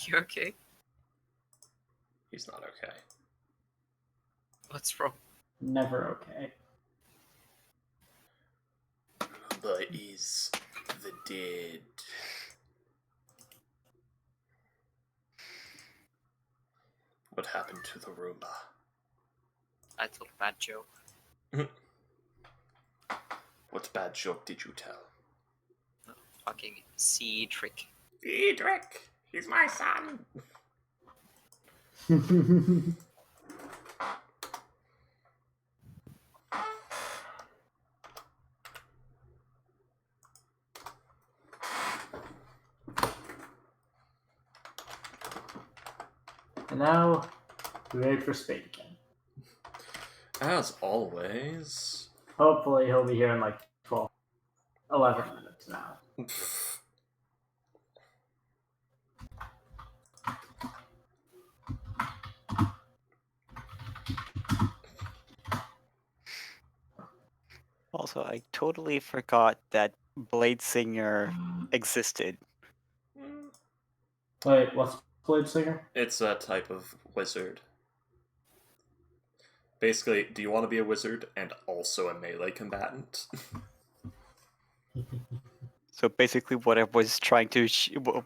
You okay? He's not okay. What's wrong? Never okay. But is the dead. What happened to the Roomba? I told a bad joke. What bad joke did you tell? Fucking Cedric. Cedric! He's my son! And now, we wait for Spade again. As always. Hopefully he'll be here in like 12, 11 minutes now. Also, I totally forgot that Blade Singer existed. Wait, what's Blade Singer? It's a type of wizard. Basically, do you want to be a wizard and also a melee combatant? So basically, what I was trying to,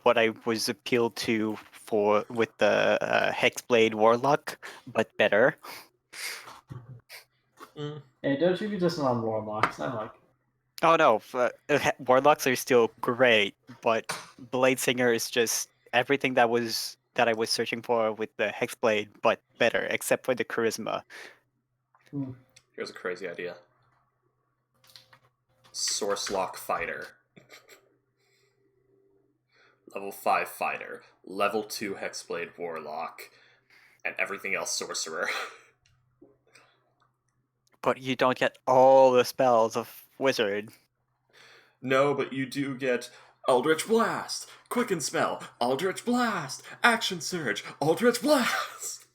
what I was appealed to for with the Hexblade Warlock, but better. Hey, don't you be just on Warlocks? I like it. Oh no, Warlocks are still great, but Blade Singer is just everything that I was searching for with the Hexblade, but better, except for the charisma. Here's a crazy idea. Source Lock Fighter. Level 5 Fighter. Level 2 Hexblade Warlock. And everything else Sorcerer. But you don't get all the spells of Wizard. No, but you do get Eldritch Blast, Quicken Spell, Eldritch Blast, Action Surge, Eldritch Blast.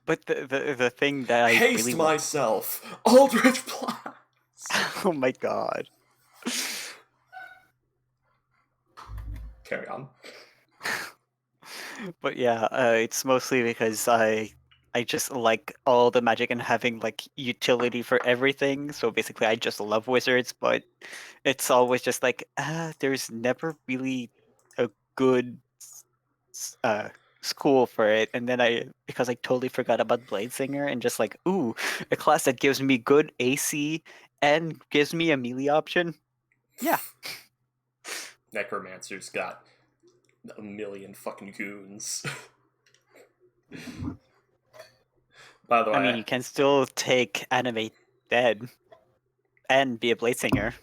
But the thing that I Haste really myself, Eldritch Blast. Oh my god. Carry on. But yeah, it's mostly because I just like all the magic and having like utility for everything. So basically, I just love wizards, but it's always just like there's never really a good school for it. And then because I totally forgot about Blade Singer and just like, ooh, a class that gives me good AC and gives me a melee option. Yeah. Necromancer's got a million fucking goons. By the way, I mean, you can still take Animate Dead and be a Blade Singer.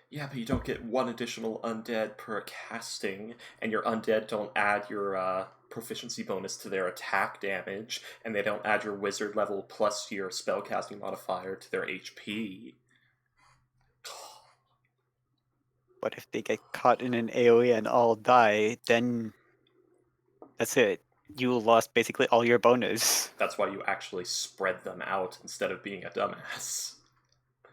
yeah, but you don't get one additional undead per casting, and your undead don't add your proficiency bonus to their attack damage, and they don't add your wizard level plus your spellcasting modifier to their HP. But if they get caught in an AoE and all die, then that's it. You lost basically all your bonus. That's why you actually spread them out instead of being a dumbass.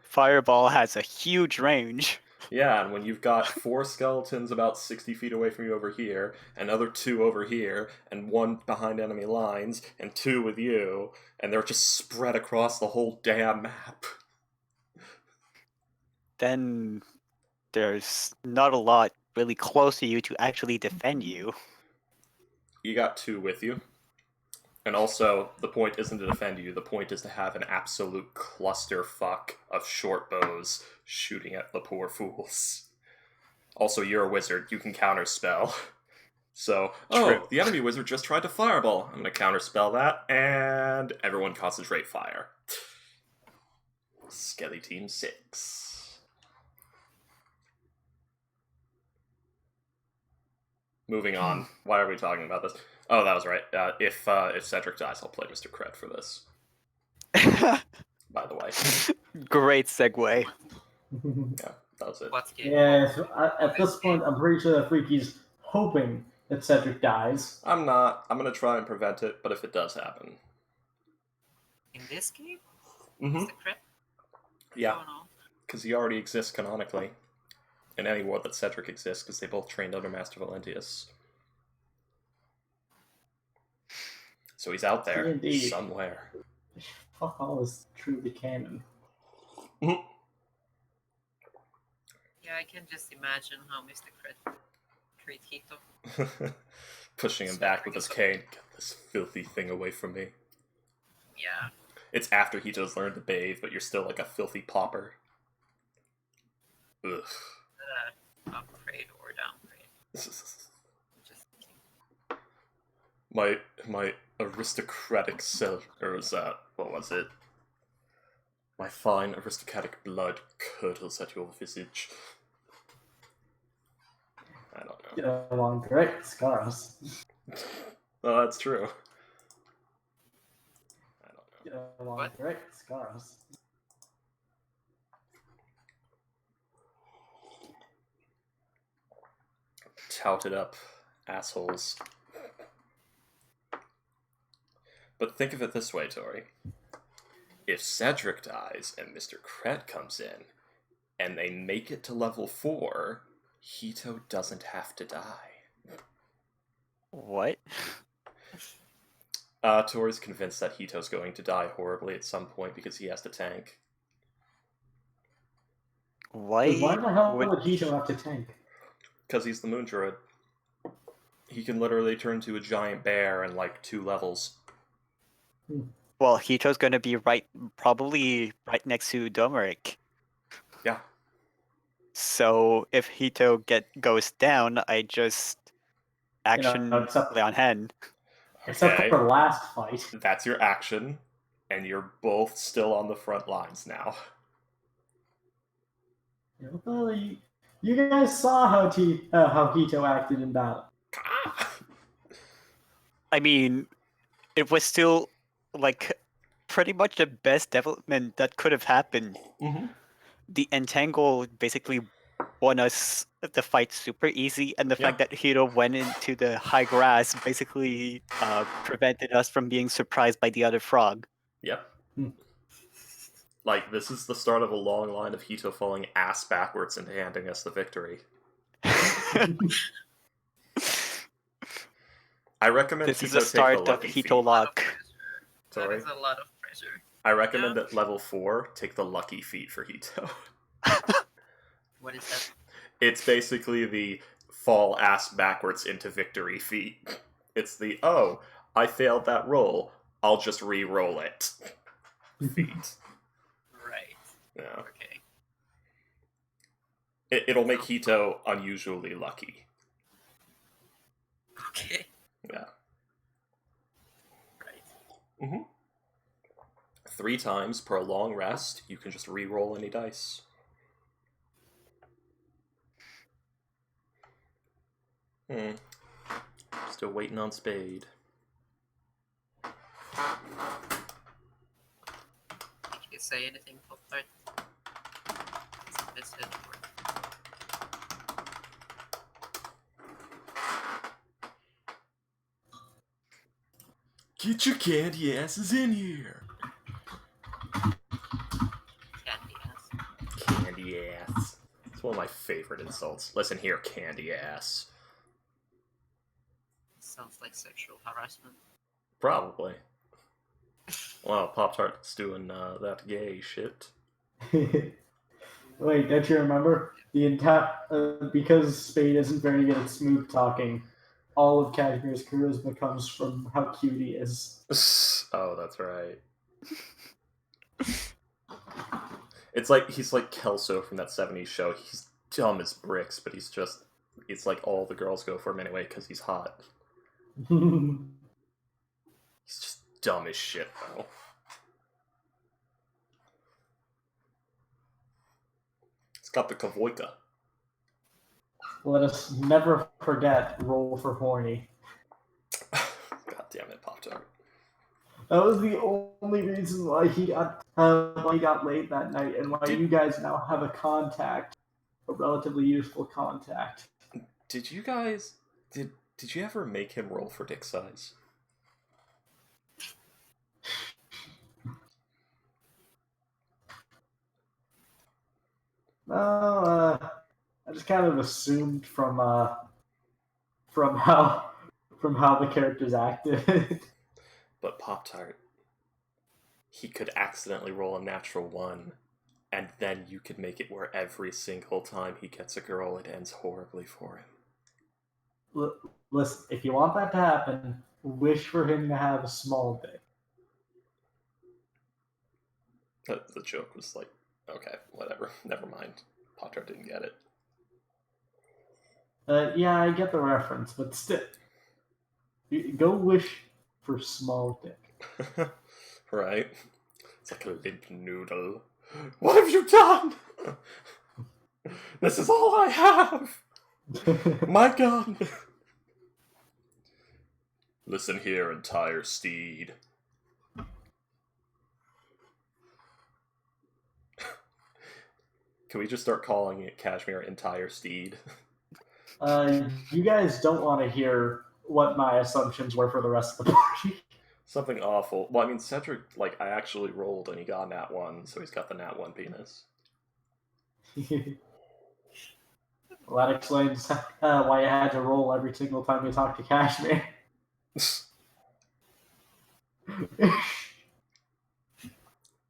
Fireball has a huge range. Yeah, and when you've got 4 skeletons about 60 feet away from you over here, another 2 over here, and 1 behind enemy lines, and 2 with you, and they're just spread across the whole damn map. Then there's not a lot really close to you to actually defend you. You got 2 with you. And also, the point isn't to defend you, the point is to have an absolute clusterfuck of short bows shooting at the poor fools. Also, you're a wizard, you can counterspell. So, True. the enemy wizard just tried to fireball. I'm gonna counterspell that, and everyone concentrate fire. Skelly Team 6. Moving on. Why are we talking about this? Oh, that was right. If Cedric dies, I'll play Mr. Cred for this. By the way. Great segue. Yeah, that was it. What's game? Yeah, so at this point, I'm pretty sure that Freaky's hoping that Cedric dies. I'm not. I'm gonna try and prevent it, but if it does happen. In this game? Mm-hmm. Is the crit? Yeah, Oh, no. because he already exists canonically. In any world that Cedric exists, because they both trained under Master Valentius. So he's out there D&D. somewhere. Fuck all is truly canon. Yeah, I can just imagine how Mr. Cred would treat Hito. Pushing him back with his cane. Get this filthy thing away from me. Yeah. It's after Hito's learned to bathe, but you're still like a filthy pauper. Ugh. Upgrade or downgrade. Just thinking. My aristocratic self, or was that, what was it? My fine aristocratic blood curdles at your visage. I don't know. Get along great, Scaros. Oh, that's true. I don't know. Get along What? great, Scaros. Touted up assholes. But think of it this way, Tori. If Cedric dies and Mr. Cred comes in, and they make it to level 4, Hito doesn't have to die. What? Tori's convinced that Hito's going to die horribly at some point because he has to tank. Why the hell would would Hito have to tank? Because he's the Moon Druid. He can literally turn into a giant bear in like 2 levels. Well, Hito's gonna be probably right next to Domeric. Yeah. So if Hito goes down, I just action except- Leon Hen. Except Okay. for the last fight. That's your action, and you're both still on the front lines now. Well, you guys saw how Hito acted in battle. I mean, it was still like pretty much the best development that could have happened. Mm-hmm. The Entangle basically won us the fight super easy, and the fact that Hito went into the high grass basically prevented us from being surprised by the other frog. Yep. Like, this is the start of a long line of Hito falling ass backwards and handing us the victory. I recommend This is Hito the take start the of lucky Hito feat. luck. That Sorry. is a lot of pressure. I recommend at level 4, take the lucky feat for Hito. What is that? It's basically the fall ass backwards into victory feat. It's the, oh, I failed that roll, I'll just re-roll it feat. Right. Yeah. Okay. It'll make Hito unusually lucky. Okay. Yeah. Right. Mm-hmm. 3 times per long rest, you can just re-roll any dice. Still waiting on Spade. Did you say anything, Pop-Tart? It's a message or... Get your candy asses in here! Candy ass. Candy ass. It's one of my favorite insults. Listen here, candy ass. Sounds like sexual harassment. Probably. Wow, Pop-Tart's doing that gay shit. Wait, don't you remember? The entire because Spade isn't very good at smooth talking, all of Cashmere's charisma comes from how cute he is. Oh, that's right. It's like, he's like Kelso from that 70s show. He's dumb as bricks, but it's like all the girls go for him anyway because he's hot. He's just dumb as shit, though. It's got the Kavoika. Let us never forget Roll for Horny. God damn it, Pop-Tart. That was the only reason why he got laid that night, and why you guys now have a relatively useful contact. Did you guys... Did you ever make him roll for dick size? No, I just kind of assumed from how the characters acted. But Pop-Tart, he could accidentally roll a natural 1, and then you could make it where every single time he gets a girl, it ends horribly for him. Listen, if you want that to happen, wish for him to have a small dick. The joke was like, okay, whatever, never mind. Pop-Tart didn't get it. Yeah, I get the reference, but still. Go wish for small dick. Right? It's like a limp noodle. What have you done? This is all I have! My gun! Listen here, entire steed. Can we just start calling it Kashmir Entire Steed? You guys don't want to hear what my assumptions were for the rest of the party. Something awful. Well, I mean, Cedric, like, I actually rolled and he got nat 1, so he's got the nat 1 penis. Well, that explains why you had to roll every single time you talk to Kashmir.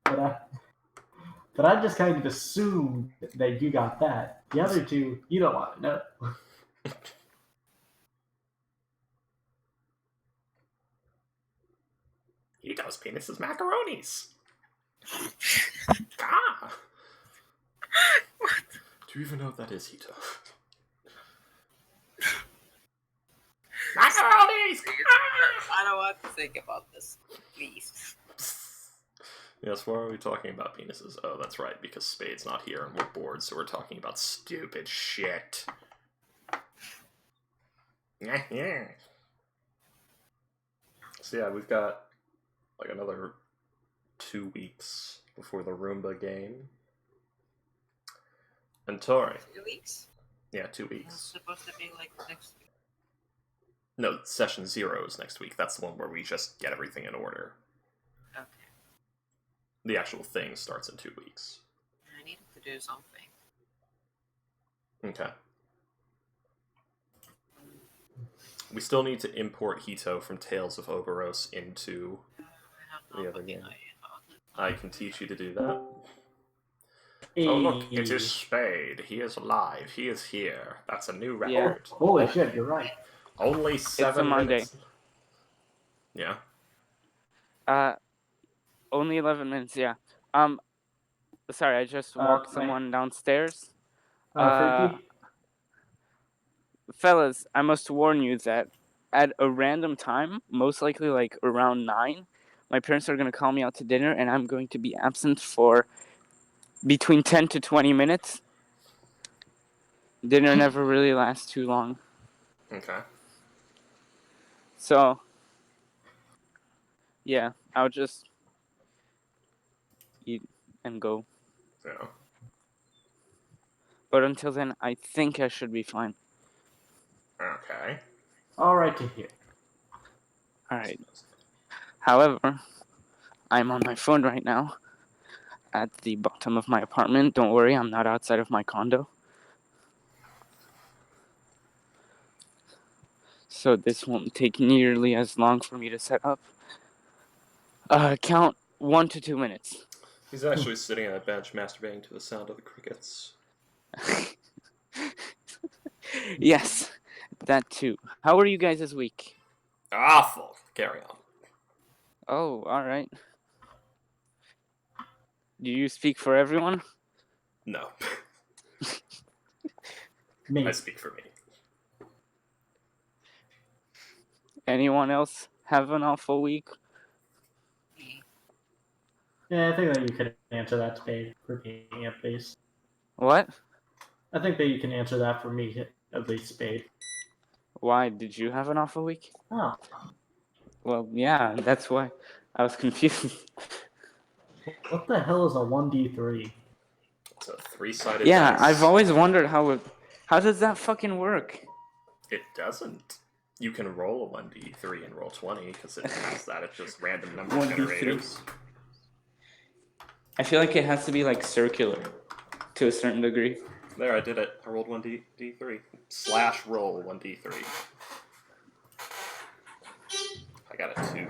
But I just kind of assumed that you got that. The other two, you don't want to know. Hito's penis is macaronis. Ah! What? Do you even know what that is, Hito? Macaronis! I don't want to think about this. Please. Yes, why are we talking about penises? Oh, that's right, because Spade's not here and we're bored, so we're talking about stupid shit. Yeah. So yeah, we've got like another 2 weeks before the Roomba game. And Tori. 2 weeks? Yeah, 2 It's weeks. supposed to be like next week. No, session 0 is next week. That's the one where we just get everything in order. Okay. The actual thing starts in 2 weeks. I needed to do something. Okay. We still need to import Hito from Tales of Oberos into I have the no other fucking game. idea about it. I can teach you to do that. Hey. Oh look, it is Spade. He is alive. He is here. That's a new Yeah. record. Holy shit, you're right. Only 7 Monday. minutes. Yeah. Only 11 minutes, yeah. Sorry, I just walked someone downstairs. Freaky? Fellas, I must warn you that at a random time, most likely like around 9, my parents are going to call me out to dinner and I'm going to be absent for between 10 to 20 minutes. Dinner never really lasts too long. Okay. So, yeah, I'll just eat and go. So. But until then, I think I should be fine. Okay. All right to hear. Alright. However, I'm on my phone right now at the bottom of my apartment. Don't worry, I'm not outside of my condo. So this won't take nearly as long for me to set up. Count 1 to 2 minutes. He's actually sitting on a bench masturbating to the sound of the crickets. Yes, that too. How are you guys this week? Awful. Carry on. Oh, alright. Do you speak for everyone? No. Me. I speak for me. Anyone else have an awful week? Me. Yeah, I think that you can answer that, Spade, for me at least. What? I think that you can answer that for me at least, Spade. Why? Did you have an awful week? Oh, Well, yeah, that's why I was confused. what the hell is a 1d3? It's a 3-sided Yeah, dice. I've always wondered how does that fucking work? It doesn't. You can roll a 1d3 and roll 20 because it has that. It's just random number 1d3. generators. I feel like it has to be like circular to a certain degree. There, I did it. I rolled 1d3. / roll 1d3. I got a 2.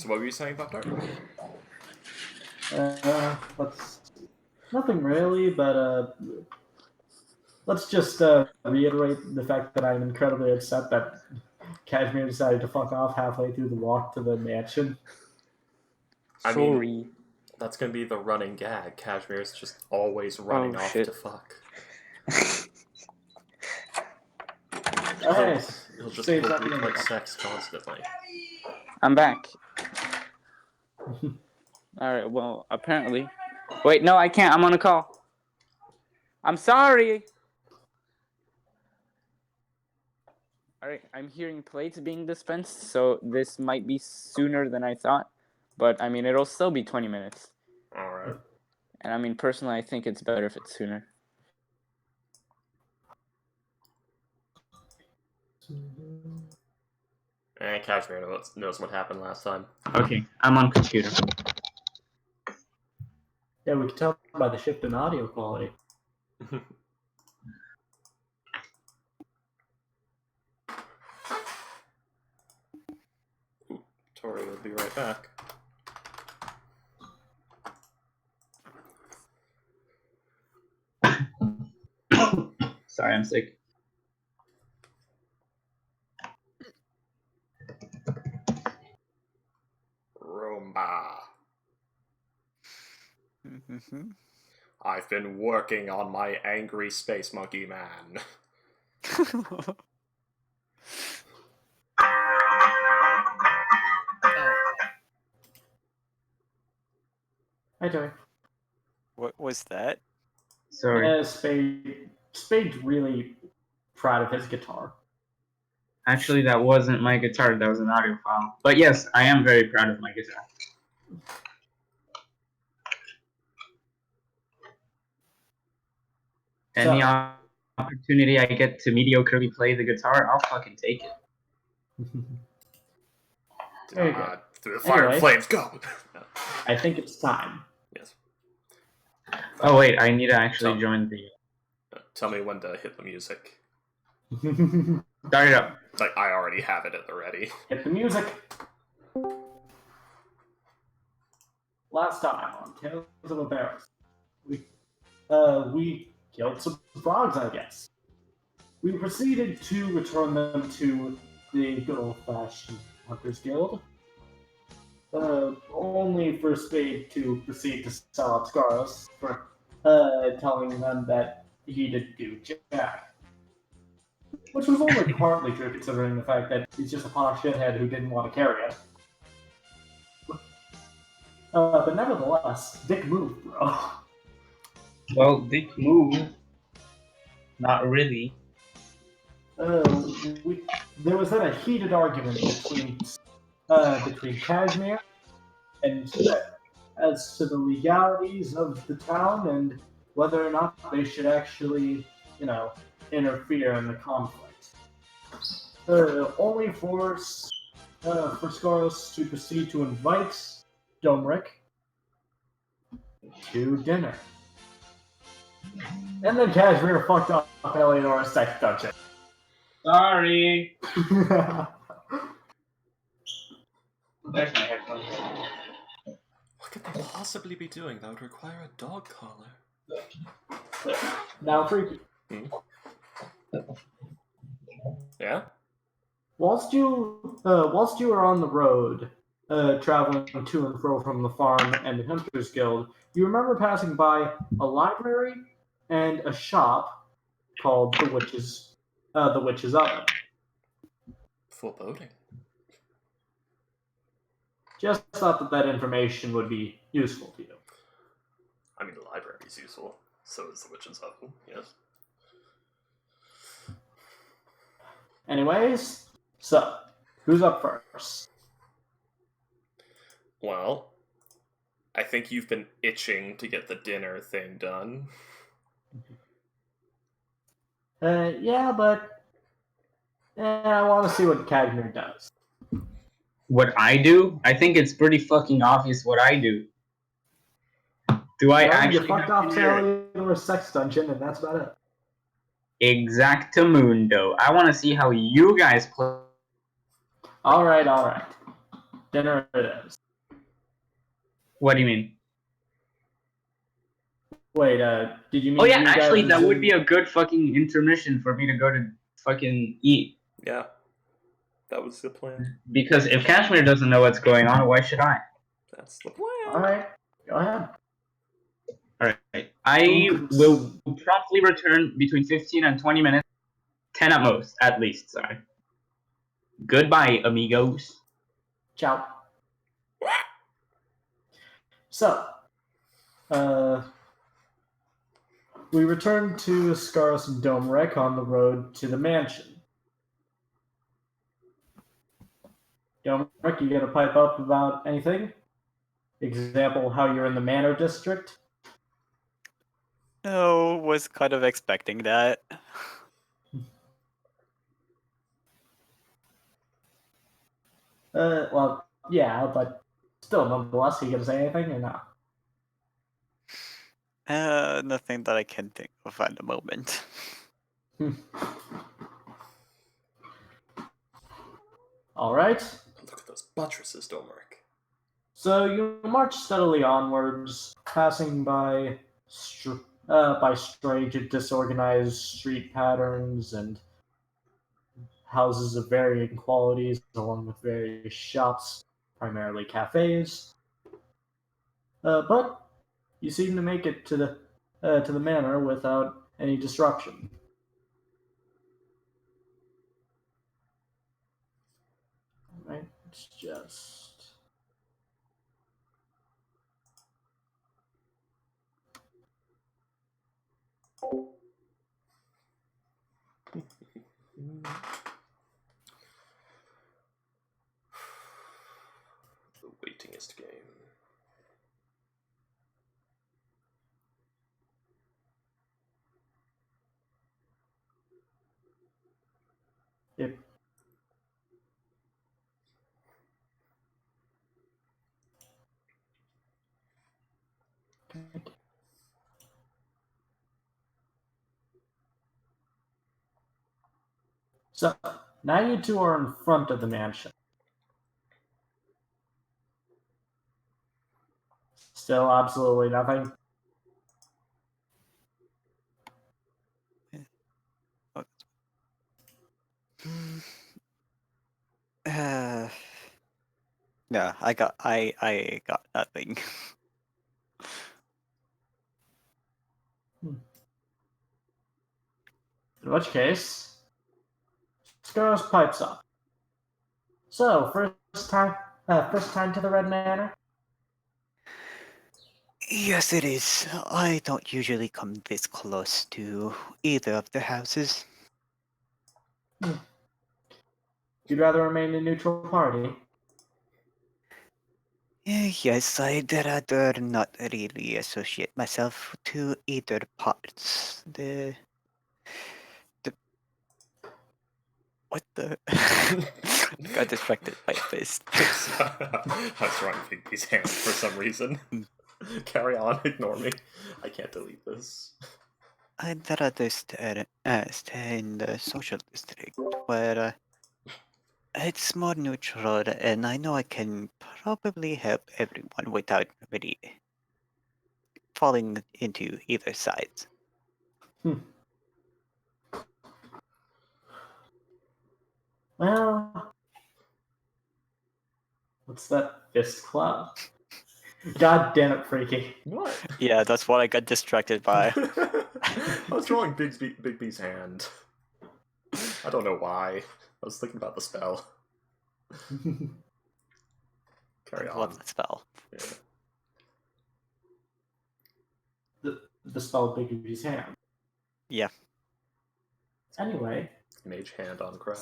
So what were you saying, Doctor? Nothing really, but let's just reiterate the fact that I'm incredibly upset that Kashmir decided to fuck off halfway through the walk to the mansion. I Sorry. mean, that's gonna be the running gag. Kashmir's just always running off shit. to fuck. Alright. He'll just Saves hope up we the like minute. sex constantly. I'm back. Alright, well, apparently. Wait, no, I can't. I'm on a call. I'm sorry. Alright, I'm hearing plates being dispensed, so this might be sooner than I thought. But, I mean, it'll still be 20 minutes. Alright. And, I mean, personally, I think it's better if it's sooner. And Kashmir knows what happened last time. Okay, I'm on computer. Yeah, we can tell by the shift in audio quality. Tori will be right back. Sorry, I'm sick. Roomba. Mm-hmm. I've been working on my angry space monkey man. Oh, Hi, Joey. What was that? Sorry. Spade's really proud of his guitar. Actually, that wasn't my guitar. That was an audio file. But yes, I am very proud of my guitar. Any opportunity I get to mediocrely play the guitar, I'll fucking take it. There you go. Through the fire and Anyway. flames, go! I think it's time. Yes. Oh wait, I need to actually join the... Tell me when to hit the music. Start it up. Like, I already have it at the ready. Hit the music. Last time on Tales of Oberos, we killed some frogs, I guess. We proceeded to return them to the good old-fashioned Hunters Guild. Only for Spade to proceed to sell up Scaros for telling them that he didn't do jack. Which was only partly true, considering the fact that he's just a posh shithead who didn't want to carry it. But nevertheless, Dick moved, bro. Well, Dick moved. Not really. There was then a heated argument between Kashmir and as to the legalities of the town and whether or not they should actually, interfere in the conflict. Only for Scaros to proceed to invite Domric to dinner. And then Kashmir fucked up Eleanor's sex dungeon. Sorry. There's my headphones. What could they possibly be doing that would require a dog collar? Now, freaky. Yeah? Whilst you were on the road, traveling to and fro from the farm and the Hunters Guild, you remember passing by a library and a shop called the Witch's Oven. Foreboding. Just thought that information would be useful to you. I mean, the library's useful. So is the witch's oven, yes. Anyways, so who's up first? Well, I think you've been itching to get the dinner thing done. Yeah, but I want to see what Kashmir does. What I do? I think it's pretty fucking obvious what I do. Do I actually... You fucked off Taylor sex dungeon, and that's about it. Exactamundo. I want to see how you guys play. All right. dinner it is. What do you mean? Wait, did you mean Oh yeah, you actually, guys that would in- be a good fucking intermission for me to go to fucking eat. Yeah, that was the plan. Because if Kashmir doesn't know what's going on, why should I? That's the plan. Alright, go ahead. Alright. I will promptly return between 15 and 20 minutes. 10 at most, at least, sorry. Goodbye, amigos. Ciao. So, we return to Scaros and Domrek on the road to the mansion. Domrek, you gonna pipe up about anything? Example, how you're in the Manor District? No, was kind of expecting that. Well, yeah, but still, nonetheless, you gonna say anything or not? Nothing that I can think of at the moment. Alright. Look at those buttresses, Domeric. So you march steadily onwards, passing by strange and disorganized street patterns and houses of varying qualities, along with various shops, primarily cafes. But you seem to make it to the manor without any disruption. Right? It's just. The waitingest game. It, so now you two are in front of the mansion. Still absolutely nothing. Uh, no, I got nothing. In which case, Scaros pipes up. So, first time to the Red Manor? Yes, it is. I don't usually come this close to either of the houses. You'd rather remain a neutral party? Yes, I'd rather not really associate myself to either parts. What the? Got distracted by a fist. I was trying to think these hands for some reason. Carry on, ignore me. I can't delete this. I'd rather stay in the social district where it's more neutral, and I know I can probably help everyone without really falling into either side. Well, what's that fist club? God damn it, Freaky. What? Yeah, that's what I got distracted by. I was drawing Big B's hand. I don't know why. I was thinking about the spell. Carry I on. love that spell. Yeah. the spell Bigby's hand. Yeah. Anyway, Mage hand on crack.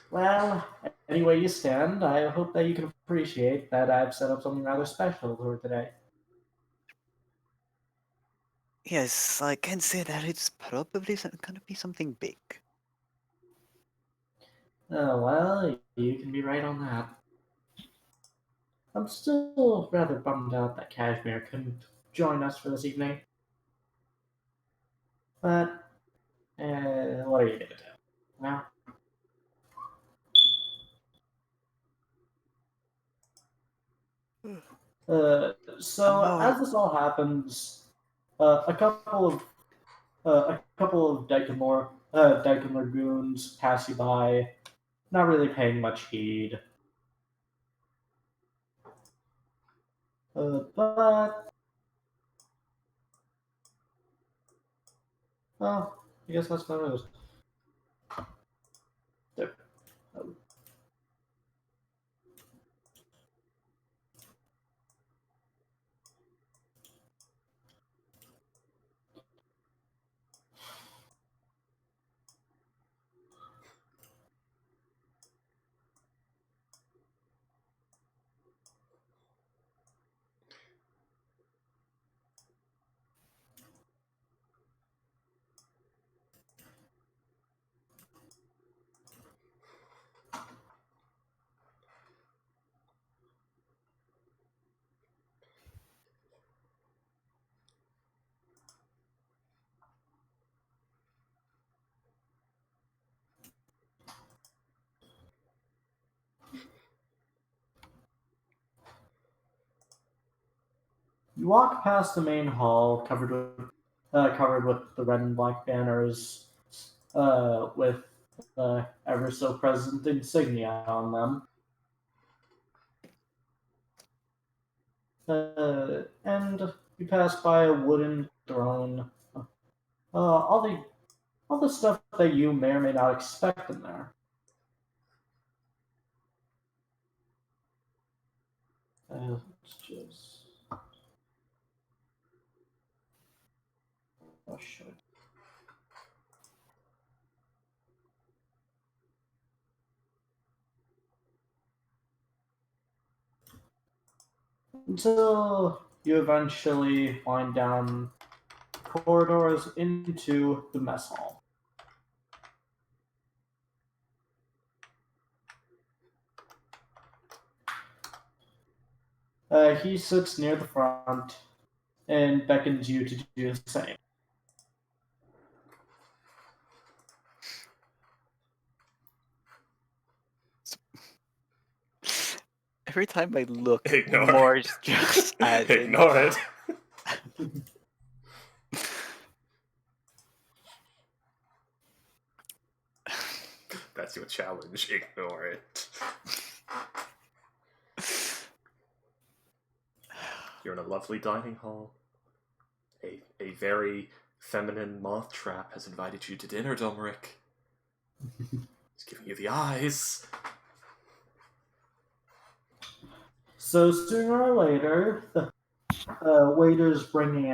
well, anyway you stand, I hope that you can appreciate that I've set up something rather special for today. Yes, I can say that it's probably gonna be something big. Oh, well, you can be right on that. I'm still rather bummed out that Kashmir couldn't join us for this evening. But, what are you gonna do? Well, So No. as this all happens, a couple of Dyken goons pass you by, not really paying much heed. But well, I guess that's what it is. There. You walk past the main hall, covered with the red and black banners, with ever so present insignia on them. And you pass by a wooden throne. All the stuff that you may or may not expect in there. Let's just. Oh shit. Until you eventually wind down corridors into the mess hall. He sits near the front and beckons you to do the same. Every time I look, Ignore. more is just added. Ignore it. That's your challenge. Ignore it. You're in a lovely dining hall. A very feminine moth trap has invited you to dinner, Domeric. He's giving you the eyes. So sooner or later, the waiters bring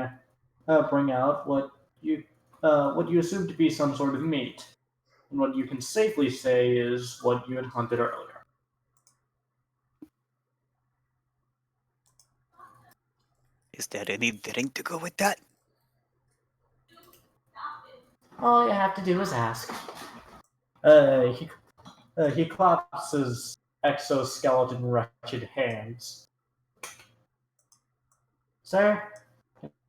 out what you assume to be some sort of meat, and what you can safely say is what you had hunted earlier. Is there any drink to go with that? All you have to do is ask. He claps his exoskeleton wretched hands. Sir,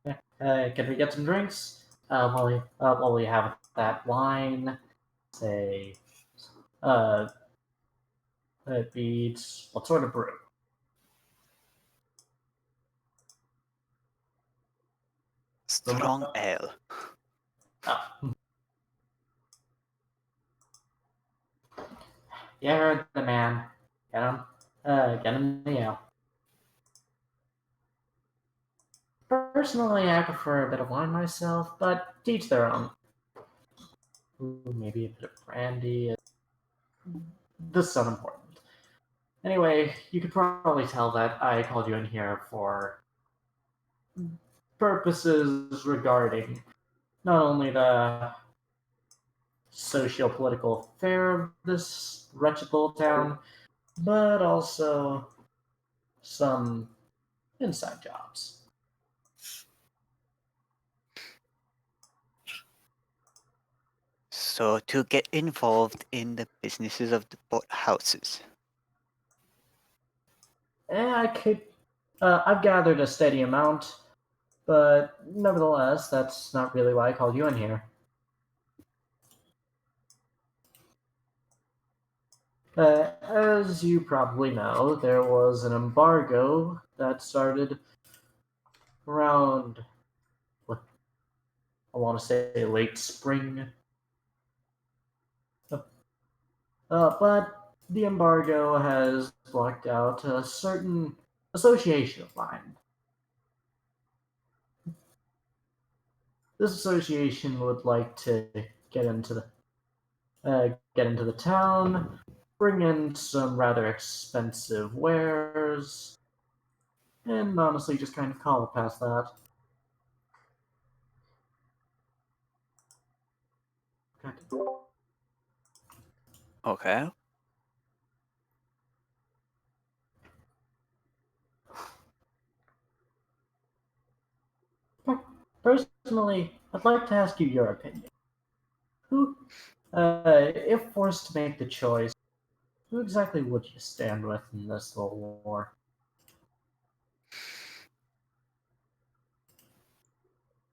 can we get some drinks? While we have that wine, say, it beats what sort of brew? Strong ale. Oh. You heard the man. Get him the ale. Personally, I prefer a bit of wine myself, but to each their own. Ooh, maybe a bit of brandy. This is unimportant. Anyway, you could probably tell that I called you in here for purposes regarding not only the socio-political affair of this wretched little town, but also some inside jobs. So to get involved in the businesses of the boat houses. I've gathered a steady amount, but nevertheless, that's not really why I called you in here. As you probably know, there was an embargo that started around, what, I want to say late spring. But the embargo has blocked out a certain association of mine. This association would like to get into the town, bring in some rather expensive wares, and honestly just kind of call it past that. Okay. Personally, I'd like to ask you your opinion. Who, if forced to make the choice, who exactly would you stand with in this little war?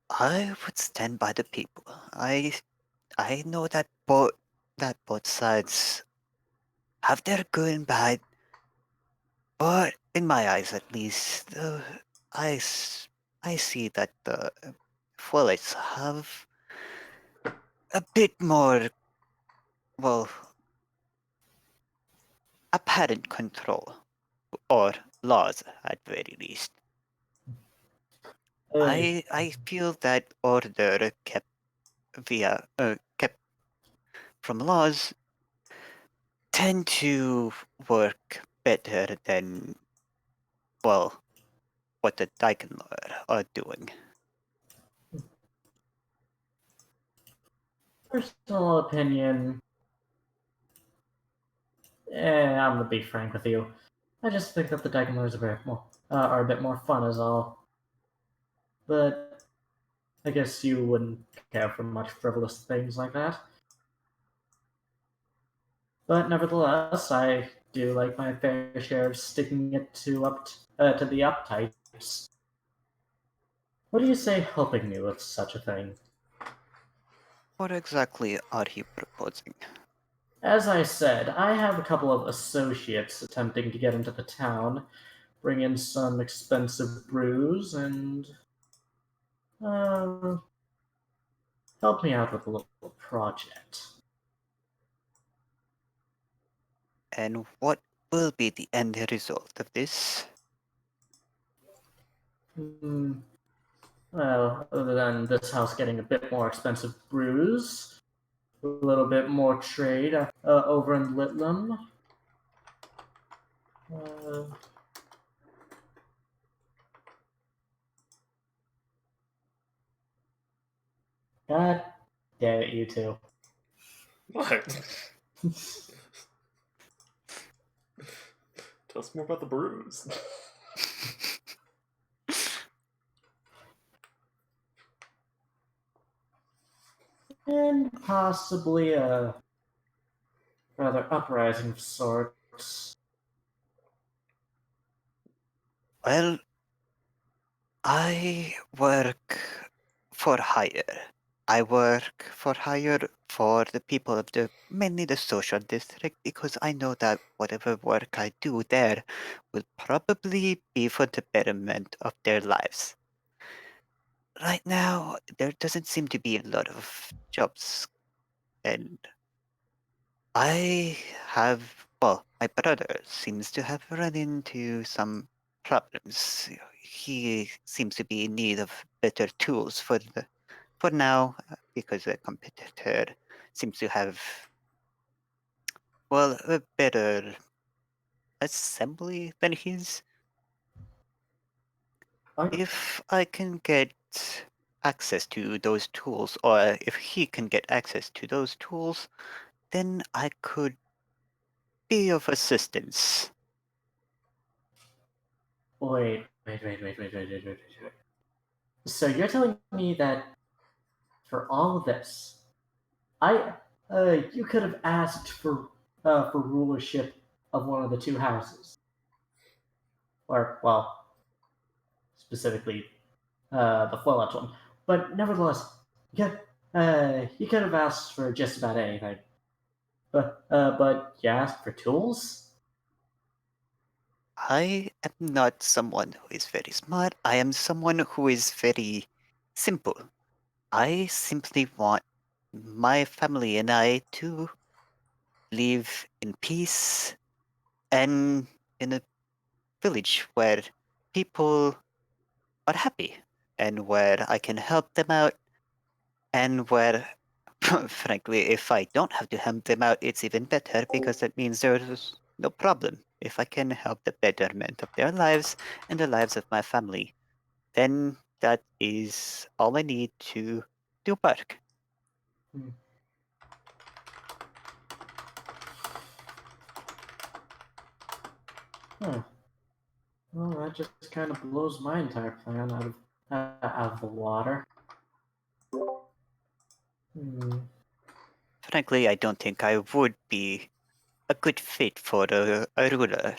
I would stand by the people. I know that both sides have their good and bad, but in my eyes at least, I s- I see that the Fullets have a bit more, well, apparent control, or laws at very least. Uh, I feel that order kept from laws tend to work better than, well, what the Daikenlor are doing. Personal opinion, I'm gonna be frank with you. I just think that the Dagonlars are a bit more fun, is all. But I guess you wouldn't care for much frivolous things like that. But nevertheless, I do like my fair share of sticking it to the uptights. What do you say helping me with such a thing? What exactly are you proposing? As I said, I have a couple of associates attempting to get into the town, bring in some expensive brews, and uh, help me out with a little project. And what will be the end result of this? Hmm. Well, other than this house getting a bit more expensive brews, a little bit more trade over in Litlam. Uh, God damn it, you two. What? Tell us more about the brews. And possibly a rather uprising of sorts. Well, I work for hire. I work for hire for the people of mainly the social district, because I know that whatever work I do there will probably be for the betterment of their lives. Right now, there doesn't seem to be a lot of jobs, and I have, well, my brother seems to have run into some problems. He seems to be in need of better tools for now, because the competitor seems to have, well, a better assembly than his. I, If I can get access to those tools, or if he can get access to those tools, then I could be of assistance. wait. So you're telling me that for all of this, I you could have asked for rulership of one of the two houses, or well, specifically the Fallout one. But nevertheless, you could have asked for just about anything. But you asked for tools. I am not someone who is very smart. I am someone who is very simple. I simply want my family and I to live in peace and in a village where people are happy and where I can help them out and where, frankly, if I don't have to help them out, it's even better because that means there's no problem. If I can help the betterment of their lives and the lives of my family, then that is all I need to do work. Huh. Well, that just kind of blows my entire plan out of the water. Hmm. Frankly, I don't think I would be a good fit for a ruler.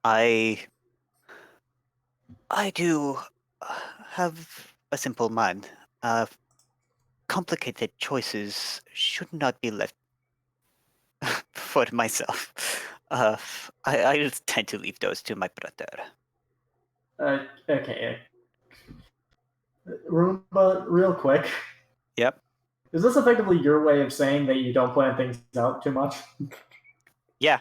I I do have a simple mind. Complicated choices should not be left for myself. I tend to leave those to my brother. Okay. Roomba, real quick. Yep. Is this effectively your way of saying that you don't plan things out too much? Yeah.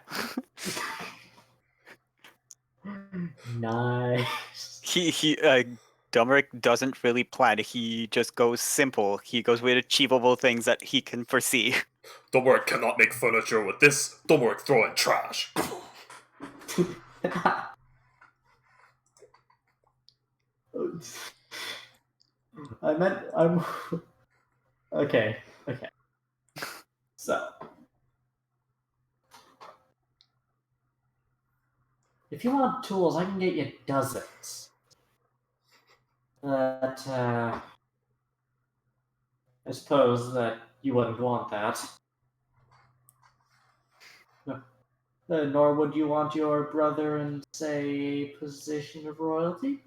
Nice. he Domeric doesn't really plan. He just goes simple. He goes with achievable things that he can foresee. Domoric cannot make furniture with this. Domoric throw in trash. I'm okay. So, if you want tools, I can get you dozens. But I suppose that you wouldn't want that. Nor would you want your brother in, say, a position of royalty?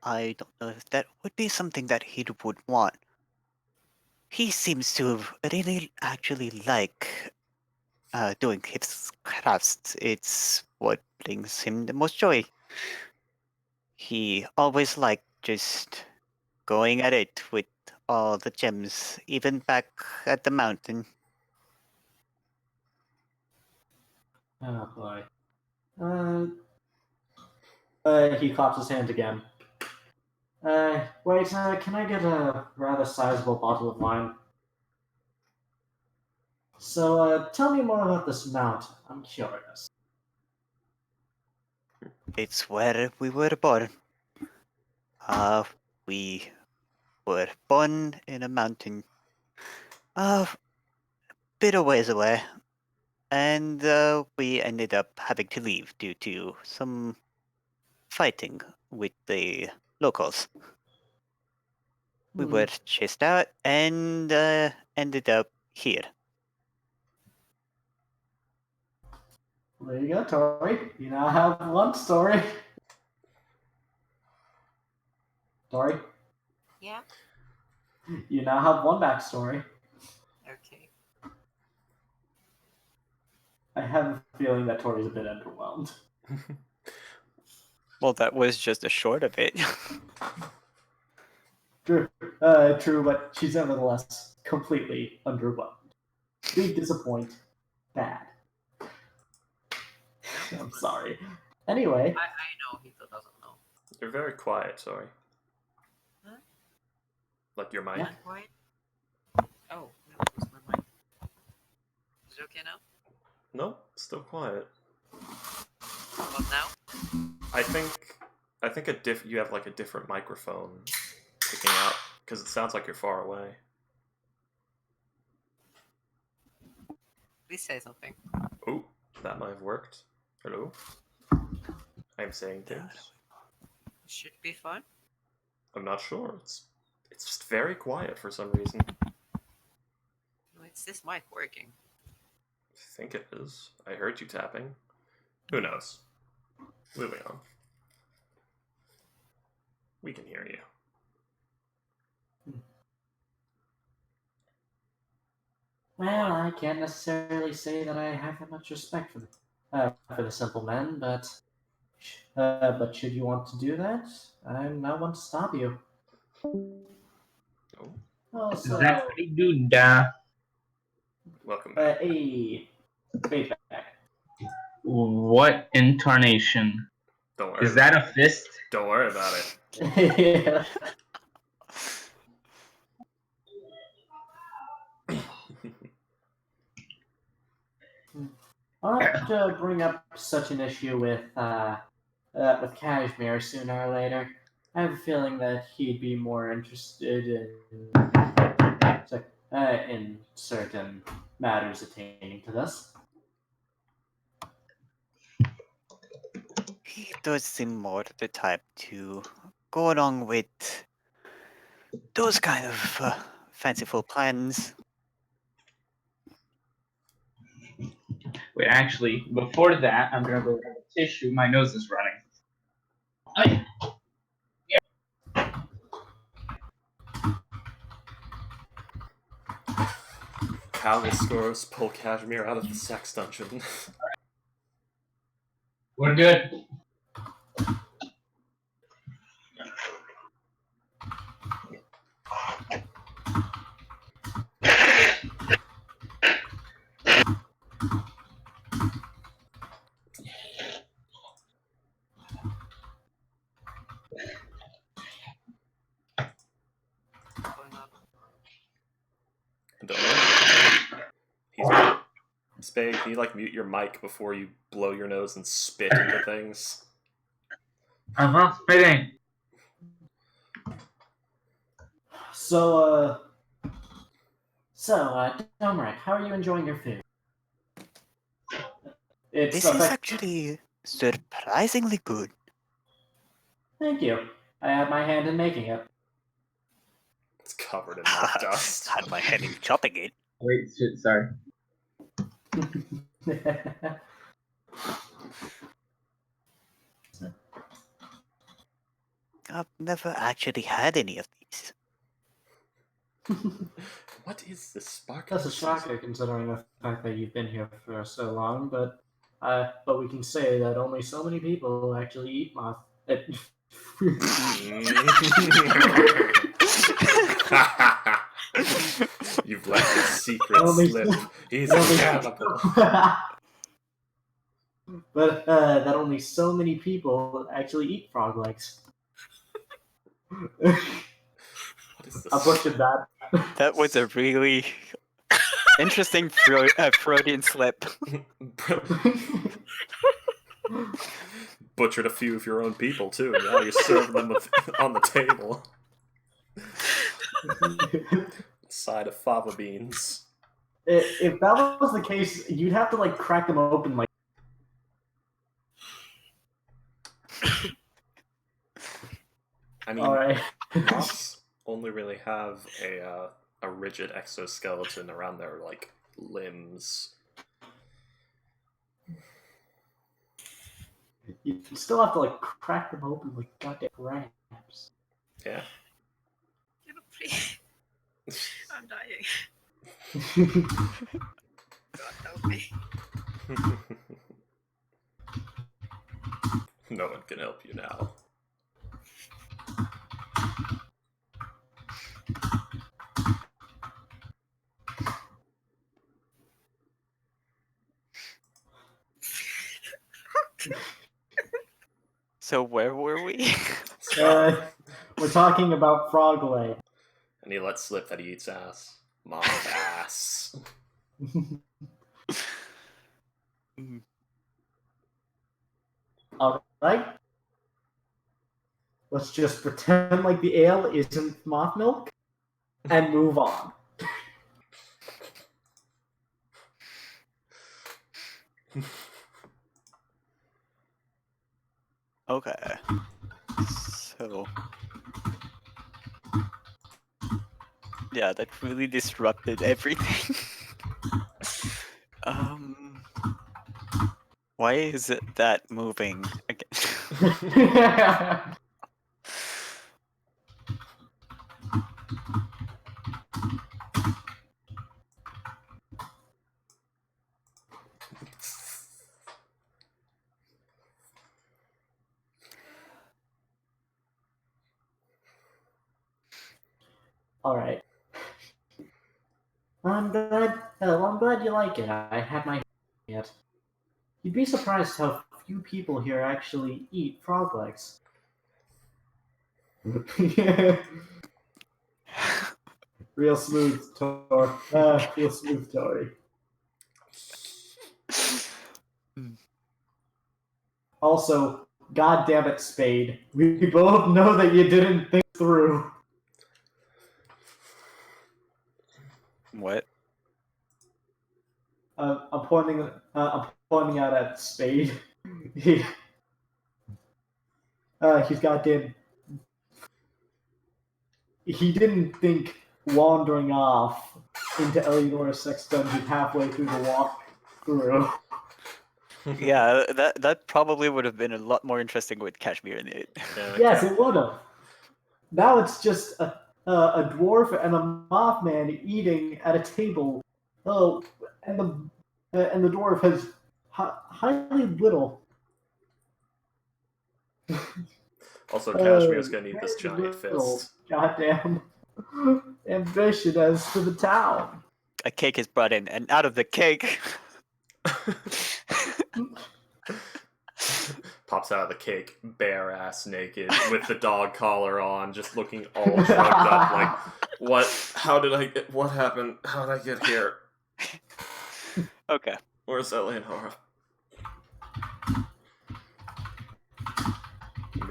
I don't know if that would be something that he would want. He seems to really actually like doing his crafts. It's what brings him the most joy. He always liked just going at it with all the gems, even back at the mountain. Oh boy. He claps his hands again. Wait, can I get a rather sizable bottle of wine? So, tell me more about this mountain. I'm curious. It's where we were born. We were born in a mountain a bit a ways away, and we ended up having to leave due to some fighting with the locals. We were chased out and ended up here. There you go, Tori. You now have one story. Tori, Yeah. you now have one backstory. Okay. I have a feeling that Tori's a bit underwhelmed. Well, that was just a short of it. True, true, but she's nevertheless completely underwhelmed. Big disappoint. Bad. I'm sorry. Anyway, I know he doesn't know. You're very quiet, sorry. Huh? Like your mic. Yeah. Quiet. Oh, that was my mic. Is it okay now? No, still quiet. What now? I think you have like a different microphone picking out because it sounds like you're far away. Please say something. Oh, that might have worked. Hello? I'm saying things. Should be fun. I'm not sure. It's just very quiet for some reason. No, it's this mic working. I think it is. I heard you tapping. Who knows? Moving on. We can hear you. Well, I can't necessarily say that I have that much respect for the simple men, but should you want to do that, I'm not one to stop you. Oh, Also, That's pretty good. welcome back. a feedback. What incarnation? Don't worry. Is that a fist? Don't worry about it. Yeah. I'll have to bring up such an issue with Kashmir sooner or later. I have a feeling that he'd be more interested in certain matters attaining to this. He does seem more the type to go along with those kind of fanciful plans. Wait, actually, before that, I'm gonna go grab a tissue. My nose is running. Ay. Cal scores pull Cashmere out of the sex dungeon. We're good. Going up. Don't know. He's Spade, can you like mute your mic before you blow your nose and spit into things? Spitting. So, Dominic, how are you enjoying your food? It's This is actually surprisingly good. Thank you. I had my hand in making it. It's covered in that dust. Had my hand in chopping it. Wait, shit, sorry. I've never actually had any of these. What is this spark? That's a shocker considering the fact that you've been here for so long, but we can say that only so many people actually eat moth. You've let your secret Only- slip. He's only- a cannibal. But that only so many people actually eat frog legs. What is this? I butchered that. That was a really interesting Freudian slip. Butchered a few of your own people too. Now you're serving them on the table. Side of fava beans. If that was the case, you'd have to like crack them open like. I mean, All right. moths only really have a rigid exoskeleton around their like limbs. You still have to like crack them open like goddamn rams. Yeah. You look pretty. I'm dying. God help me. No one can help you now. So where were we? We're talking about frog leg. And he lets slip that he eats ass. Moth ass. All right. Let's just pretend like the ale isn't moth milk and move on. Okay. So. Yeah, that really disrupted everything. Why is it that moving again? All right. I'm glad. Well, I'm glad you like it. I had my yet. You'd be surprised how few people here actually eat frog legs. Real smooth, Tor. Real smooth, Tori. Also, God damn it, Spade. We both know that you didn't think through. What? I'm pointing out at Spade. He's goddamn. He didn't think wandering off into Eleanor's sex dungeon halfway through the walk through. Yeah, that probably would have been a lot more interesting with Kashmir in it. Yeah, Yes, it would have. Now it's just a dwarf and a mothman eating at a table. Oh, and the dwarf has highly little. Also, Kashmir's gonna need this very giant little fist. Goddamn ambition as to the town. A cake is brought in, and out of the cake. Pops out of the cake, bare ass naked, with the dog collar on, just looking all drugged up. Like, what? How did I get? What happened? How did I get here? Okay. Where's Eleanor?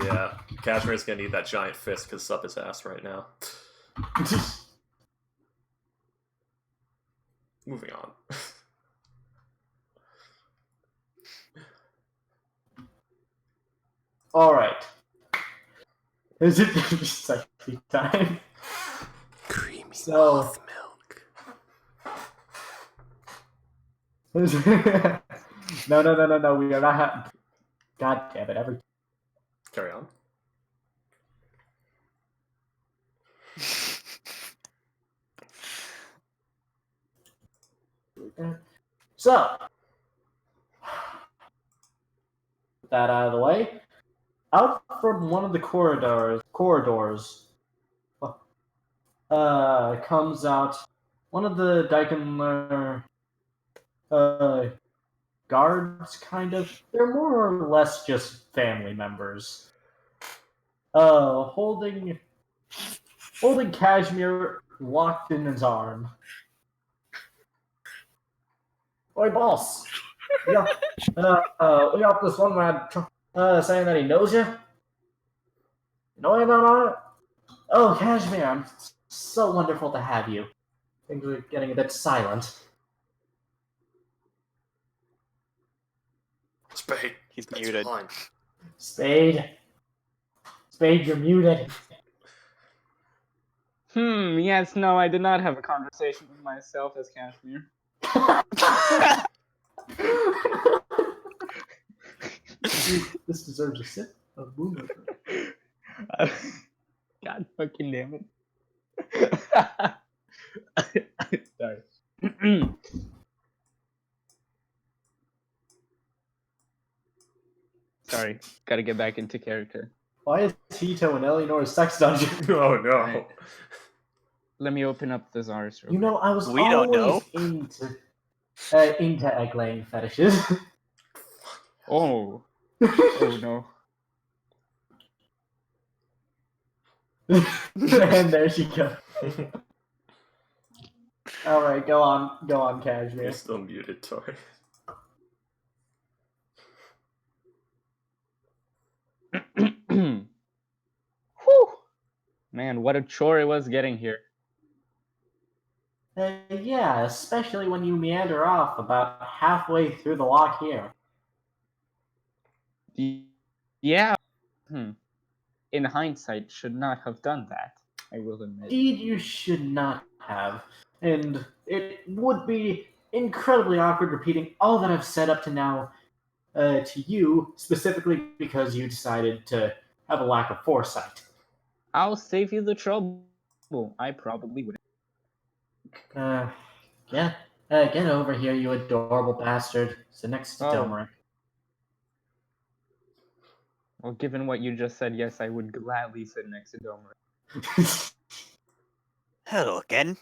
Yeah, Kashmir's gonna need that giant fist because it's up his ass right now. Moving on. All right. Is it sexy time? Creamy So- milk. No. We are not. God damn it! Carry on. So, with that out of the way, out from one of the corridors, comes out one of the Dykenler guards, kind of. They're more or less just family members. Holding Kashmir locked in his arm. Oi, boss! We got this one lad saying that he knows you. Know him about it? Oh, Kashmir, I'm so wonderful to have you. Things are getting a bit silent. Spade. He's That's muted. fine. Spade, you're muted. Yes, no, I did not have a conversation with myself as Kashmir. This deserves a sip of moon. God fucking damn it. Sorry. Sorry, gotta get back into character. Why is Tito in Eleanor's sex dungeon? Oh no. Right. Let me open up the Zars. You know, I was We don't know. always into egg laying fetishes. Oh. Oh no. And there she goes. All right, go on, Kashmir. You're still muted, Tori. Whew. Man, what a chore it was getting here. Yeah, especially when you meander off about halfway through the lock here. Yeah. In hindsight, should not have done that, I will admit. Indeed, you should not have. And it would be incredibly awkward repeating all that I've said up to now to you, specifically because you decided to have a lack of foresight. I'll save you the trouble. I probably wouldn't. Get over here, you adorable bastard. Sit next to Oh. Domeric. Well, given what you just said, yes, I would gladly sit next to Domer. Hello again.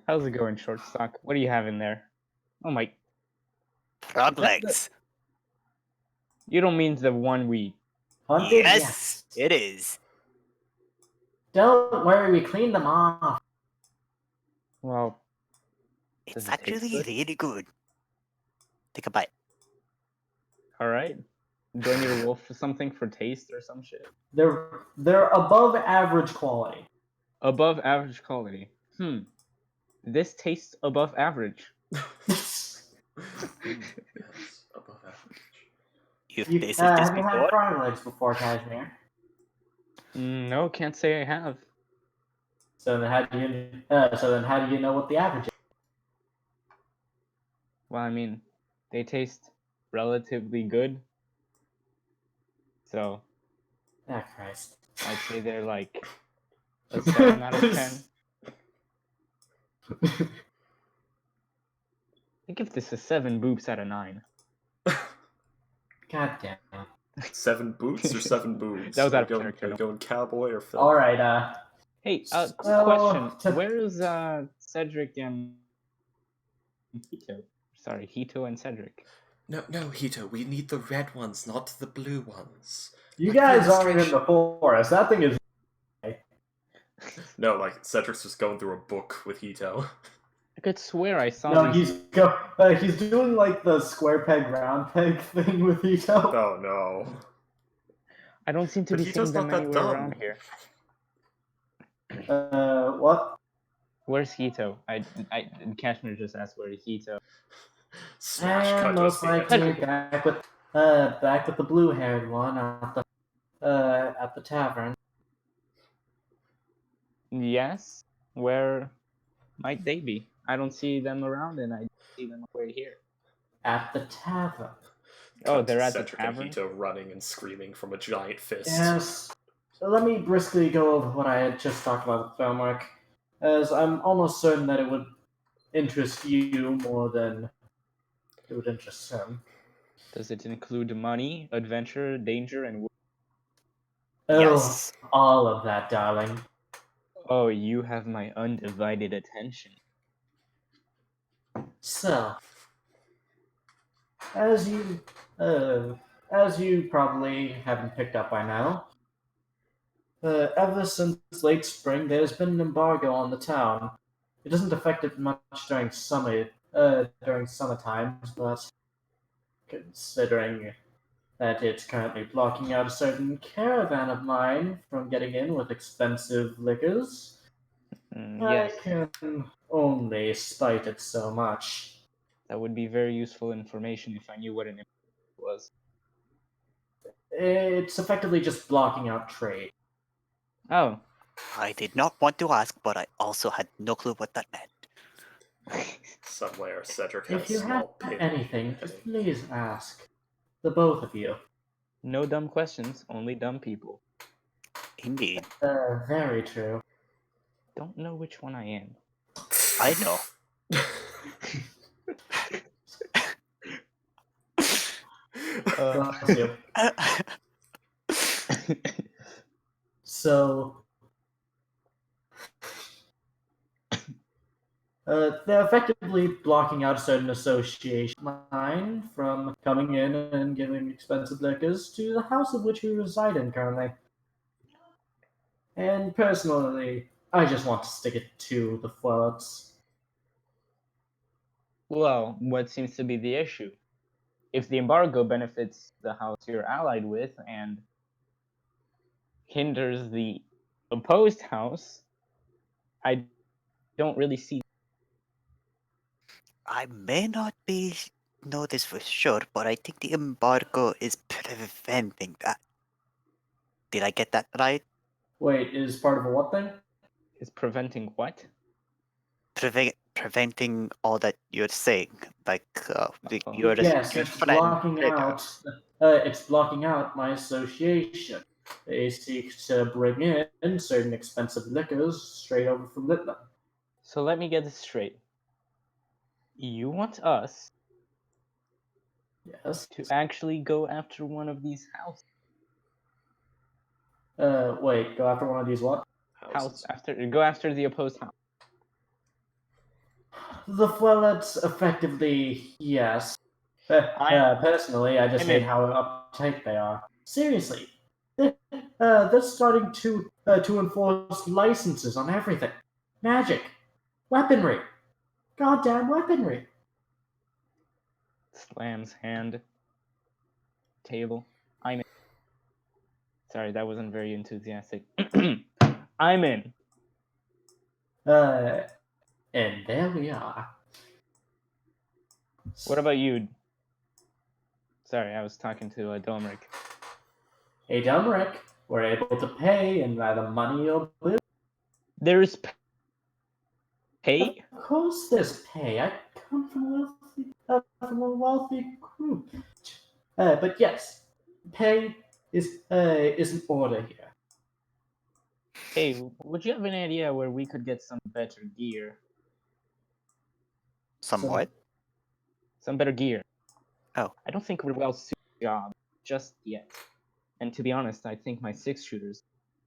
How's it going, Shortstock? What do you have in there? Oh my! Frog That- legs. You don't mean the one we? Hunted? Yes, it is. Don't worry, we cleaned them off. Well, It's Does it taste actually good? really good. Take a bite. all right. Do I need to roll for something for taste or some shit? They're above average quality. Above average quality. This tastes above average. Yes, above average. You've You, tasted this have you had before? frog legs before, Cashmere? No, can't say I have. So then how do you know what the average is? Well, I mean, they taste relatively good. So Oh, Christ. I'd say they're like a 7 out of 10. I give this a 7 boobs out of 9. God damn. 7 boots or 7 boobs? That was Are out you of going, character. are you going cowboy or Phil? Alright, Hey, quick So, question. to- Where's Cedric and Hito? Sorry, Hito and Cedric. No, Hito, we need the red ones, not the blue ones. you Like guys the aren't in the illustration. forest. That thing is. No, like, Cedric's just going through a book with Hito. I could swear I saw No, these. he's doing like the square peg round peg thing with Ito. Oh no. I don't seem to But be Hito's seeing them not that anywhere dumb. around here. What? Where's Hito? Cashmere just asked where Hito. Smash And cut to a most scene at likely table. back with the blue-haired one at the tavern. Yes? Where might they be? I don't see them around, and I see them over here. At the tavern. Oh, Cut they're to at the Cedric and tavern? Hito running and screaming from a giant fist. Yes. So let me briskly go over what I had just talked about with Felmark, as I'm almost certain that it would interest you more than it would interest him. Does it include money, adventure, danger, and... Oh, Yes. all of that, darling. Oh, you have my undivided attention. So, as you probably haven't picked up by now, ever since late spring, there's been an embargo on the town. It doesn't affect it much during summer times, but considering that it's currently blocking out a certain caravan of mine from getting in with expensive liquors, Yes, I can only spite it so much. that would be very useful information if I knew what an embargo was. It's effectively just blocking out trade. Oh. I did not want to ask, but I also had no clue what that meant. Somewhere, Cedric has If you small have pig. anything, just please ask. The both of you. No dumb questions, only dumb people. Indeed. Very true. Don't know which one I am. I know. Bless you. So, they're effectively blocking out a certain association line from coming in and giving expensive liquors to the house of which we reside in currently. And personally, I just want to stick it to the floods. Well, what seems to be the issue? If the embargo benefits the house you're allied with and hinders the opposed house, I don't really see. I may not know this for sure, but I think the embargo is preventing that. Did I get that right? Wait, is part of a what thing? Is preventing what? Preventing all that you're saying, like Oh. you're Yes, your it's friend. blocking Trigger. out. It's blocking out my association. They seek to bring in certain expensive liquors straight over from Litland. So let me get this straight. You want us Yes. to actually go after one of these houses? Wait, go after one of these what? house go after the opposed house. The floods, effectively, yes. Personally, I just I'm hate in. how uptight they are. Seriously, they're starting to enforce licenses on everything. Magic, weaponry, goddamn weaponry. Slams hand. Table. I'm in. Sorry, that wasn't very enthusiastic. I'm in. And there we are. What about you? Sorry, I was talking to Domric. Hey, Dumrick, we're able to pay in either money or blue. There's pay? Of course, there's pay. I come from a wealthy group. But yes, pay is in order here. Hey, would you have any idea where we could get some better gear? Somewhat. Some better gear. Oh. I don't think we're well suited to the job just yet. And to be honest, I think my 6-shooters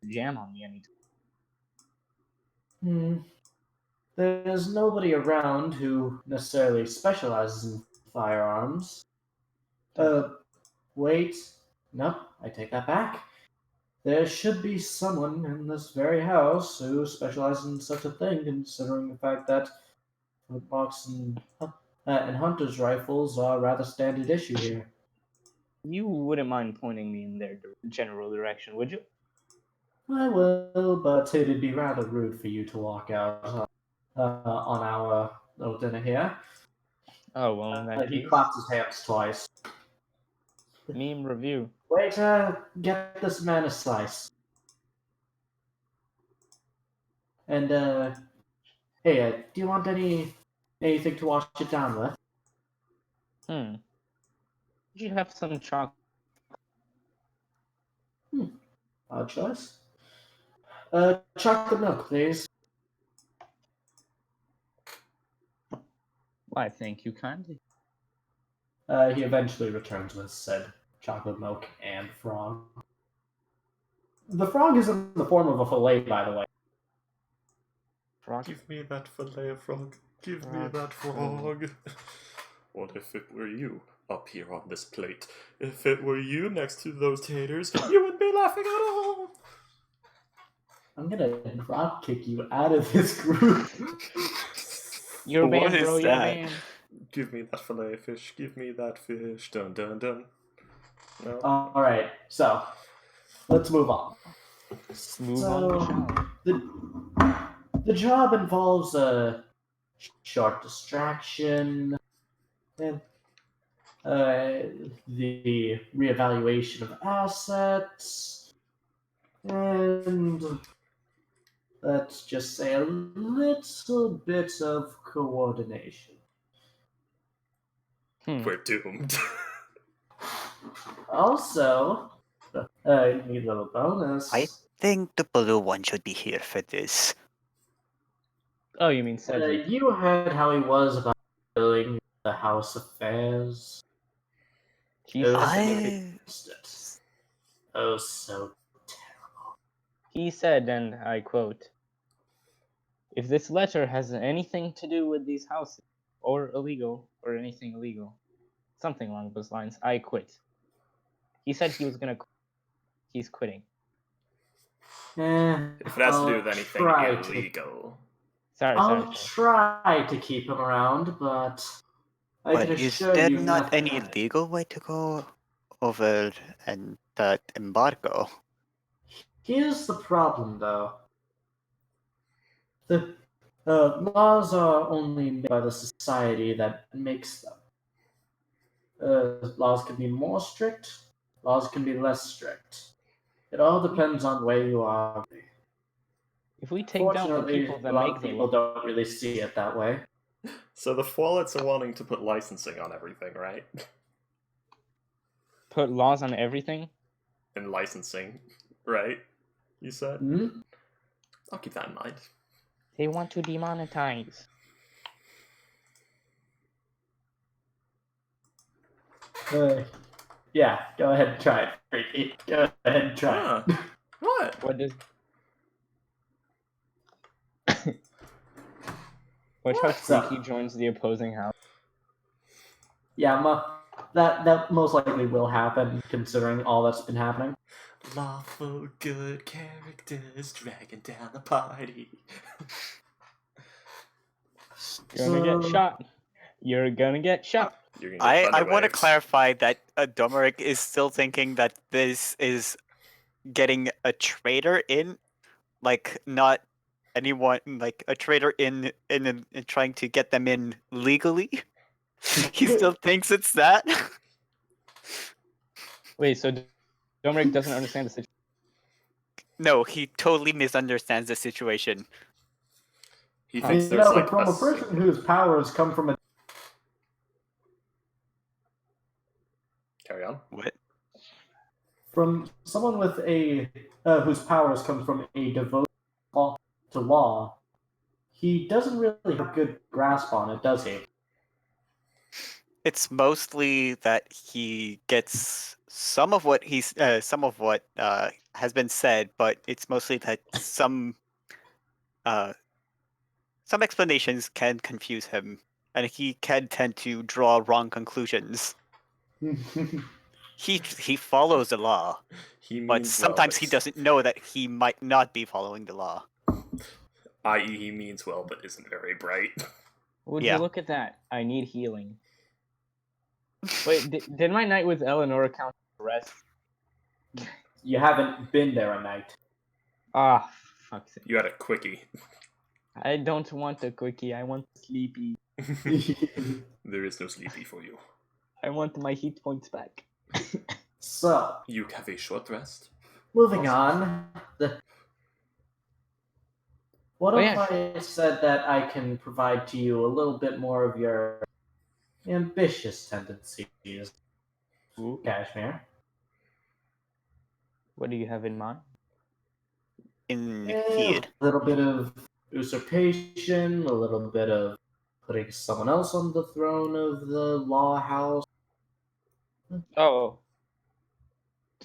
jam on me anytime. There's nobody around who necessarily specializes in firearms. Wait. Nope, I take that back. There should be someone in this very house who specializes in such a thing, considering the fact that flintlock and hunter's rifles are rather standard issue here. You wouldn't mind pointing me in their general direction, would you? I will, but it'd be rather rude for you to walk out on our little dinner here. Oh, well, in that He case, claps his hands twice. meme review. Waiter, get this man a slice. And, hey, do you want anything to wash it down with? Did you have some chocolate? Odd choice. Chocolate milk, please. Why, thank you kindly. He eventually returns with said chocolate milk and frog. The frog is in the form of a fillet, by the way. Frog? Give me that fillet of frog. Give me Frog. that frog. What if it were you up here on this plate? If it were you next to those taters, you wouldn't be laughing at all. I'm gonna drop kick you out of this group. You're What banned, is bro. You're that? banned. Give me that fillet of fish. Give me that fish. Dun dun dun. No. Alright, so let's move on. Move on, The job involves a short distraction, and the reevaluation of assets, and let's just say a little bit of coordination. We're doomed. Also, you need a little bonus. I think the blue one should be here for this. Oh, you mean Cedric? You heard how he was about dealing the house affairs. He Oh, said, oh, so he said, and I quote, "If this letter has anything to do with these houses, or illegal, or anything illegal, something along those lines, I quit." He said he was gonna quit. He's quitting. If it has to do with anything illegal. I'll try to keep him around, but I But can is assure there you not nothing. any legal way to go over and that embargo? Here's the problem, though. The laws are only made by the society that makes them. Laws can be more strict, laws can be less strict. It all depends on where you are. If we take down the Fortunately, people that a lot make of the people law, don't really see it that way. So the Follets are wanting to put licensing on everything, right? put laws on everything. And licensing, right? You said? Hmm? I'll keep that in mind. They want to demonetize. Yeah, go ahead and try it, Freaky. Go ahead and try it. What? What does Watch how So- Freaky joins the opposing house. Yeah, that most likely will happen, considering all that's been happening. Lawful good characters dragging down the party. You're gonna get shot. You're gonna get shot. You're gonna get I thunder want to waves. clarify that Domeric is still thinking that this is getting a traitor in, like not anyone, like a traitor in trying to get them in legally. He still thinks it's that. Wait, so Dominic doesn't understand the situation. No, he totally misunderstands the situation. He You thinks there's know, like from a person whose powers come from Carry on. What? from someone with a whose powers come from a devotion to law, he doesn't really have a good grasp on it, does he? It's mostly that he gets some of what has been said, but it's mostly that some explanations can confuse him, and he can tend to draw wrong conclusions. He follows the law, He but means well, sometimes he doesn't know that he might not be following the law. i.e., he means well, but isn't very bright. Would Yeah. you look at that? I need healing. Wait, did my night with Eleanor count as rest? You haven't been there a night. Ah, fuck's sake. You had a quickie. I don't want a quickie. I want sleepy. There is no sleepy for you. I want my hit points back. So, You have a short rest. moving on. What Oh, if yeah. I said that I can provide to you a little bit more of your ambitious tendencies, Ooh, Kashmir? what do you have in mind? Indeed. A little bit of usurpation, a little bit of putting someone else on the throne of the law house. Oh,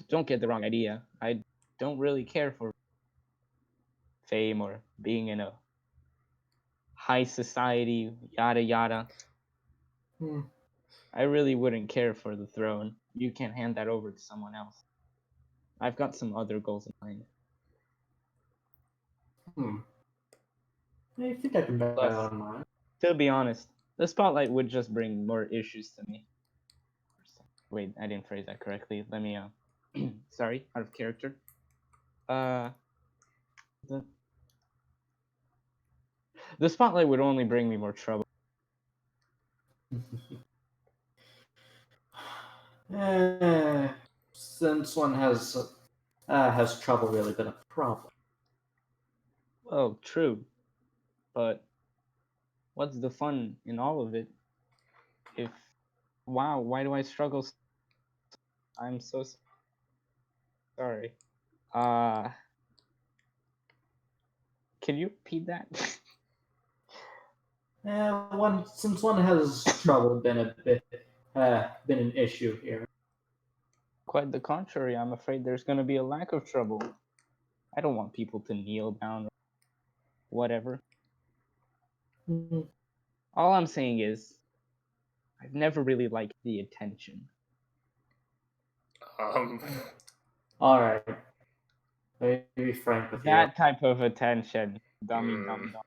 don't get the wrong idea. I don't really care for fame or being in a high society, yada yada. Hmm. I really wouldn't care for the throne. You can hand that over to someone else. I've got some other goals in mind. I think I can bear that Plus- on mine. To be honest, the spotlight would just bring more issues to me. Wait, I didn't phrase that correctly. Let me sorry, out of character. The spotlight would only bring me more trouble. Since one has trouble really been a problem? Well, true. But what's the fun in all of it? If wow, why do I struggle? I'm so sorry. Can you repeat that? Since one has trouble been an issue here. Quite the contrary. I'm afraid there's going to be a lack of trouble. I don't want people to kneel down or whatever. Mhm. All I'm saying is, I've never really liked the attention. All right. Let me be frank with That type of attention. Dummy, Mm. dummy, dummy.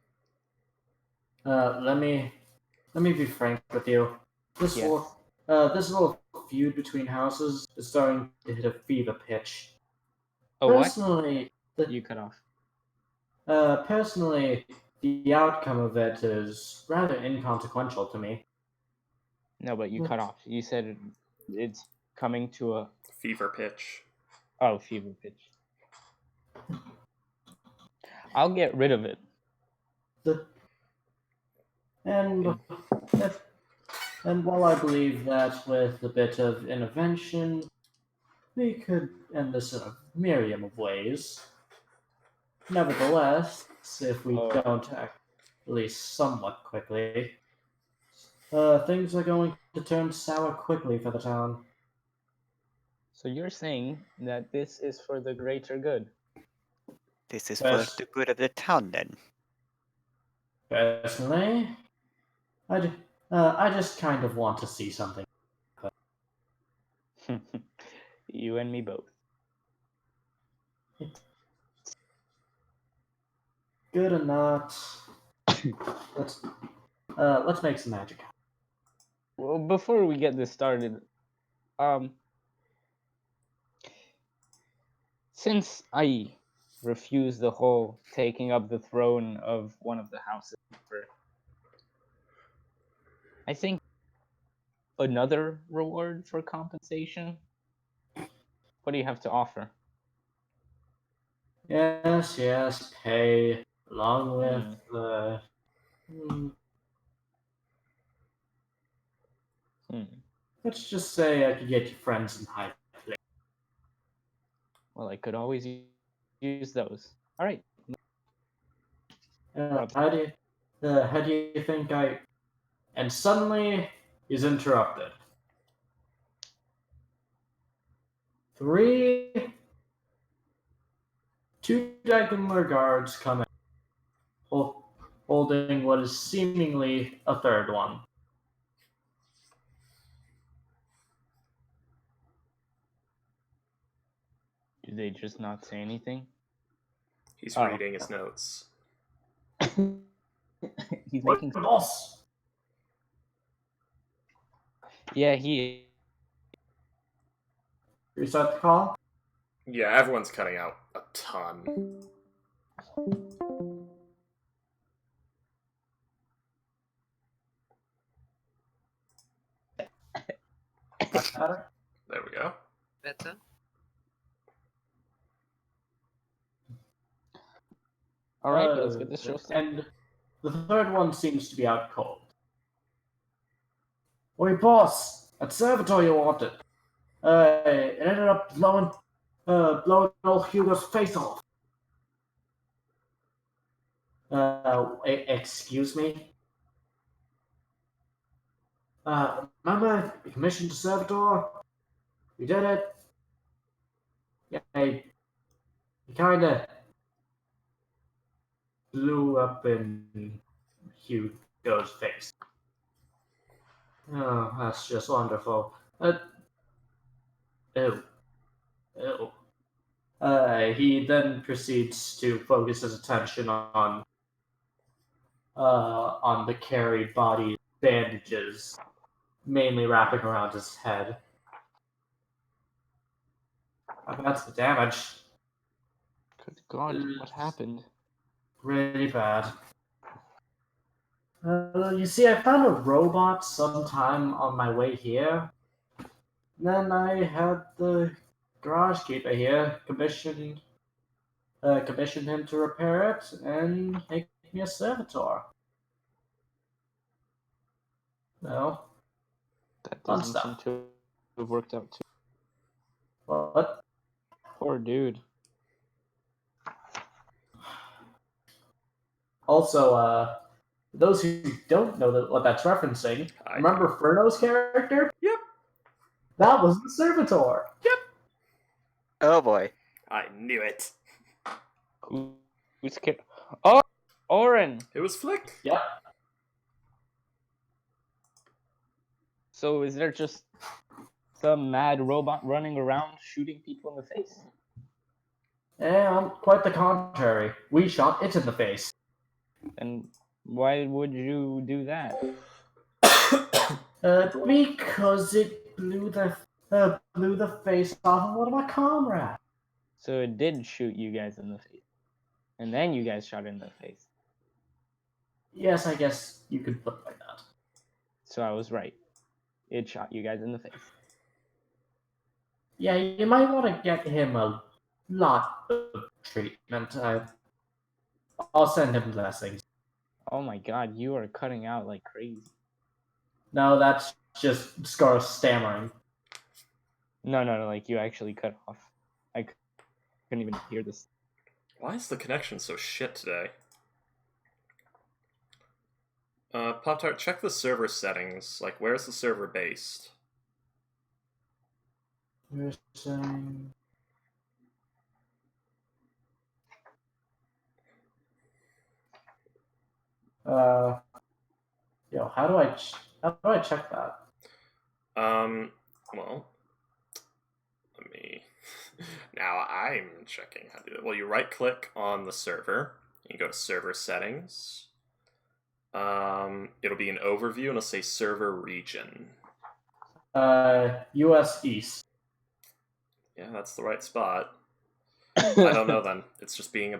you. Let me be frank with you. This Yes. little feud between houses is starting to hit a fever pitch. Oh, what? Personally, You cut off. personally, the outcome of it is rather inconsequential to me. No, but you cut off. You said it's coming to a Fever pitch. fever pitch. I'll get rid of it. And while I believe that with a bit of intervention, we could end this in a myriad of ways. Nevertheless, if we Oh. don't act at least somewhat quickly, things are going to turn sour quickly for the town. So you're saying that this is for the greater good? This is for Yes. the good of the town, then. Personally, I just kind of want to see something. You and me both. Good or not, let's make some magic. Well, before we get this started, since I refuse the whole taking up the throne of one of the houses, I think another reward for compensation. What do you have to offer? Yes, pay along with Hmm. the. Let's just say I could get you friends in high place. Well, I could always use those. All right. How do you think I? And suddenly he's interrupted. Two Dagenler guards come in, holding what is seemingly a third one. Do they just not say anything? He's Oh. reading his notes. He's making. Boss. Yeah, he. Reset the call. Yeah, everyone's cutting out a ton. Much better. There we go. Better? All right, let's get this show started. And the third one seems to be out cold. Oi, boss! That servitor you wanted. It ended up blowing old Hugo's face off. Excuse me? Remember you commissioned a servitor? We did it. Yeah, he kinda blew up in Hugo's face. Oh, that's just wonderful. Ew. Ew. He then proceeds to focus his attention on the carried body bandages, mainly wrapping around his head. That's the damage. Good God, what happened? Really bad. You see, I found a robot sometime on my way here. Then I had the garage keeper here commissioned him to repair it and make me a servitor. No, That fun doesn't seem stuff. to have worked out too. What? Poor dude. Also, those who don't know what that's referencing, remember Furno's character? Yep. That was the servitor. Oh boy. I knew it. Who's scared? Oh, Oren. It was Flick. Yep. So is there just some mad robot running around shooting people in the face? And quite the contrary. We shot it in the face. And why would you do that? Because it blew the face off of one of my comrades. So it did shoot you guys in the face. And then you guys shot it in the face. Yes, I guess you could put it like that. So I was right. It shot you guys in the face. Yeah, you might want to get him a lot of treatment. I'll send him blessings. Oh my God, you are cutting out like crazy. No, that's just Scar stammering. No, like you actually cut off. I couldn't even hear this. Why is the connection so shit today? Pop-Tart, check the server settings. Like, where's the server based? You're saying... Yo, how do I check that? Well, let me. Now I'm checking how to do it. Well, you right click on the server. You go to server settings. It'll be an overview and it'll say server region. U.S. East. Yeah, that's the right spot. I don't know then. It's just being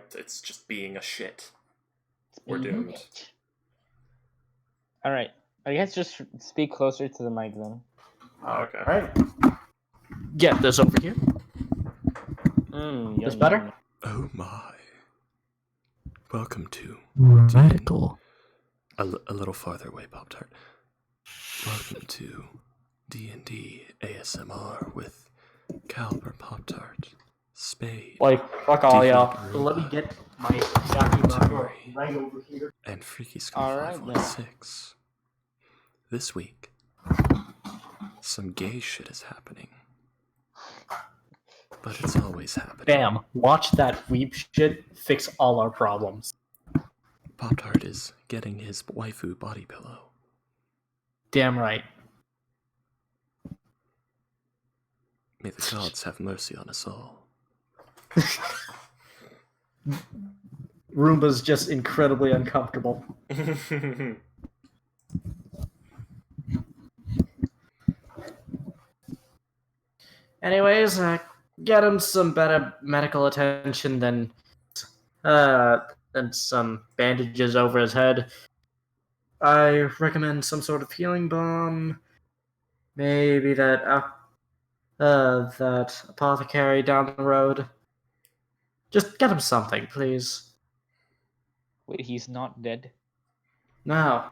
a shit. We're doomed. All right. I guess just speak closer to the mic then. Okay. All right. Get this over here. This better? Oh my. Welcome to Radical. a little farther away, Pop Tart. Welcome to D&D ASMR with Caliber Pop Tart, Spade, Like, fuck all Defeat y'all. Roomba, So let me get my Sakimaro Tamari, Right over here. and Freaky Skull All right, 516. This week, some gay shit is happening. But it's always happening. Bam. Watch that weep shit fix all our problems. Pop Tart is getting his waifu body pillow. Damn right. May the gods have mercy on us all. Roomba's just incredibly uncomfortable. Anyways, get him some better medical attention than some bandages over his head. I recommend some sort of healing balm. Maybe that apothecary down the road. Just get him something, please. Wait, he's not dead? No.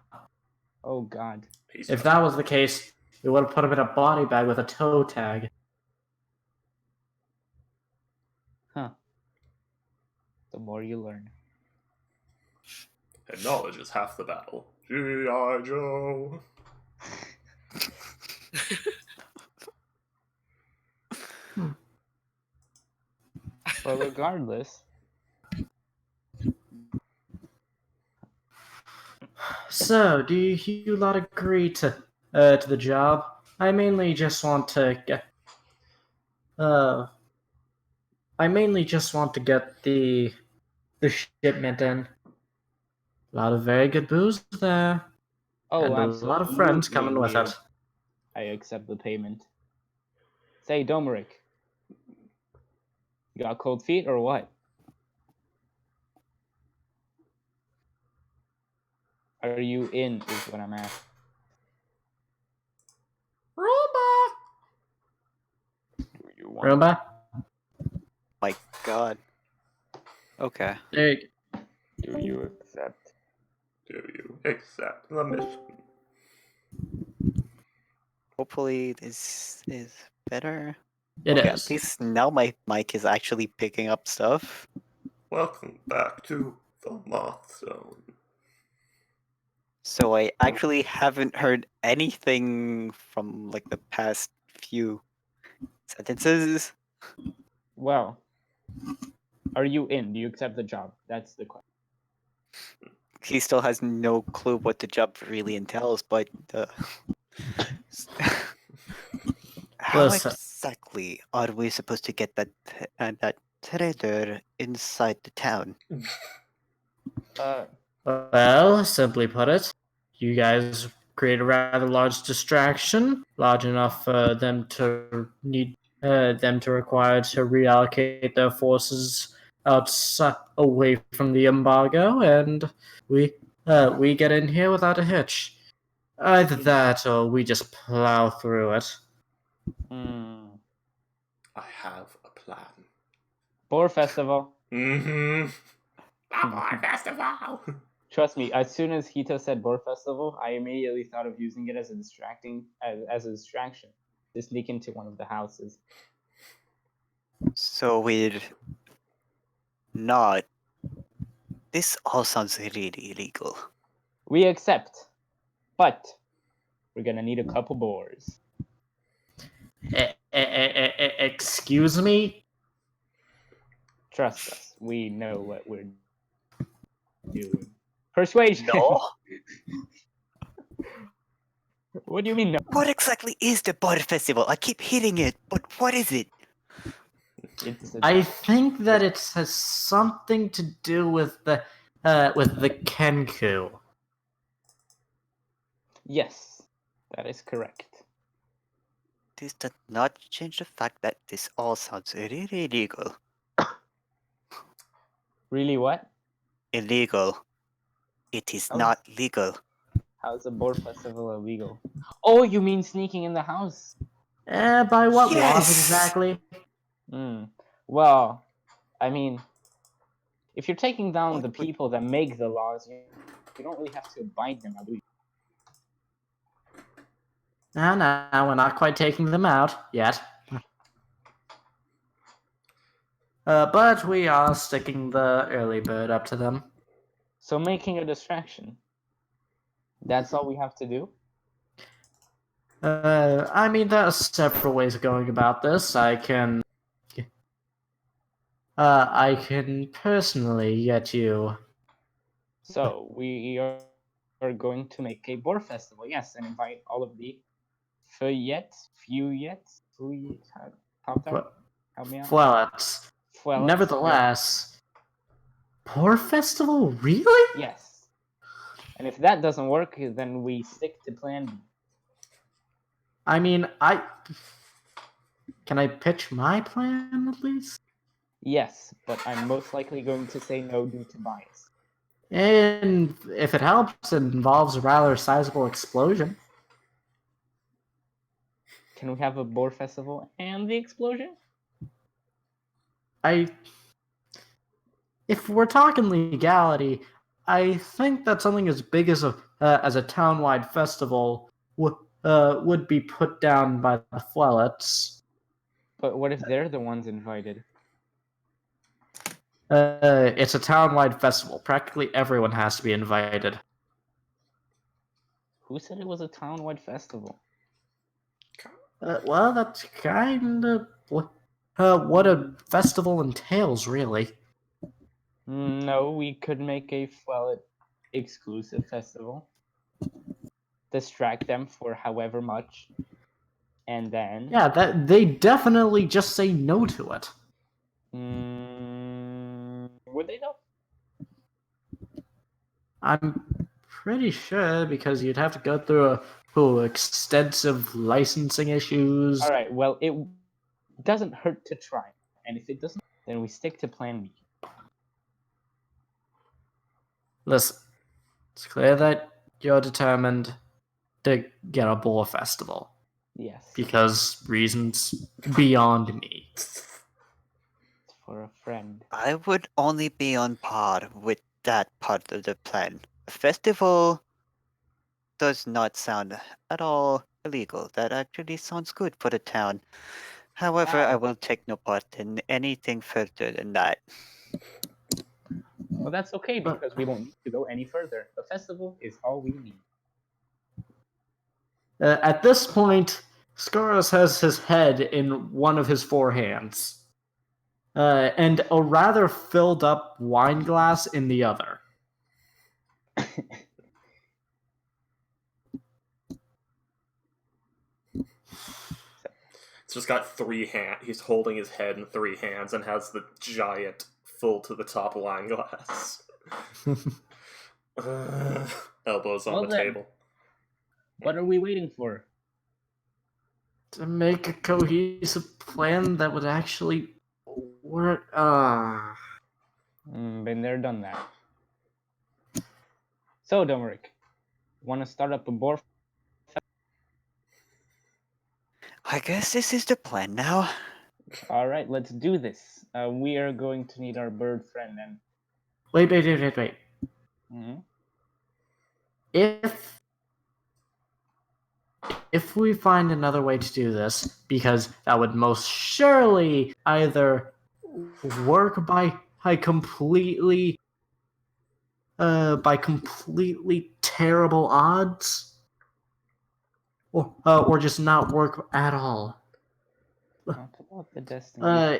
Oh god. If that was the case, we would have put him in a body bag with a toe tag. Huh. The more you learn. And knowledge is half the battle. G.I. Joe. Well, regardless. So, do you lot agree to the job? I mainly just want to get the shipment in. A lot of very good booze there. Oh, and a absolutely. lot of friends coming with it. I accept the payment. Say, Domeric. You got cold feet or what? Are you in, is what I'm asking. Roomba! Do you want Roomba? My god. Okay. There you go. Do you accept? Do you accept the mission? Hopefully this is better. It Okay, is. at least now my mic is actually picking up stuff. Welcome back to the Moth Zone. So I actually haven't heard anything from like the past few sentences. Well, are you in? Do you accept the job? That's the question. He still has no clue what the job really entails, but how Listen. exactly are we supposed to get that trader inside the town? Well, simply put it, you guys create a rather large distraction, large enough for them to require to reallocate their forces outside, away from the embargo, and we get in here without a hitch. Either that, or we just plow through it. I have a plan. Boar Festival. Mm-hmm. Boy Festival! Trust me, as soon as Hito said Boar Festival, I immediately thought of using it as a distraction to sneak into one of the houses. So we're not. This all sounds really illegal. We accept, but we're gonna need a couple boars. Excuse me? Trust us, we know what we're doing. Persuasion. No. What do you mean no? What exactly is the Boar Festival? I keep hitting it, but what is it? It's I think that it has something to do with the Kenku. yes, that is correct. This does not change the fact that this all sounds really illegal. Really, what? Illegal. It is How's- not legal. How's a board festival illegal? Oh, you mean sneaking in the house? By what laws Yes! exactly? Well, I mean, if you're taking down What the would- people that make the laws, you don't really have to abide them, do you? No, we're not quite taking them out yet. But we are sticking the early bird up to them. So making a distraction. That's all we have to do? I mean, there are several ways of going about this. I can personally get you. So we are going to make a board festival, yes, and invite all of the feuillettes, help me out. Flats. Fuellets, Nevertheless, Poor Festival, really? yes. And if that doesn't work, then we stick to Plan B. I mean, can I pitch my plan at least? Yes, but I'm most likely going to say no due to bias. And if it helps, it involves a rather sizable explosion. Can we have a boar festival and the explosion? If we're talking legality, I think that something as big as a town-wide festival would be put down by the Flellets. But what if they're the ones invited? It's a town-wide festival. Practically everyone has to be invited. Who said it was a town-wide festival? Well, that's kind of what a festival entails, really. No, we could make a Fuellet exclusive festival. Distract them for however much. And then... Yeah, that they definitely just say no to it. Would they though? I'm pretty sure because you'd have to go through extensive licensing issues. Alright, well, it doesn't hurt to try. And if it doesn't, then we stick to Plan B. Listen, it's clear that you're determined to get a boar festival Yes. because reasons beyond me. For a friend. I would only be on par with that part of the plan. A festival does not sound at all illegal. That actually sounds good for the town. However, I will take no part in anything further than that. Well, that's okay because we don't need to go any further. The festival is all we need. At this point, Skoros has his head in one of his four hands, and a rather filled up wine glass in the other. It's just got three hands. He's holding his head in three hands and has the giant, full to the top wine glass. Elbows on Well the then. table. What are we waiting for? To make a cohesive plan that would actually work. Been there, done that. So, Domeric, want to start up a board? I guess this is the plan now. All right, let's do this. We are going to need our bird friend then. Wait. Mm-hmm. If we find another way to do this, because that would most surely either work by completely terrible odds, or just not work at all. Talk about the destiny.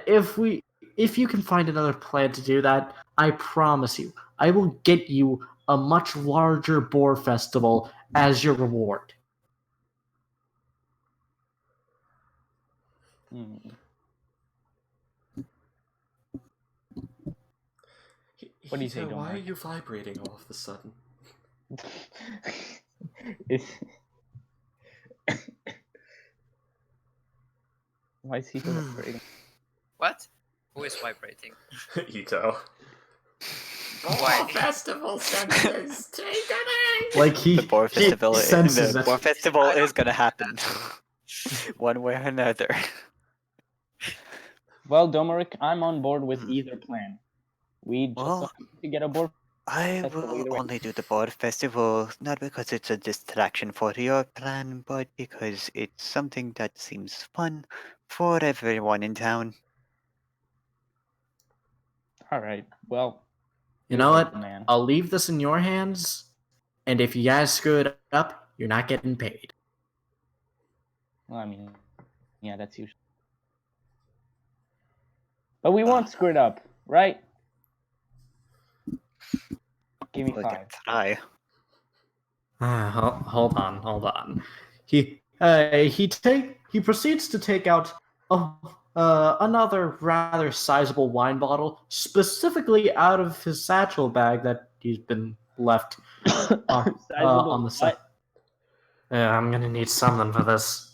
If you can find another plan to do that, I promise you, I will get you a much larger boar festival as your reward. Hmm. What do you say, Hito, why are Dominic? you vibrating all of a sudden? Is- Why is he vibrating? What? Who is vibrating? Hito. Why? Festival senses tingling! Like The boar festival, senses the it. boar festival I don't is gonna happen, one way or another. Well, Dominic, I'm on board with Hmm. either plan. We just Well, need to get aboard. I Festival will either way. only do the boar festival, not because it's a distraction for your plan, but because it's something that seems fun for everyone in town. All right. Well, You know heard what? the man. I'll leave this in your hands, and if you guys screw it up, you're not getting paid. Well, I mean, yeah, that's usually. But we won't screw it up, right? Give me We 5. can try. Hold on. He proceeds to take out another rather sizable wine bottle, specifically out of his satchel bag that he's been left on Sizable the side. what? Yeah, I'm gonna need something for this.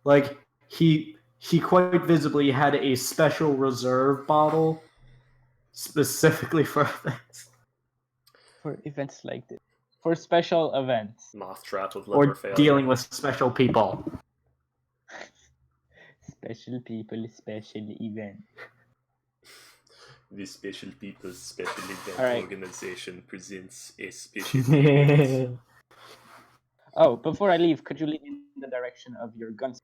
Like he quite visibly had a special reserve bottle specifically for this. For events like this. For special events. Moth trapped with liver Or failure. dealing with special people. Special people, special event. The Special People's Special Event All right. Organization presents a special event. Oh, before I leave, could you lead me in the direction of your guns?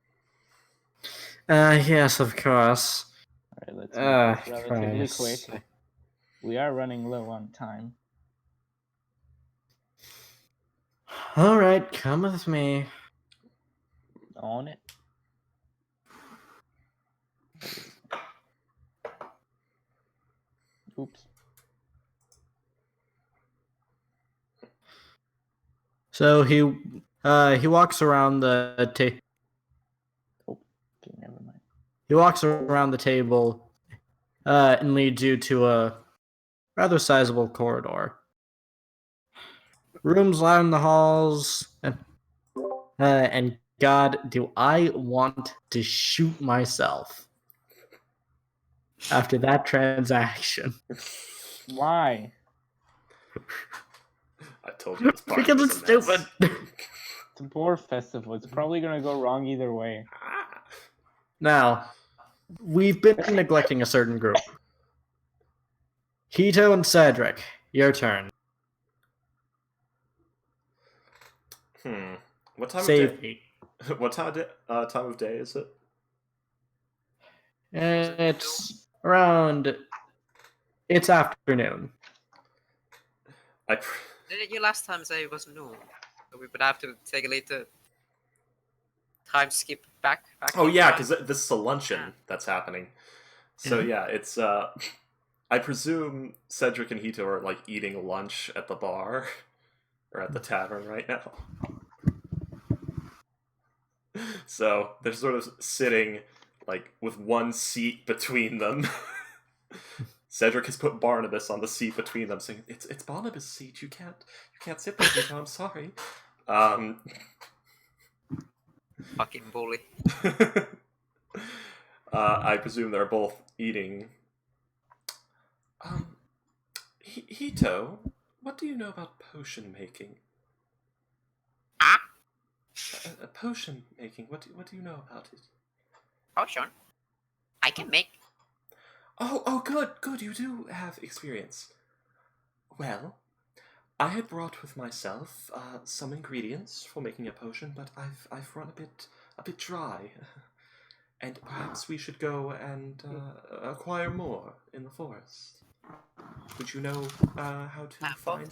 Yes, of course. All right, let's make this relatively Christ. quick. We are running low on time. All right, come with me. On it. Oops. So he walks around the Okay, never mind. he walks around the table, and leads you to a rather sizable corridor. Rooms line the halls, and God, do I want to shoot myself after that transaction? Why? I told you this party Because was it's a mess. stupid. It's a boar festival. It's probably gonna go wrong either way. Ah. Now, we've been neglecting a certain group. Hito and Cedric, your turn. What time Save of day? me. What time of day is it? It's around. It's afternoon. Didn't you last time say it was noon? So we would have to take a little time skip back. Oh in yeah, time. because this is a luncheon that's happening. So yeah, it's I presume Cedric and Hito are like eating lunch at the bar or at the tavern right now. So they're sort of sitting like with one seat between them. Cedric has put Barnabas on the seat between them, saying, "It's Barnabas' seat. You can't sit there, Hito. I'm sorry." Fucking bully. I presume they're both eating. Hito, what do you know about potion making? Ah? Potion making. What do you know about it? Potion? I can make. Oh, good. You do have experience. Well, I had brought with myself some ingredients for making a potion, but I've run a bit dry, and perhaps we should go and acquire more in the forest. Would you know how to find?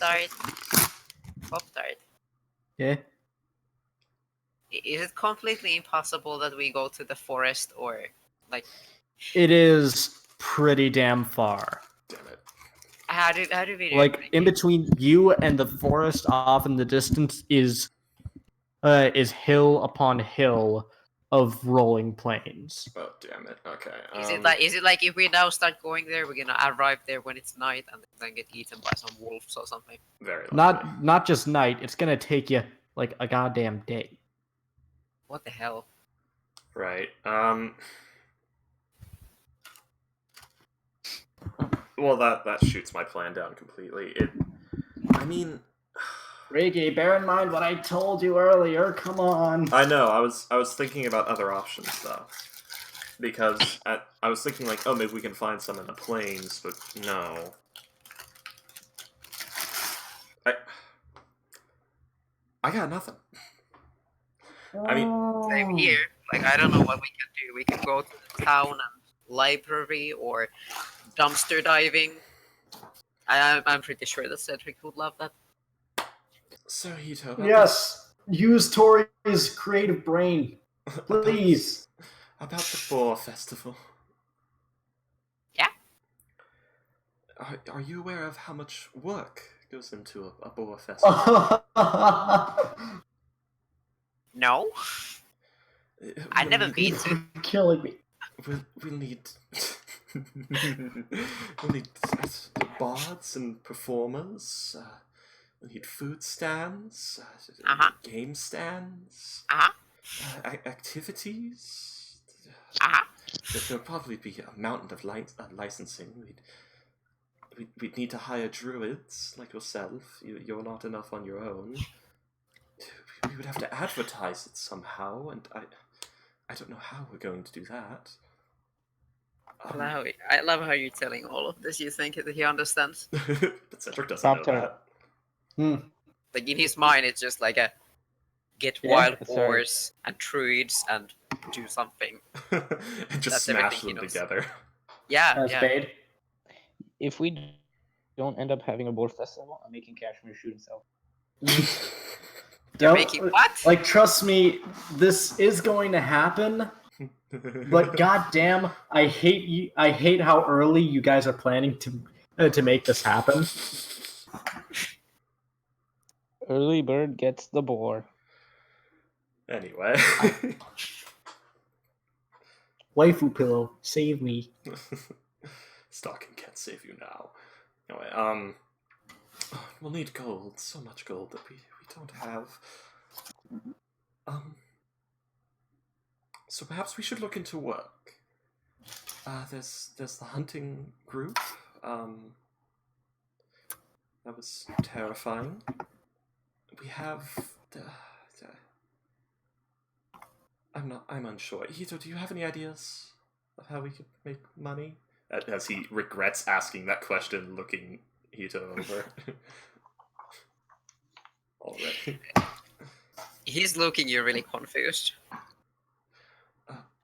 Pop-Tart. Yeah. Is it completely impossible that we go to the forest or like? It is pretty damn far. Damn it! How do we do Like in between you and the forest, off in the distance, is is hill upon hill of rolling plains. Oh damn it. Okay. Is it like if we now start going there, we're gonna arrive there when it's night and then get eaten by some wolves or something? very likely. Not just night. It's gonna take you like a goddamn day. What the hell? Right. Well, that shoots my plan down completely. I mean, Reggie, bear in mind what I told you earlier. Come on. I know. I was thinking about other options though, because I was thinking like, oh, maybe we can find some in the plains, but no. I got nothing. I mean, Same here. Like, I don't know what we can do. We can go to the town and library or dumpster diving. I'm pretty sure that Cedric would love that. So Hito. Yes, use Tori's creative brain, please. About the boar festival. Yeah. Are you aware of how much work goes into a boar festival? No, I've never been to. Killing me. We'll need we'll need bards and performers. We'll need food stands, game stands, activities. There'll probably be a mountain of licensing. We'd need to hire druids like yourself. You're not enough on your own. We would have to advertise it somehow, and I don't know how we're going to do that. I love how you're telling all of this. You think that he understands? But Cedric doesn't know that. Like in his mind, it's just like a get wild boars and druids and do something. And just That's smash everything he them knows. together. Yeah, yeah. Spade. If we don't end up having a board festival, I'm making Kashmir shoot himself. You're making what? Like, trust me, this is going to happen. But goddamn, I hate you. I hate how early you guys are planning to make this happen. Early bird gets the boar. Anyway. Waifu pillow, save me. Stalking can't save you now. Anyway, we'll need gold. So much gold that we don't have. So perhaps we should look into work. There's the hunting group. That was terrifying. We have I'm unsure. Hito, do you have any ideas of how we could make money? As he regrets asking that question, looking Hito over. Already. He's looking you really confused.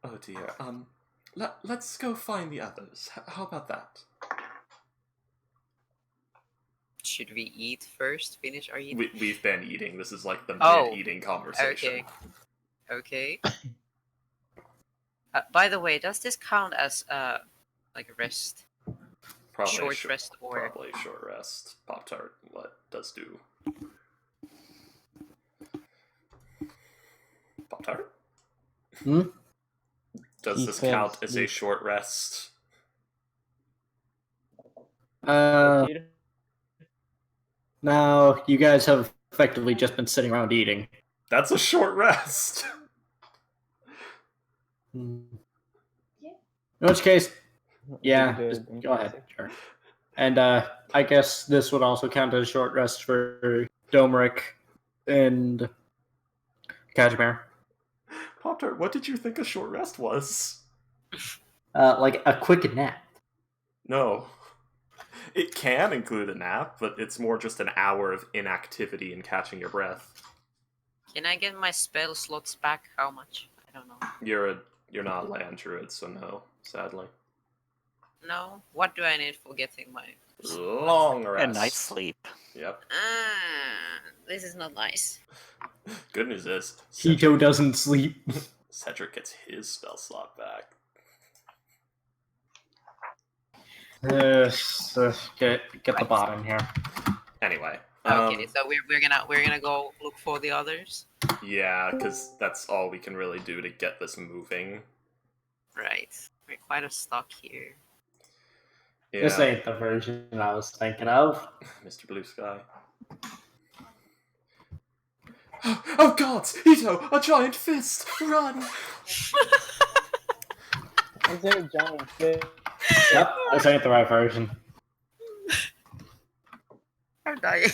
Oh dear. Let's go find the others. How about that? Should we eat first? Finish our eating? We've been eating. This is like the mid-eating conversation. Okay. By the way, does this count as like a rest? Probably Short rest or probably short rest. Pop-Tart does do. Pop-Tart? Does this count as a short rest? No, you guys have effectively just been sitting around eating. That's a short rest. In which case, yeah, just go ahead. Sure. And I guess this would also count as a short rest for Domeric and Kashmir. Pop-Tart, what did you think a short rest was? Like a quick nap. No. It can include a nap, but it's more just an hour of inactivity and catching your breath. Can I get my spell slots back? How much? I don't know. You're not a land druid, so no, sadly. No? What do I need for getting my... Long rest. A night's sleep. Yep. This is not nice. Good news is... Hito doesn't sleep. Cedric gets his spell slot back. Get the bot in here. Anyway, Okay, so we're gonna go look for the others. Yeah, because that's all we can really do to get this moving. Right. We're quite stuck here. This Yeah, ain't the version I was thinking of. Mr. Blue Sky. Oh God! Ito! A giant fist! Run! Is there a giant fish? Yep, this ain't the right version. I'm dying.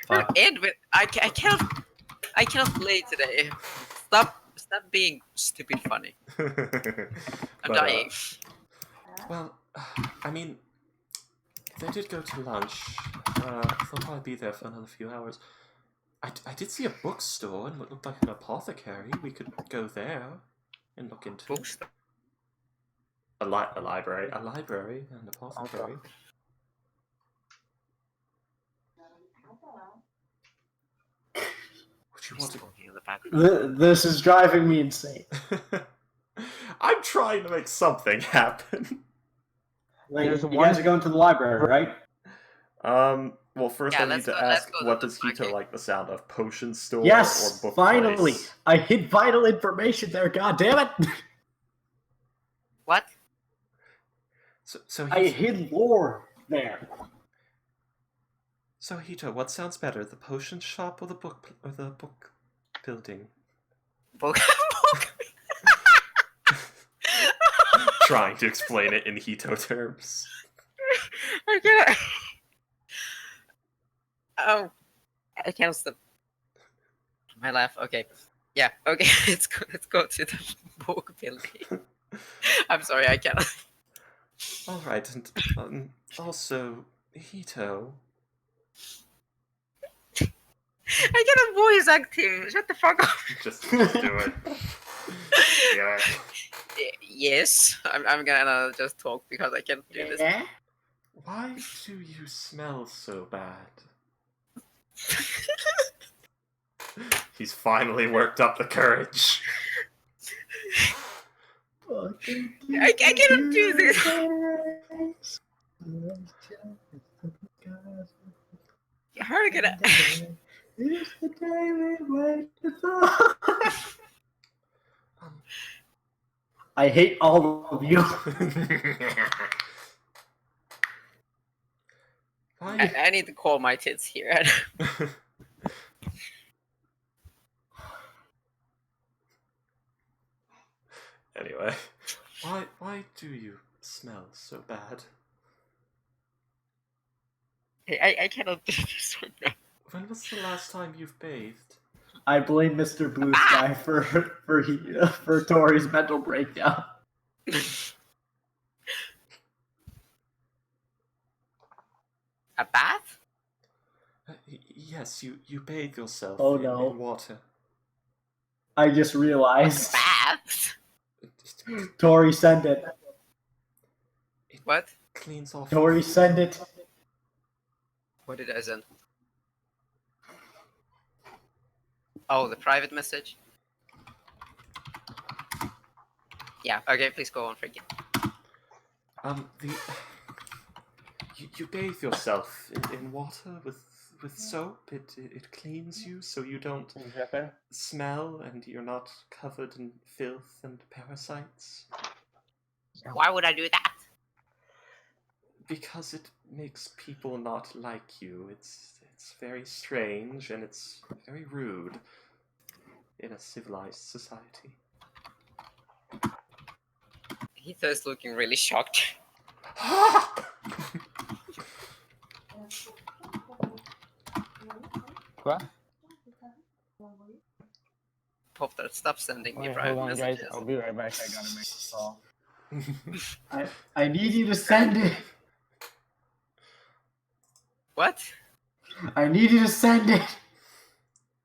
Fuck. Edwin, I cannot play today. Stop being stupid funny. I'm dying. Well, I mean, they did go to lunch. They'll probably be there for another few hours. I did see a bookstore and what looked like an apothecary. We could go there and look into Bookstore. a library, and an apothecary. Would you want to? Talking in the background. This is driving me insane. I'm trying to make something happen. Wait, There's you one- guys are going to the library, right? Well, first Yeah, I need let's to go ask, to what the does Hito market. like the sound of? Potion store Yes, or book finally! place? I hid vital information there, god damn it! What? So I hid lore there. So Hito, what sounds better, the potion shop or the book building? Book. Trying to explain it in Hito terms. I can't. Oh, I can't stop. My laugh. Okay. Yeah. Okay. Let's go to the book building. I'm sorry. I can't. All right, and also Hito. I cannot voice act him. Shut the fuck up. Just do it. Yeah. Yes. I'm gonna just talk because I can't do this. Why do you smell so bad? He's finally worked up the courage. I cannot do this. How can I? It's the day we waited for. I hate all of you. Why? I need to call my tits here. Anyway, why do you smell so bad? I cannot do this one now. When was the last time you've bathed? I blame Mr. Blue Sky for Tori's mental breakdown. A bath? Yes, you bathe yourself Oh, in no. water. I just realized. Bath? Tori, send it. What? Cleans off. Tori, send it. What did I send? Oh, the private message? Yeah, okay, please go on, Frankie. You bathe yourself in water with soap. It cleans you so you don't smell and you're not covered in filth and parasites. Why would I do that? Because it makes people not like you. It's very strange and it's very rude in a civilized society. He's looking really shocked. What? Pop-Tart, stop sending me Okay, private hold on, guys. messages. I'll be right back. I gotta make a call. I need you to send it. What? I need you to send it.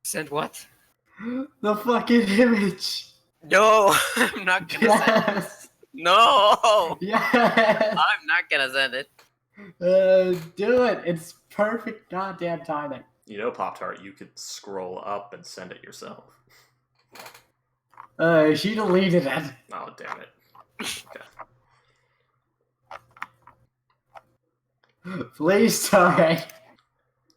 Send what? The fucking image. No, I'm not gonna send it. Yes. No! Yes. I'm not gonna send it. Do it. It's perfect goddamn timing. You know, Pop-Tart, you could scroll up and send it yourself. She deleted it. Oh, damn it. Okay. Please, alright.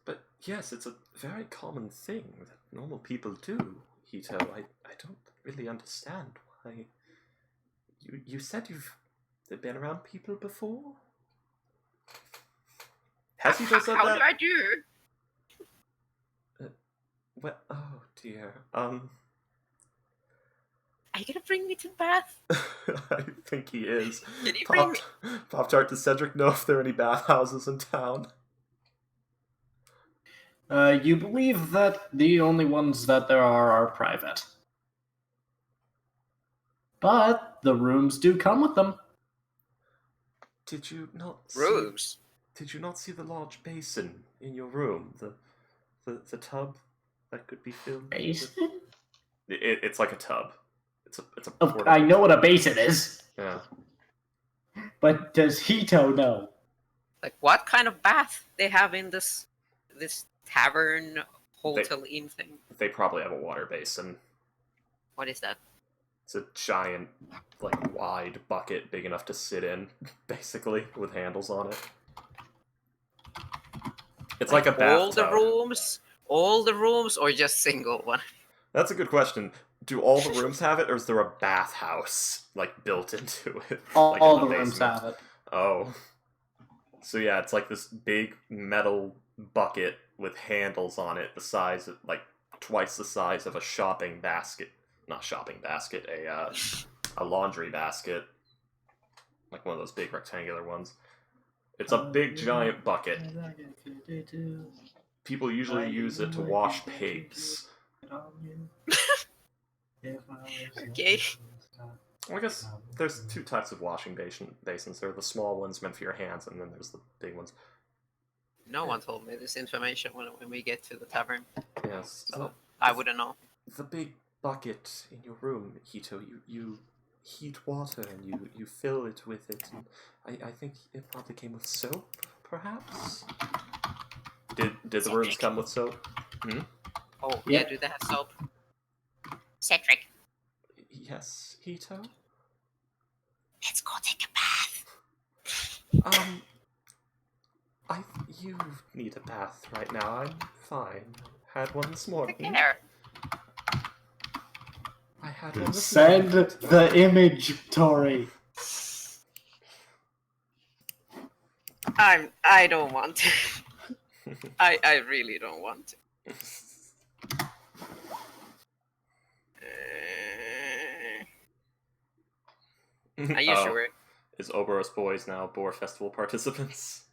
But yes, it's a very common thing that normal people do, Hito. I don't really understand why. You said you've been around people before? Has Hito said How that? do I do? Well, oh dear. Are you gonna bring me to the bath? I think he is. Can you bring me? Pop-Tart, does Cedric know if there are any bathhouses in town? You believe that the only ones that there are private. But the rooms do come with them. Did you not see? Rooms. Did you not see the large basin in your room? The tub that could be filled. Basin? It's like a tub. It's a Oh, portable I know tub. what a basin is, Yeah. but does Hito know? Like what kind of bath they have in this tavern hotel inn thing? They probably have a water basin. What is that? It's a giant, like, wide bucket big enough to sit in, basically, with handles on it. It's like a bathtub. All the rooms, or just single one? That's a good question. Do all the rooms have it, or is there a bathhouse, like, built into it? All, like all in the rooms basement? have it. Oh. So yeah, it's like this big metal bucket with handles on it, the size of, like, twice the size of a shopping basket. Not shopping basket, a laundry basket. Like one of those big rectangular ones. It's a big giant bucket. People usually use it to wash pigs. Okay. Well, I guess there's two types of washing basins. There are the small ones meant for your hands, and then there's the big ones. No one told me this information when we get to the tavern, Yes. so I wouldn't know. The big bucket in your room, Hito, you heat water and you fill it with it. And I think it probably came with soap, perhaps? Did the rooms come with soap? Oh, yeah, do they have soap? Cedric, Yes, Hito? let's go take a bath. You need a bath right now. I'm fine. Had one this morning. There. I had one this Send morning. the image, Tori. I don't want to. I really don't want to. Are you sure? Is Oberos boys now Boar Festival participants?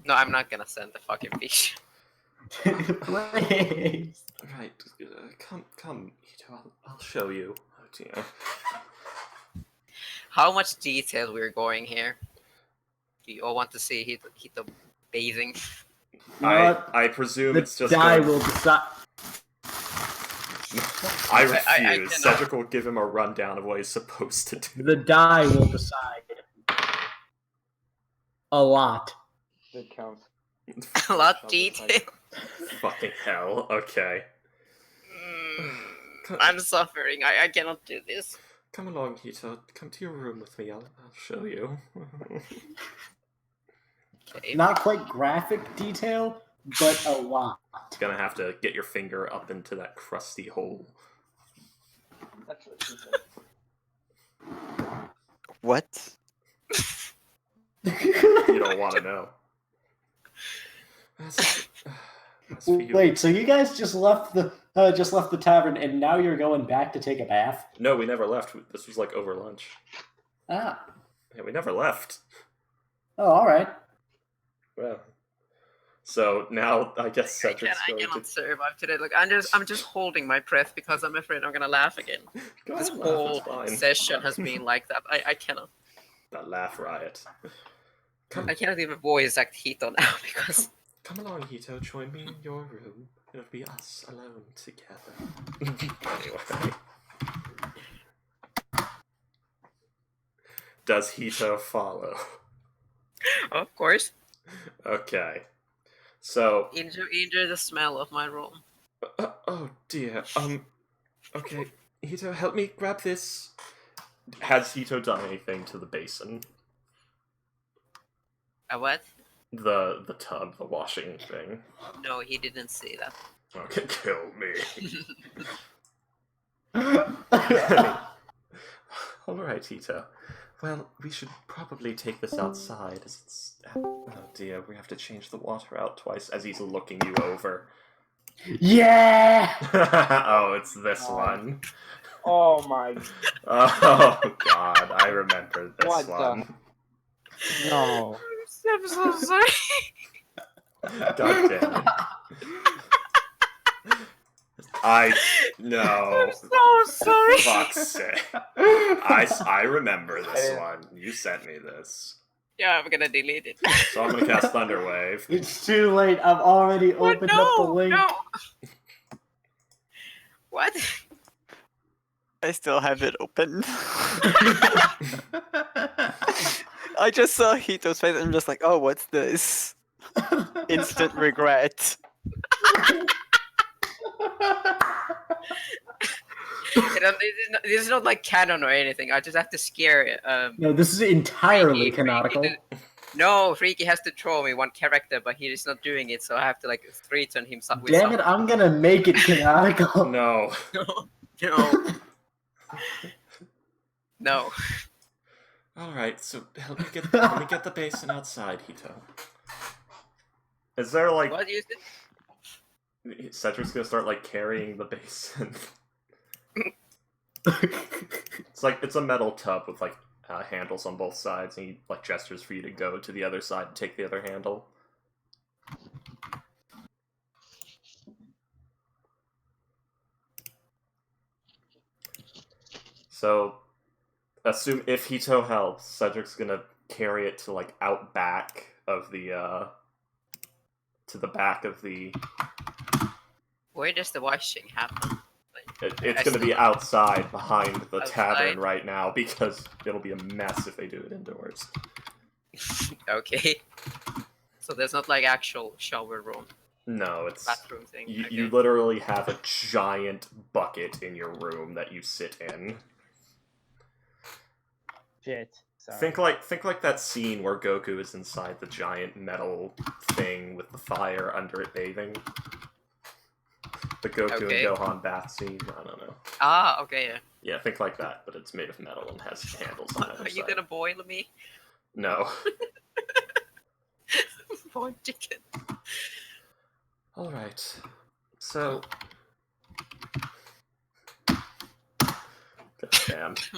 No, I'm not gonna send the fucking fish. Please. Right, come, Hito, I'll show you. Oh dear. How much detail we're going here? Do you all want to see Hito bathing? I presume it's just die going... will decide. I refuse. I cannot. Cedric will give him a rundown of what he's supposed to do. The die will decide. A lot. It counts. A lot of detail. Fucking hell. Okay. I'm suffering. I cannot do this. Come along, Hito. Come to your room with me. I'll show you. Okay. Not quite graphic detail, but a lot. Gonna have to get your finger up into that crusty hole. That's what she said. What? You don't want to know. That's for you. Wait, so you guys just left the tavern and now you're going back to take a bath? No, we never left. This was like over lunch. Ah. Yeah, we never left. Oh, all right. Well, so now I guess Cedric's I going cannot to... survive today. Look, I'm just holding my breath because I'm afraid I'm gonna laugh again. Go This ahead, laugh, whole it's fine. session has been like that. I cannot. That laugh riot. I cannot even voice act Hito now because Come along, Hito. Join me in your room. It'll be us alone together. Anyway. Does Hito follow? of course Okay. So... enjoy the smell of my room. oh dear. Okay. Hito, help me grab this. Has Hito done anything to the basin? A what? The tub, the washing thing. No, he didn't say that. Okay, kill me. Alright, Hito. Well, we should probably take this outside as it's... Oh dear, we have to change the water out twice as he's looking you over. Yeah! Oh, it's this one. Oh my. Oh god, I remember this What the- one. No. I'm so sorry. God damn it. No. I'm so sorry. Fuck's sake. I remember this one. You sent me this. Yeah, I'm gonna delete it. So I'm gonna cast Thunder Wave. It's too late. I've already What? opened up the No, link. no. What? I still have it open. I just saw Hito's face and I'm just like, oh, what's this? Instant regret. This is not like canon or anything. I just have to scare. No, this is entirely Freaky. canonical. No, Freaky has to throw me one character, but he is not doing it, so I have to like threaten him. With Damn it, I'm gonna make it canonical. No. No. No. Alright, so let me get the basin outside, Hito. Is there like... What is it? Cedric's gonna start like carrying the basin. It's a metal tub with like handles on both sides, and he like gestures for you to go to the other side and take the other handle. So, assume if Hito helps, Cedric's gonna carry it to like out back of the to the back of the. Where does the washing happen? It's going to be outside behind the Outside? tavern right now because it'll be a mess if they do it indoors. Okay. So there's not like actual shower room, No, it's bathroom thing. you, Okay. you literally have a giant bucket in your room that you sit in. Shit. Sorry. Think like that scene where Goku is inside the giant metal thing with the fire under it bathing. The Goku Okay. and Gohan bath scene. I don't know. Ah, okay. Yeah. Yeah, think like that, but it's made of metal and has handles on either Are you side. gonna boil me? No. Boil chicken. All right. So.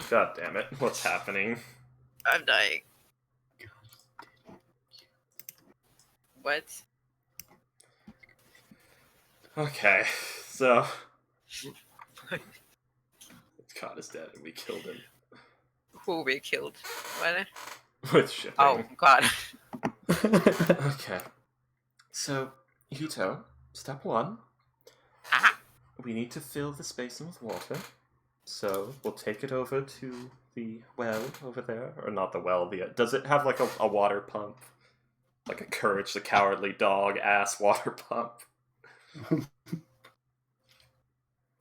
God damn it! What's happening? I'm dying. What? Okay, so. God is dead, and we killed him Who we killed? What? with shipping. Oh God. Okay. So, Hito, step one. Ah. We need to fill this basin with water. So, we'll take it over to the well over there. Or not the well, does it have like a water pump? Like a Courage the Cowardly Dog ass water pump?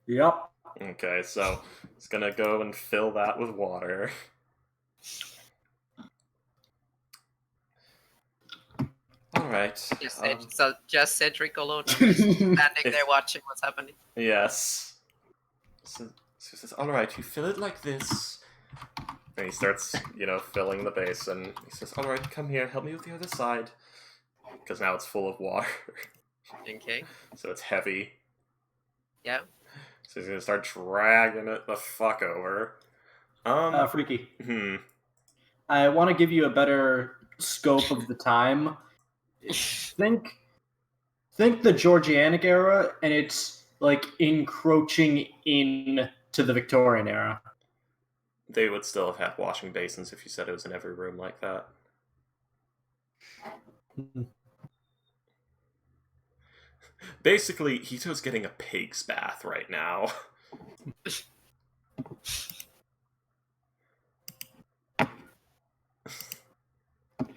Yep. Okay, so it's gonna go and fill that with water. Alright. So just Cedric alone, standing there watching what's happening. Yes. So he says, alright, you fill it like this. And he starts, filling the basin. He says, alright, come here, help me with the other side. Because now it's full of water. Okay. So it's heavy. Yeah. So he's gonna start dragging it the fuck over. Freaky. Hmm. I want to give you a better scope of the time. Think the Georgianic era, and it's like encroaching in to the Victorian era. They would still have had washing basins if you said it was in every room like that. Basically, Hito's getting a pig's bath right now.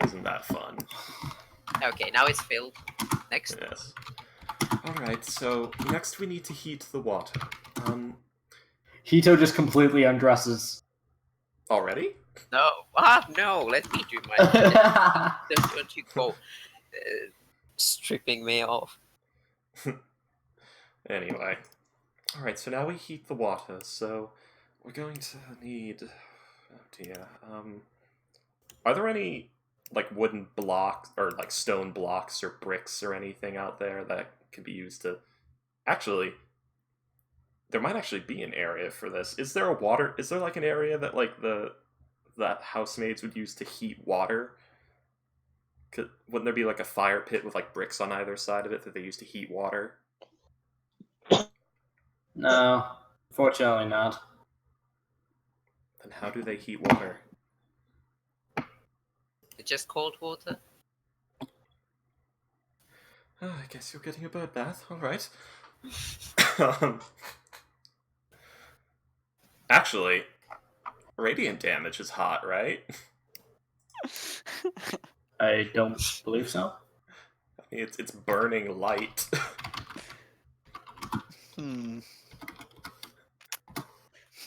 Isn't that fun? Okay, now it's filled. Next. Yes. Alright, so next we need to heat the water. Hito just completely undresses. Already? No, no, let me do my. Don't you go stripping me off. Anyway. Alright, so now we heat the water, so we're going to need... Oh dear. Are there any, like, wooden blocks, or, like, stone blocks or bricks or anything out there that could be used to... Actually, there might actually be an area for this. Is there like, an area that, like, that housemaids would use to heat water? Wouldn't there be, like, a fire pit with, like, bricks on either side of it that they use to heat water? No, fortunately not. Then how do they heat water? It's just cold water. Oh, I guess you're getting a bird bath. Alright. Actually, radiant damage is hot, right? I don't believe so. I mean, it's burning light.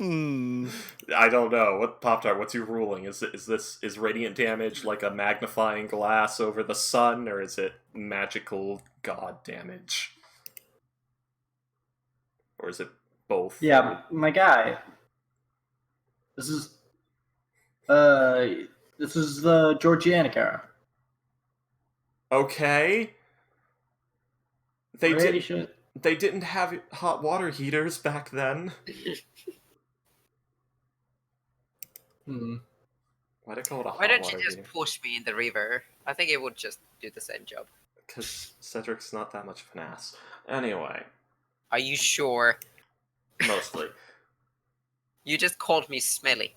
I don't know. What Pop-Tart, what's your ruling? Is radiant damage like a magnifying glass over the sun, or is it magical god damage? Or is it both? Yeah, my guy. This is the Georgianic era. Okay. Pretty sure. They didn't have hot water heaters back then. Why'd I call it a hot Why don't water you just heater? push me in the river? I think it would just do the same job. Because Cedric's not that much of an ass. Anyway, Are you sure? mostly. You just called me smelly.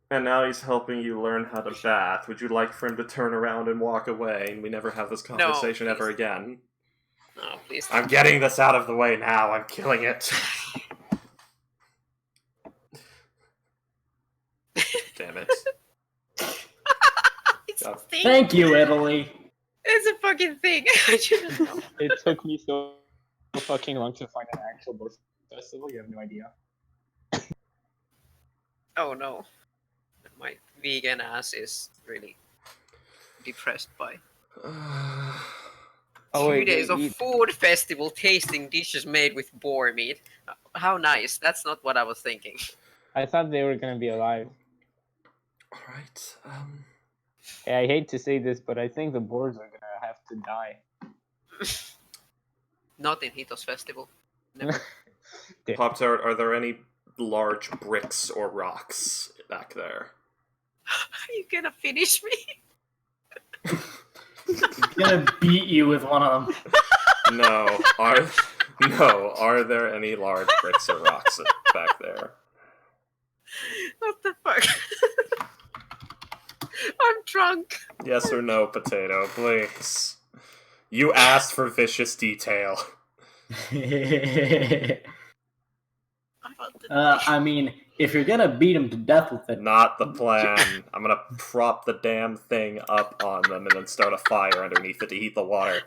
And now he's helping you learn how to bath. Would you like for him to turn around and walk away and we never have this conversation please. ever again? Oh, please. I'm getting this out of the way now. I'm killing it. Damn it. It's God. a thing. Thank you, Italy. It's a fucking thing. I shouldn't know. It took me so fucking long to find an actual board festival. You have no idea. Oh no. My vegan ass is really depressed by Oh, 2 wait, days they of eat- food festival tasting dishes made with boar meat. How nice. That's not what I was thinking. I thought they were gonna be alive. Alright, Hey, I hate to say this, but I think the boards are gonna have to die. Not in Hitos festival. Never. Pop-Tart, are there any large bricks or rocks back there? Are you gonna finish me? I'm gonna beat you with one of them. No. Are there any large bricks or rocks back there? What the fuck? I'm drunk. Yes or no, Potato, please. You asked for vicious detail. I mean, if you're gonna beat him to death with it, Not the plan. I'm gonna prop the damn thing up on them and then start a fire underneath it to heat the water.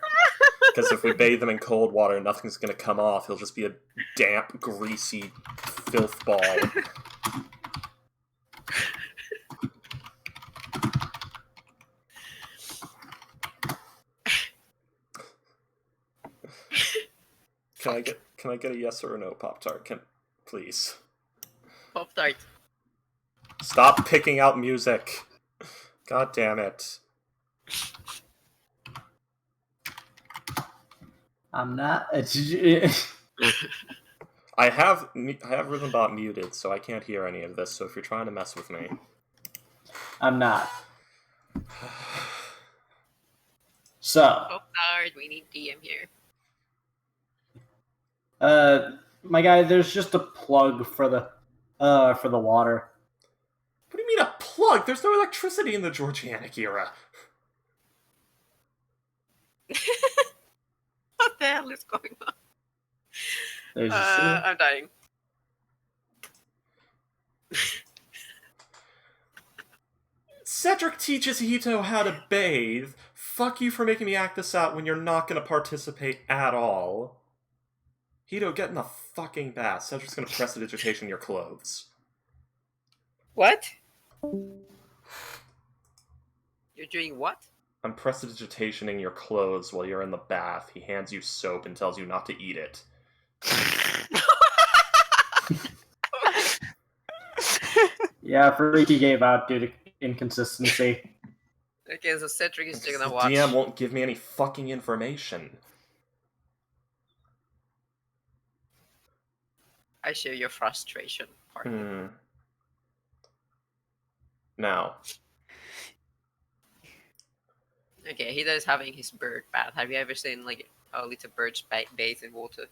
Because if we bathe him in cold water, nothing's gonna come off. He'll just be a damp, greasy filth ball. Can I get a yes or a no, Pop-Tart? Please. Pop-Tart. Stop picking out music. God damn it. I'm not. I have Rhythmbot muted, so I can't hear any of this, so if you're trying to mess with me... I'm not. So, Pop-Tart, we need DM here. my guy, there's just a plug for the water. What do you mean a plug? There's no electricity in the Georgianic era. What the hell is going on? There's I'm dying. Cedric teaches Hito how to bathe. Fuck you for making me act this out when you're not going to participate at all. Hito, get in the fucking bath. Cedric's going to prestidigitation your clothes. What? You're doing what? I'm prestidigitationing your clothes while you're in the bath. He hands you soap and tells you not to eat it. Yeah, Freaky gave out due to inconsistency. Okay, so Cedric is Because gonna the watch. DM won't give me any fucking information. I share your frustration, partner. Now, Okay, he does having his bird bath. Have you ever seen like how little birds bathe in water?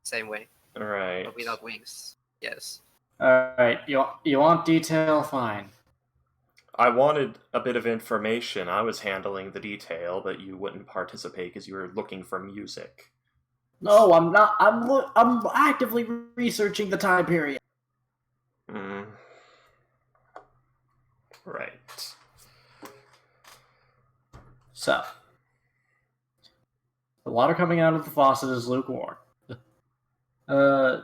Same way, right. but without wings. Yes. Alright, you want detail? Fine. I wanted a bit of information. I was handling the detail, but you wouldn't participate because you were looking for music. No, I'm not. I'm actively researching the time period. Right. So, the water coming out of the faucet is lukewarm. There are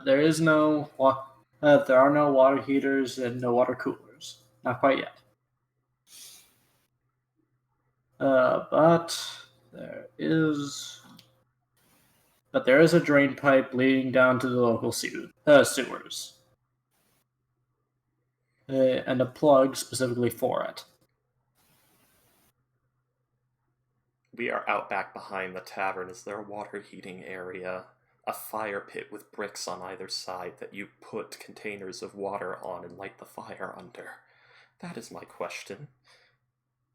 no water heaters and no water coolers. Not quite yet. But there is a drain pipe leading down to the local sewers. And a plug specifically for it. We are out back behind the tavern. Is there a water heating area? A fire pit with bricks on either side that you put containers of water on and light the fire under? That is my question.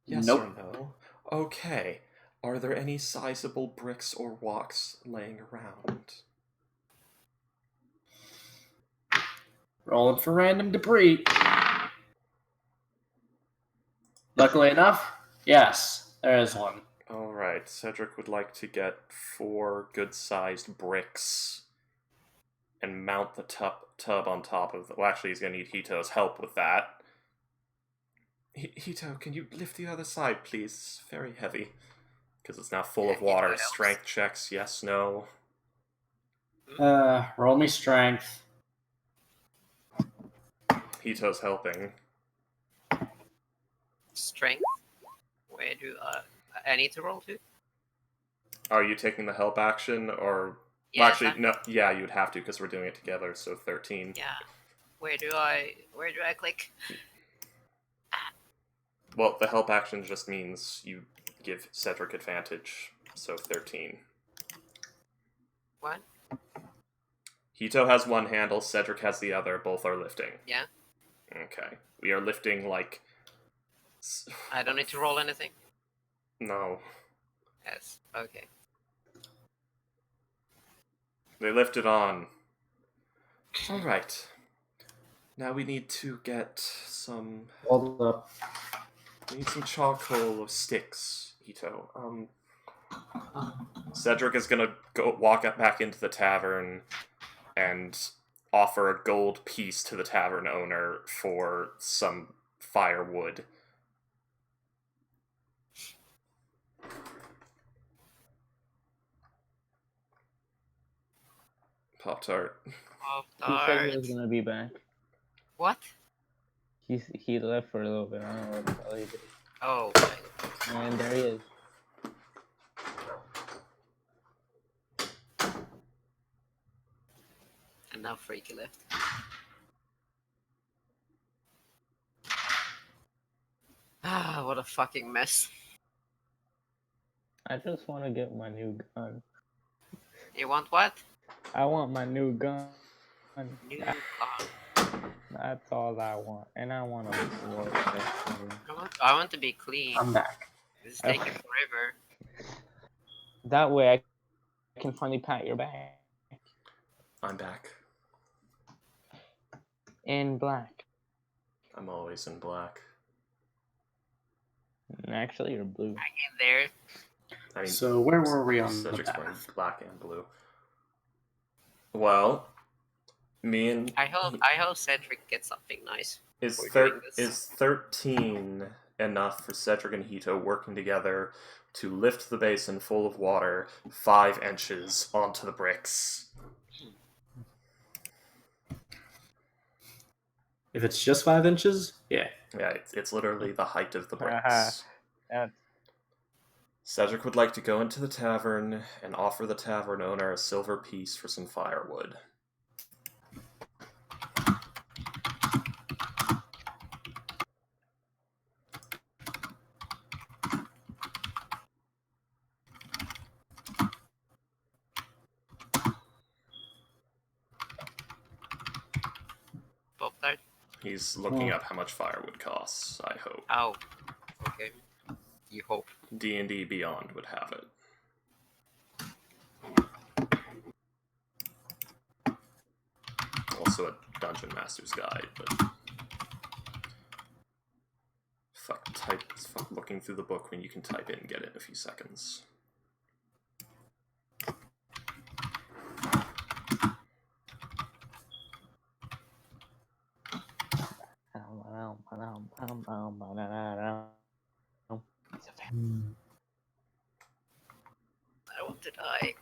Yes Nope. or no? Okay. Are there any sizable bricks or rocks laying around? Rolling for random debris. Luckily enough, yes, there is one. Alright, Cedric would like to get 4 good-sized bricks and mount the tub on top of the... Well, actually, he's going to need Hito's help with that. Hito, can you lift the other side, please? It's very heavy. Because it's now full of water. Strength checks, yes, no. Roll me strength. Hito's helping. Strength. Where do I need to roll to? Are you taking the help action, or... Yes, well, actually, no. Yeah, you'd have to, because we're doing it together, so 13. Yeah. Where do I click? Well, the help action just means you give Cedric advantage, so 13. What? Hito has one handle, Cedric has the other, both are lifting. Yeah. Okay. We are lifting, like... I don't need to roll anything. No. Yes. Okay. They lift it on. Alright. Now we need to get some... Hold up. We need some charcoal or sticks, Hito. Cedric is gonna walk back into the tavern and offer a gold piece to the tavern owner for some firewood. Pop-Tart. He said he was gonna be back. What? He left for a little bit. I don't know what the hell he did. Oh. And there he is. And now Freaky left. Ah, what a fucking mess. I just want to get my new gun. You want what? I want my new gun. New gun. That's all I want. And I want to work. I want to be clean. I'm back. This is taking forever. That way I can finally pat your back. I'm back. In black. I'm always in black. Actually, you're blue. I get there. I mean, So where were we on the Cedric's wearing path? black and blue. Well, me and... I hope Cedric gets something nice. Is, We're doing this. is 13 enough for Cedric and Hito working together to lift the basin full of water 5 inches onto the bricks? If it's just 5 inches, yeah. Yeah, it's literally the height of the Haha. bricks. That's Cedric would like to go into the tavern and offer the tavern owner a silver piece for some firewood. Bob that. He's looking up how much firewood costs, I hope. Oh. Okay. You hope. D&D Beyond would have it. Also a Dungeon Master's Guide, but... Fuck looking through the book when you can type it and get it in a few seconds. I want to die.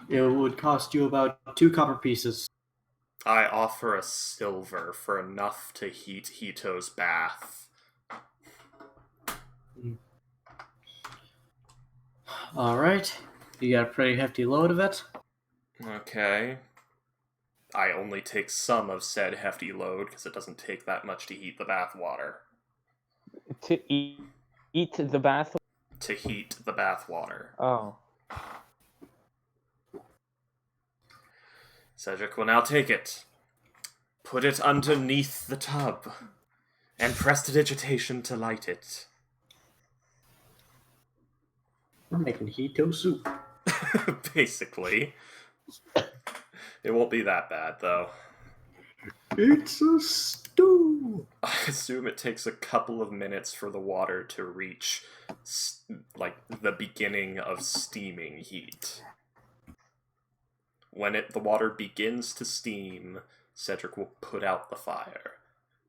It would cost you about 2 copper pieces. I offer a silver for enough to heat Hito's bath. Alright. You got a pretty hefty load of it. Okay. I only take some of said hefty load because it doesn't take that much to heat the bath water. to eat the bath. To heat the bath water. Oh. Cedric will now take it. Put it underneath the tub. And press the digitation to light it. We're making Hito soup. Basically. It won't be that bad, though. It's a stew. I assume it takes a couple of minutes for the water to reach, like, the beginning of steaming heat. When the water begins to steam, Cedric will put out the fire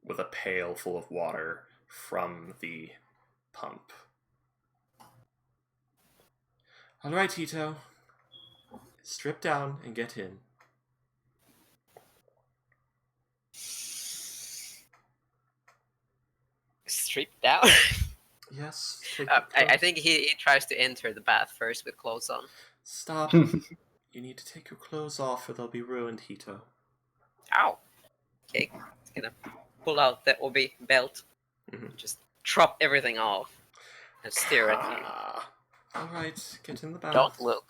with a pail full of water from the pump. Alright, Hito. Strip down and get in. Strip down. Yes. Take your I clothes. think he tries to enter the bath first with clothes on. Stop. You need to take your clothes off or they'll be ruined, Hito. Ow. Okay. He's gonna pull out the obi belt. Mhm. Just drop everything off and stare at you. Alright, get in the bath. Don't look.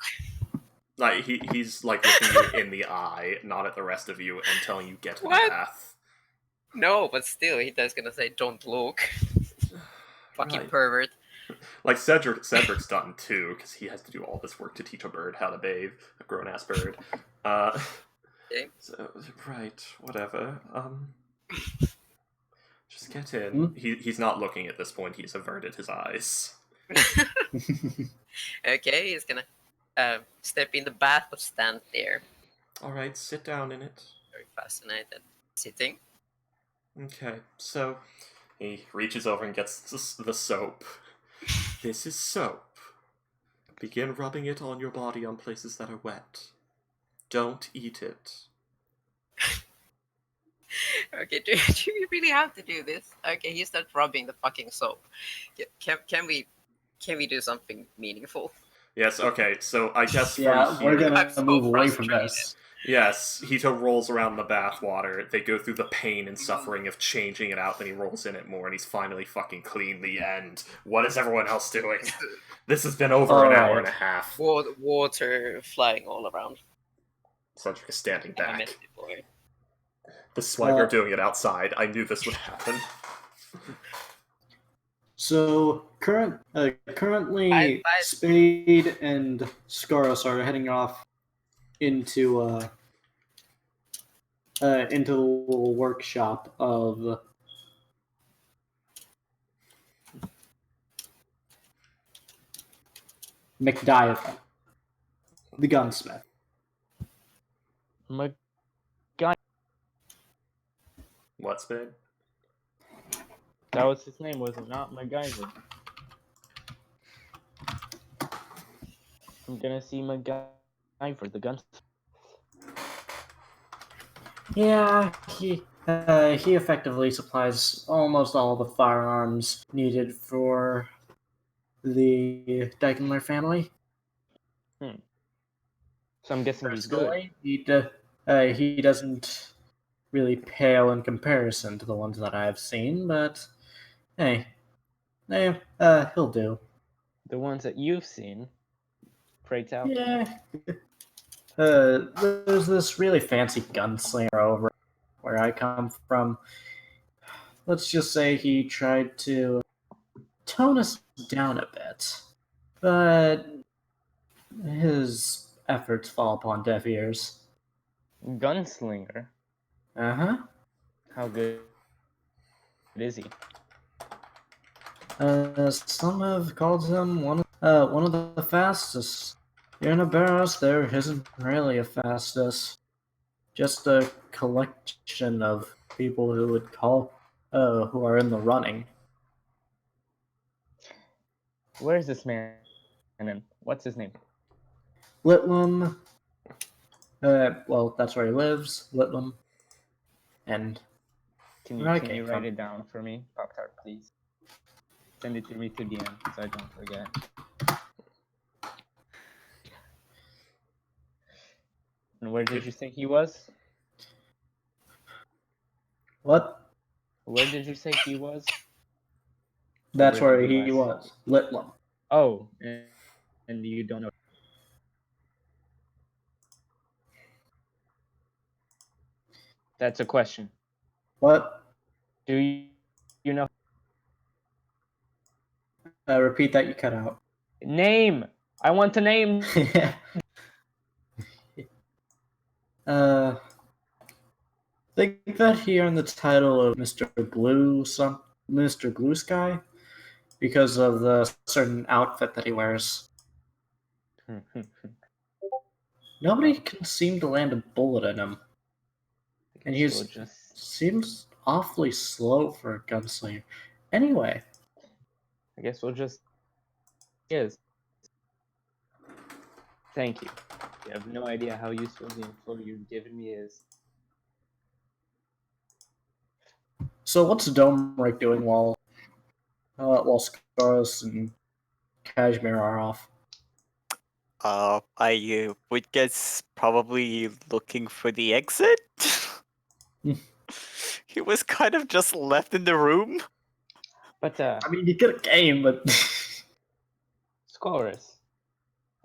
Like, he's like looking you in the eye, not at the rest of you, and telling you get in the What? bath. No, but still, he's gonna say, "Don't look." Fucking Right. pervert. Like, Cedric's done too, because he has to do all this work to teach a bird how to bathe, a grown-ass bird. Okay. So, right, whatever. Just get in. He's not looking at this point, he's averted his eyes. Okay, he's gonna step in the bath but stand there. Alright, sit down in it. Very fascinated. Sitting. Okay, so he reaches over and gets the soap. This is soap. Begin rubbing it on your body on places that are wet. Don't eat it. Okay, do you really have to do this? Okay, he starts rubbing the fucking soap. Can we do something meaningful? Yes, okay, so I guess from Yeah, here... we're gonna I'm so move away from frustrated. this. Yes, Hito rolls around the bathwater. They go through the pain and suffering of changing it out, then he rolls in it more, and he's finally fucking clean. The end. What is everyone else doing? This has been over an hour and a half. Water flying all around. Cedric is standing I back. missed it, boy. The swagger doing it outside. I knew this would happen. So currently, I- Spade and Scaros are heading off into the little workshop of McDiver, the gunsmith. What, Spade? That was his name, was it not? MacGyver. I'm gonna see my guy for the guns. Yeah, he effectively supplies almost all the firearms needed for the Dykenler family. So I'm guessing he's good. Personally, he doesn't really pale in comparison to the ones that I've seen, but hey, he'll do. The ones that you've seen, pray tell. Yeah. There's this really fancy gunslinger over where I come from. Let's just say he tried to tone us down a bit, but his efforts fall upon deaf ears. Gunslinger. Uh huh. How good is he? Some have called him one of the fastest. Here in Oberos, there isn't really a fastest, just a collection of people who would call, who are in the running. Where's this man? And what's his name? Litlam, well, that's where he lives, Litlam, and Can where I you came write from. it down for me, Pop Tart, please? Send it to me to DM so I don't forget. And where did you say he was? What? Where did you say he was? That's Where where he he was. was, Litlam. Oh, and you don't know. That's a question. What? Do you know Repeat that, you cut out. name? I want to name. uh, think that he earned the title of Mr. Blue Sky, because of the certain outfit that he wears. Nobody can seem to land a bullet in him, and he we'll just seems awfully slow for a gunslinger. Anyway, I guess we'll just is. Thank you. You have no idea how useful the info you've given me is. so what's Domeric doing while Scaros and Kashmir are off? I would guess probably looking for the exit. He was kind of just left in the room. But I mean, he could have came, but Scorus,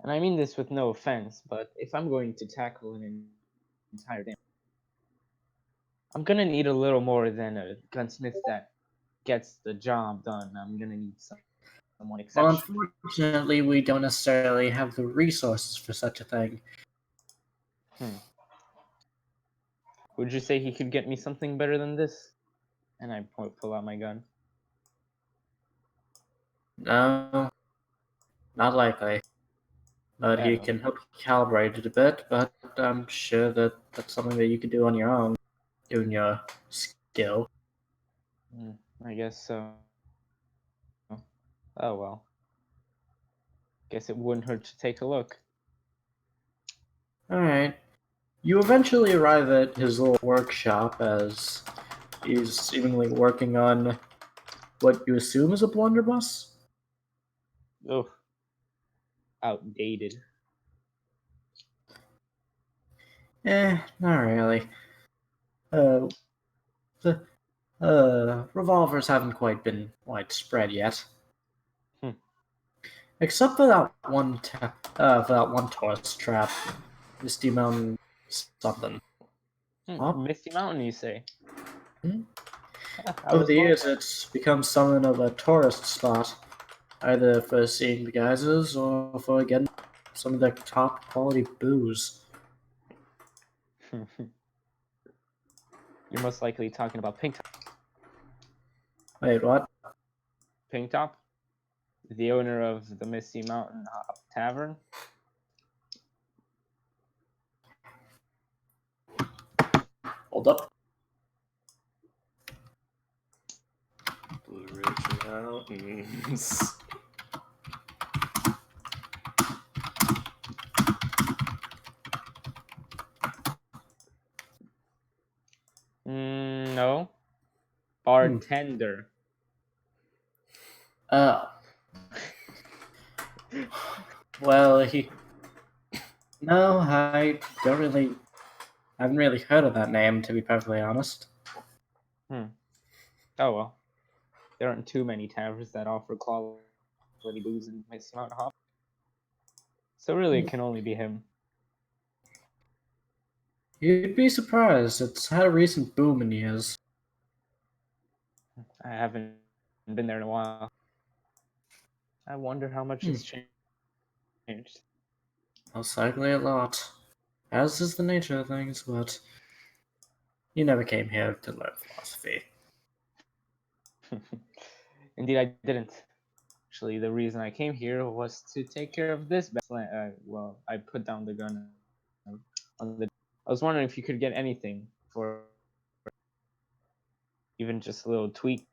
and I mean this with no offense, but if I'm going to tackle an entire damn, I'm gonna need a little more than a gunsmith that gets the job done. I'm gonna need someone well, exceptional. unfortunately, we don't necessarily have the resources for such a thing. Would you say he could get me something better than this? And I pull out my gun. No, not likely. But he can help calibrate it a bit, but I'm sure that that's something that you could do on your own, given your skill. I guess so. Oh well. Guess it wouldn't hurt to take a look. Alright. You eventually arrive at his little workshop as he's seemingly working on what you assume is a blunderbuss? Oh, outdated. Not really. The revolvers haven't quite been widespread yet. Except for that one tourist trap, Misty Mountain something. Misty Mountain, you say? Over the years, it's become something of a tourist spot, either for seeing the geysers or for getting some of the top quality booze. You're most likely talking about Pink Top. Wait, what? Pink Top? The owner of the Misty Mountain Tavern? Hold up. Blue Ridge Mountains. No. Bartender. Well, he. No, I don't really. I haven't really heard of that name, to be perfectly honest. Oh well. There aren't too many taverns that offer quality booze and my amount of hop. So really, it can only be him. You'd be surprised. It's had a recent boom in years. I haven't been there in a while. I wonder how much has changed. Most likely a lot. As is the nature of things, but you never came here to learn philosophy. Indeed, I didn't. Actually, the reason I came here was to take care of this. Well, I put down the gun on the. I was wondering if you could get anything for even just a little tweak,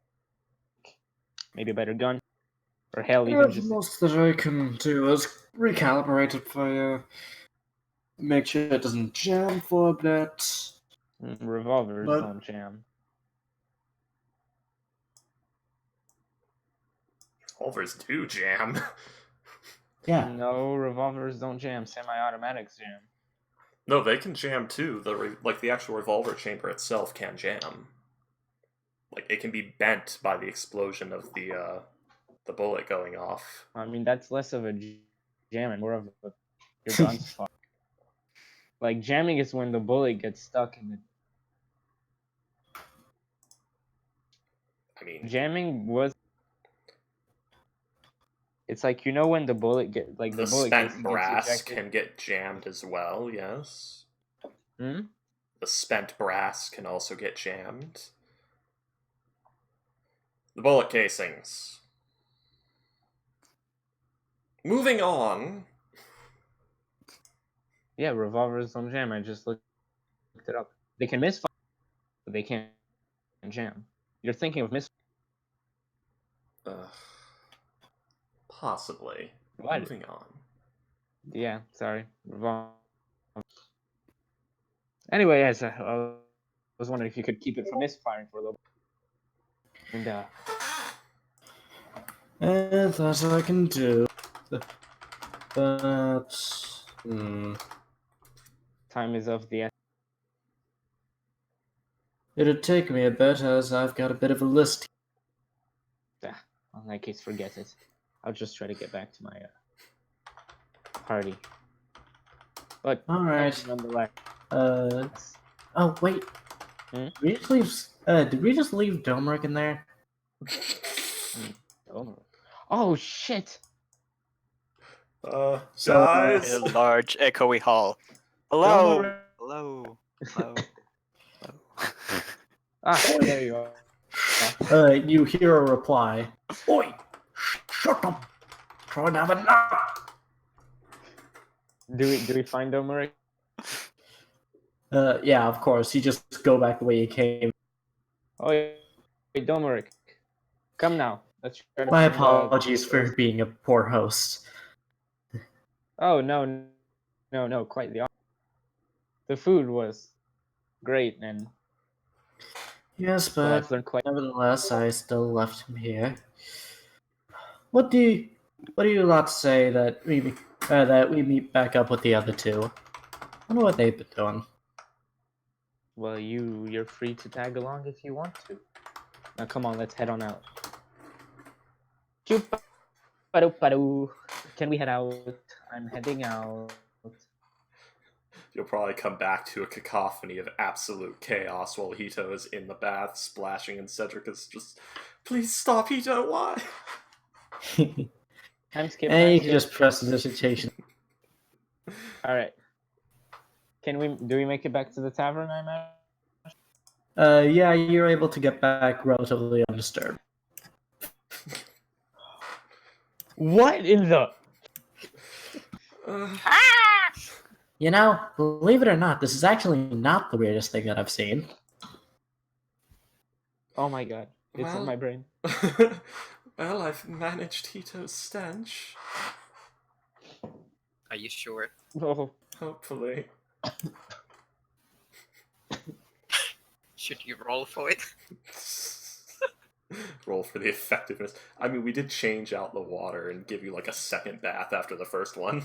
maybe a better gun, or hell, even The just most that I can do is recalibrate it for you. Make sure it doesn't jam for a bit. revolvers But- don't jam. Revolvers do jam. Yeah. No, revolvers don't jam. Semi-automatics jam. No, they can jam too. The actual revolver chamber itself can jam. Like it can be bent by the explosion of the bullet going off. I mean, that's less of a jam and more of a your gun's fire. Like jamming is when the bullet gets stuck in the. I mean, Jamming was. It's like when the bullet the bullet spent gets brass ejected. can get jammed as well. Yes. Hmm? The spent brass can also get jammed. The bullet casings. Moving on. Yeah, revolvers don't jam. I just looked it up. They can misfire, but they can't jam. You're thinking of Possibly. What? Moving on. Yeah, sorry. Revolver. Anyway, yes, I was wondering if you could keep it from misfiring for a little bit. And That I can do. But. time is of the essence. It'd take me a bit, as I've got a bit of a list. Well, in that case, forget it. I'll just try to get back to my party. But Alright. nonetheless, Oh, wait. Hmm? Did we just leave Domeric in there? oh shit! So, Guys. In a large, echoey hall. Hello. Domeric. Hello. Hello. Hello. Ah, there you are. You hear a reply. Oi! Shut up! Trying to have a nap! Do we find Domeric? Yeah, of course. You just go back the way you came. Oh, wait, Domeric. Come now. Let's try to My find, apologies for being a poor host. Oh no, quite the opposite. The food was great, and Yes, well, but I've learned quite. nevertheless, I still left him here. What do you lot say that we meet back up with the other two? I wonder what they've been doing. Well, you're free to tag along if you want to. Now, come on, let's head on out. Chupa-do-pa-do. Can we head out? I'm heading out. You'll probably come back to a cacophony of absolute chaos while Hito is in the bath splashing and Cedric is just, please stop, Hito, why? Time skip. And Time you skip. can just press the dissertation. All right. Do we make it back to the tavern? I imagine. Yeah, you're able to get back relatively undisturbed. What in the? You know, believe it or not, this is actually not the weirdest thing that I've seen. Oh my god! It's in my brain. Well, I've managed Hito's stench. Are you sure? Oh. Hopefully. Should you roll for it? Roll for the effectiveness. I mean, we did change out the water and give you like a second bath after the first one.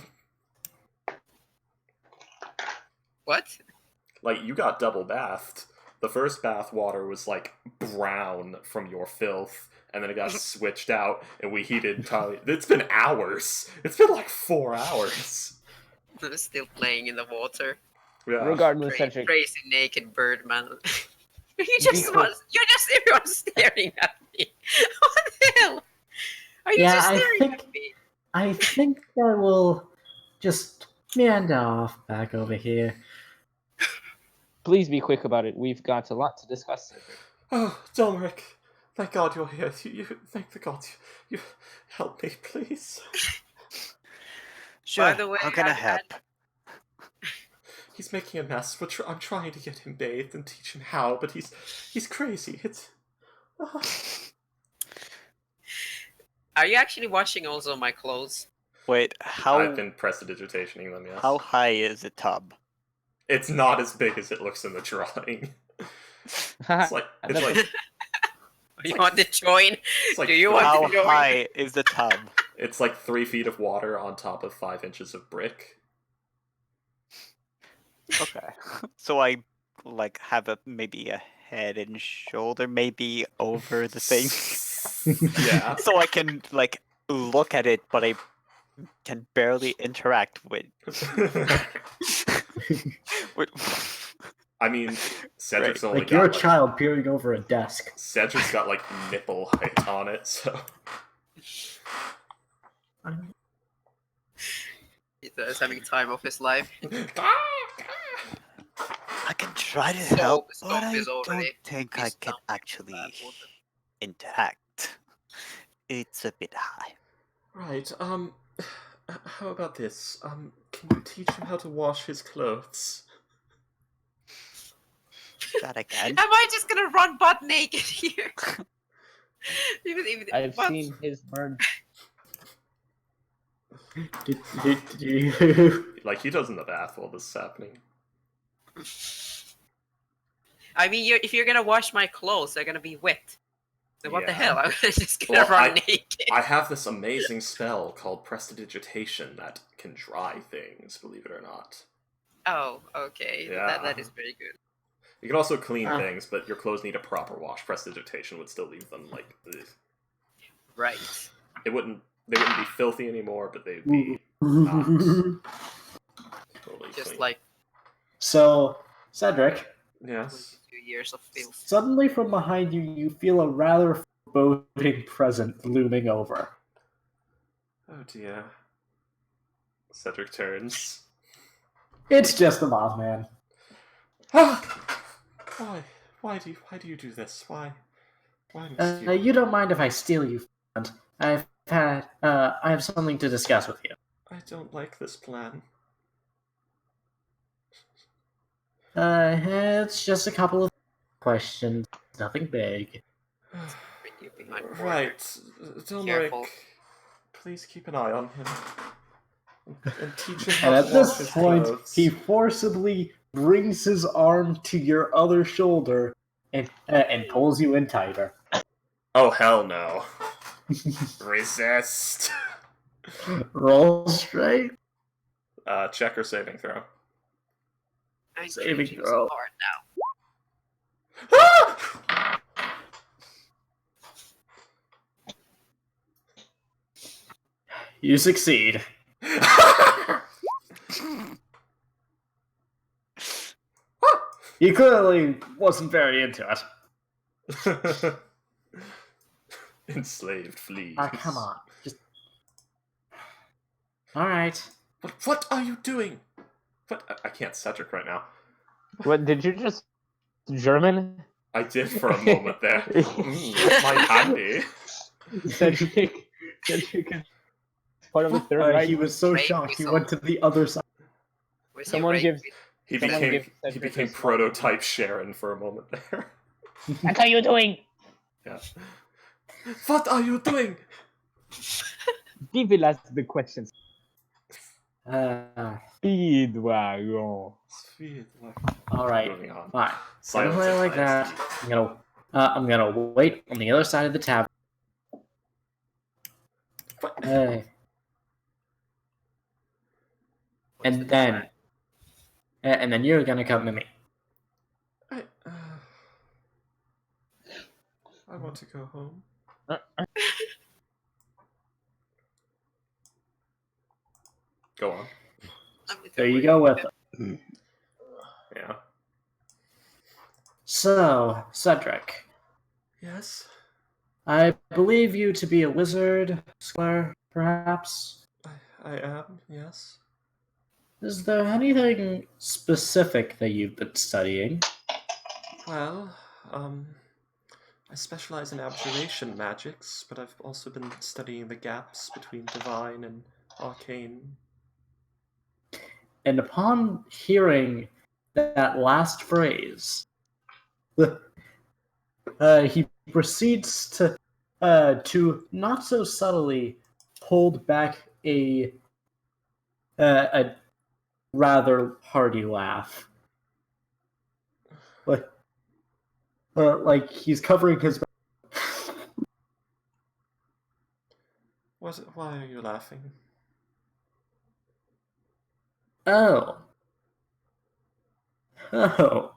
What? Like, you got double bathed. The first bath water was like brown from your filth, and then it got switched out, and we heated entirely. It's been hours. It's been like 4 hours. I'm still playing in the water. Yeah. Regardless, Cedric, Crazy naked bird man. You're Because- just everyone staring at me. What the hell? Are you Yeah, just I staring think- at me? I think I will just meander off back over here. please be quick about it. We've got a lot to discuss, Cedric. Oh, Dominic, thank God you're here. Thank the God you help me, please. Sure, the way, how can I I- help? He's making a mess. I'm trying to get him bathed and teach him how, but he's crazy. It's. Are you actually washing also my clothes? Wait, I've been prestidigitationing them. Yes. how high is the tub? It's not as big as it looks in the drawing. It's like You want to join? it's like Do you want How to join? high is the tub? It's like 3 feet of water on top of 5 inches of brick. Okay. So I like have maybe a head and shoulder maybe over the thing. Yeah. So I can like look at it, but I can barely interact with. I mean, Cedric's only Like you're a got child peering over a desk. Cedric's got like nipple height on it, so. He's having time of his life. I can try to Stove- help, stove but I is don't already think I pissed can down actually bad water. interact. It's a bit high. Right, how about this? Can you teach him how to wash his clothes? That I can. Am I just gonna run butt naked here? even, I've what? seen his bird. Like, he does in the bath while this is happening. I mean, if you're gonna wash my clothes, they're gonna be wet. So what the Yeah. hell? I'm just gonna Well, run naked. I have this amazing spell called Prestidigitation that can dry things, believe it or not. Oh, okay. Yeah. That is very good. You can also clean things, but your clothes need a proper wash. Prestidigitation would still leave them, like, ugh. Right. They wouldn't be filthy anymore, but they'd be not totally Just clean. like So, Cedric, Yes. 2 years of filth. suddenly from behind you, you feel a rather foreboding presence looming over. Oh dear. Cedric turns. It's just the Mothman. Ah! Why do you do this? Why must you? You don't mind if I steal you, friend? I have something to discuss with you. I don't like this plan. It's just a couple of questions, nothing big. You behind the border. Right, Domeric, Careful. please keep an eye on him. And teach him And how at to wash his this point, clothes. he forcibly brings his arm to your other shoulder and pulls you in tighter. Oh, hell no. Resist. Roll straight. Check or saving throw. I'm Saving cringing throw. so hard now. You succeed. He clearly wasn't very into it. Enslaved fleas. Come on. Just. Alright. But what are you doing? What? I can't Cedric right now. What did you just German? I did for a moment there. My handy. Cedric is part of the third Reich. He was so Right, shocked, we he saw- went to the other side. Where's Someone your gives. He Someone became give he Cedric became a small- prototype Sharon for a moment there. What are you doing? Yeah. What are you doing? We will ask the questions. Speedwagon. Sweet. All right, Moving on. fine. Silence Gonna play and like that. ISD. I'm gonna wait on the other side of the tavern. What? And then you're gonna come to me. I want to go home. Go on. There you go with it. Yeah. So, Cedric, Yes. I believe you to be a wizard, scholar, perhaps. I am. Yes. Is there anything specific that you've been studying? Well, I specialize in abjuration magics, but I've also been studying the gaps between divine and arcane. And upon hearing that last phrase, he proceeds to not so subtly hold back a rather hearty laugh, like he's covering his. What? Why are you laughing? Oh. Oh.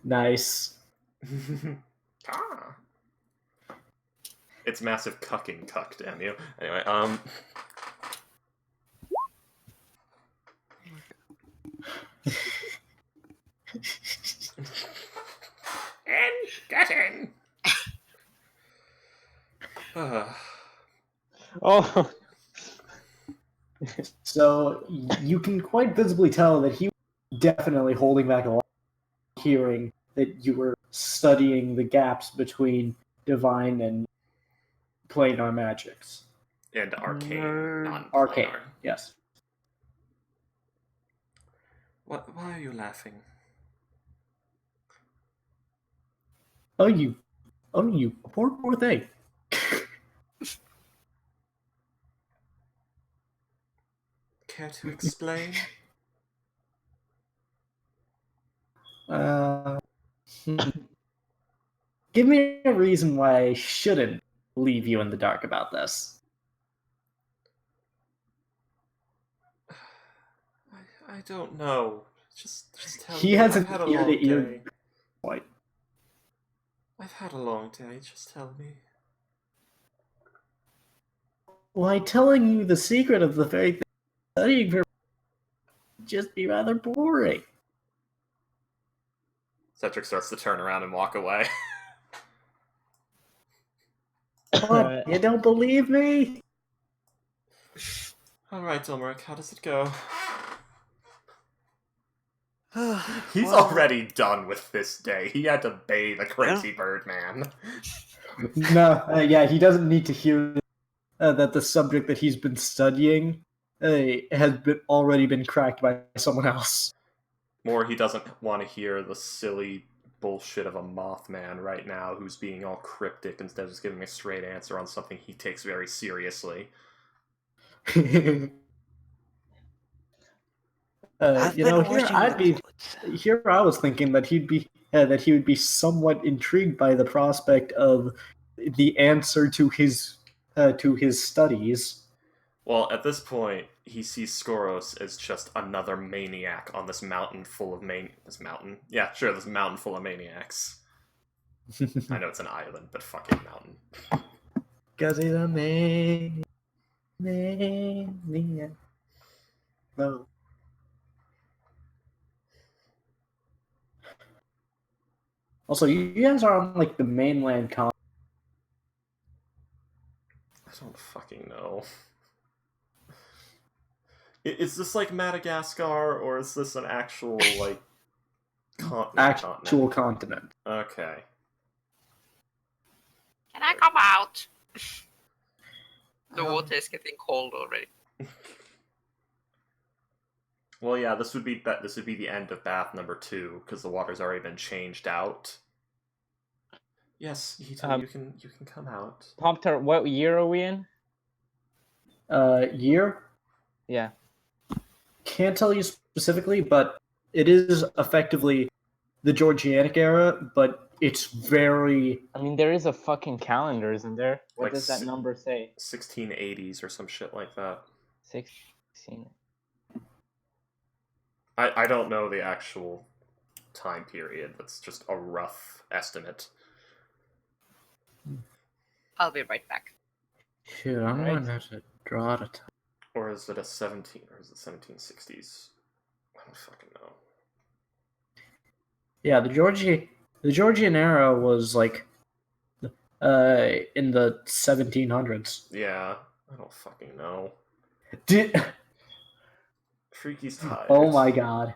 Nice. Ah. It's massive cucking cuck, damn you. Anyway, and get in. Oh, So you can quite visibly tell that he was definitely holding back a lot, hearing that you were studying the gaps between divine and planar magics. And arcane, Nerd. non-planar. Arcane, yes. What? Why are you laughing? Oh, you poor thing. Care to explain? Give me a reason why I shouldn't leave you in the dark about this. I don't know. Just tell He me. has I've an had a ear long to ear day. point. I've had a long day. Just tell me. Why telling you the secret of the very thing studying for would just be rather boring. Cedric starts to turn around and walk away. What? You don't believe me? Alright, Ilmeric, how does it go? He's Well, already done with this day. He had to bathe a crazy bird man. No, yeah, he doesn't need to hear that the subject that he's been studying has already been cracked by someone else. More, he doesn't want to hear the silly bullshit of a Mothman right now who's being all cryptic instead of just giving a straight answer on something he takes very seriously. I've been watching here I was thinking that he would be somewhat intrigued by the prospect of the answer to his studies. Well, at this point, he sees Skoros as just another maniac on this mountain full of this mountain? Yeah, sure, this mountain full of maniacs. I know it's an island, but fucking mountain. Cause he's a maniac. No. Also, you guys are on like the mainland continent. I don't fucking know. Is this like Madagascar, or is this an actual, like, Actual continent. Okay. Can I come out? The water is getting cold already. Well, yeah, this would be the end of bath number 2 because the water's already been changed out. Yes, Hito, you can come out. Pop-Tart, what year are we in? year. Yeah. Can't tell you specifically, but it is effectively the Georgianic era, but it's very. I mean, there is a fucking calendar, isn't there? What Like does that number say? 1680s or some shit like that. 16. I don't know the actual time period. That's just a rough estimate. I'll be right back. Dude, I'm Right. gonna have to draw it a time. Or is it a 17? Or is it 1760s? I don't fucking know. Yeah, the Georgian era was like in the 1700s. Yeah, I don't fucking know. Did Freaky's tired. Oh my god.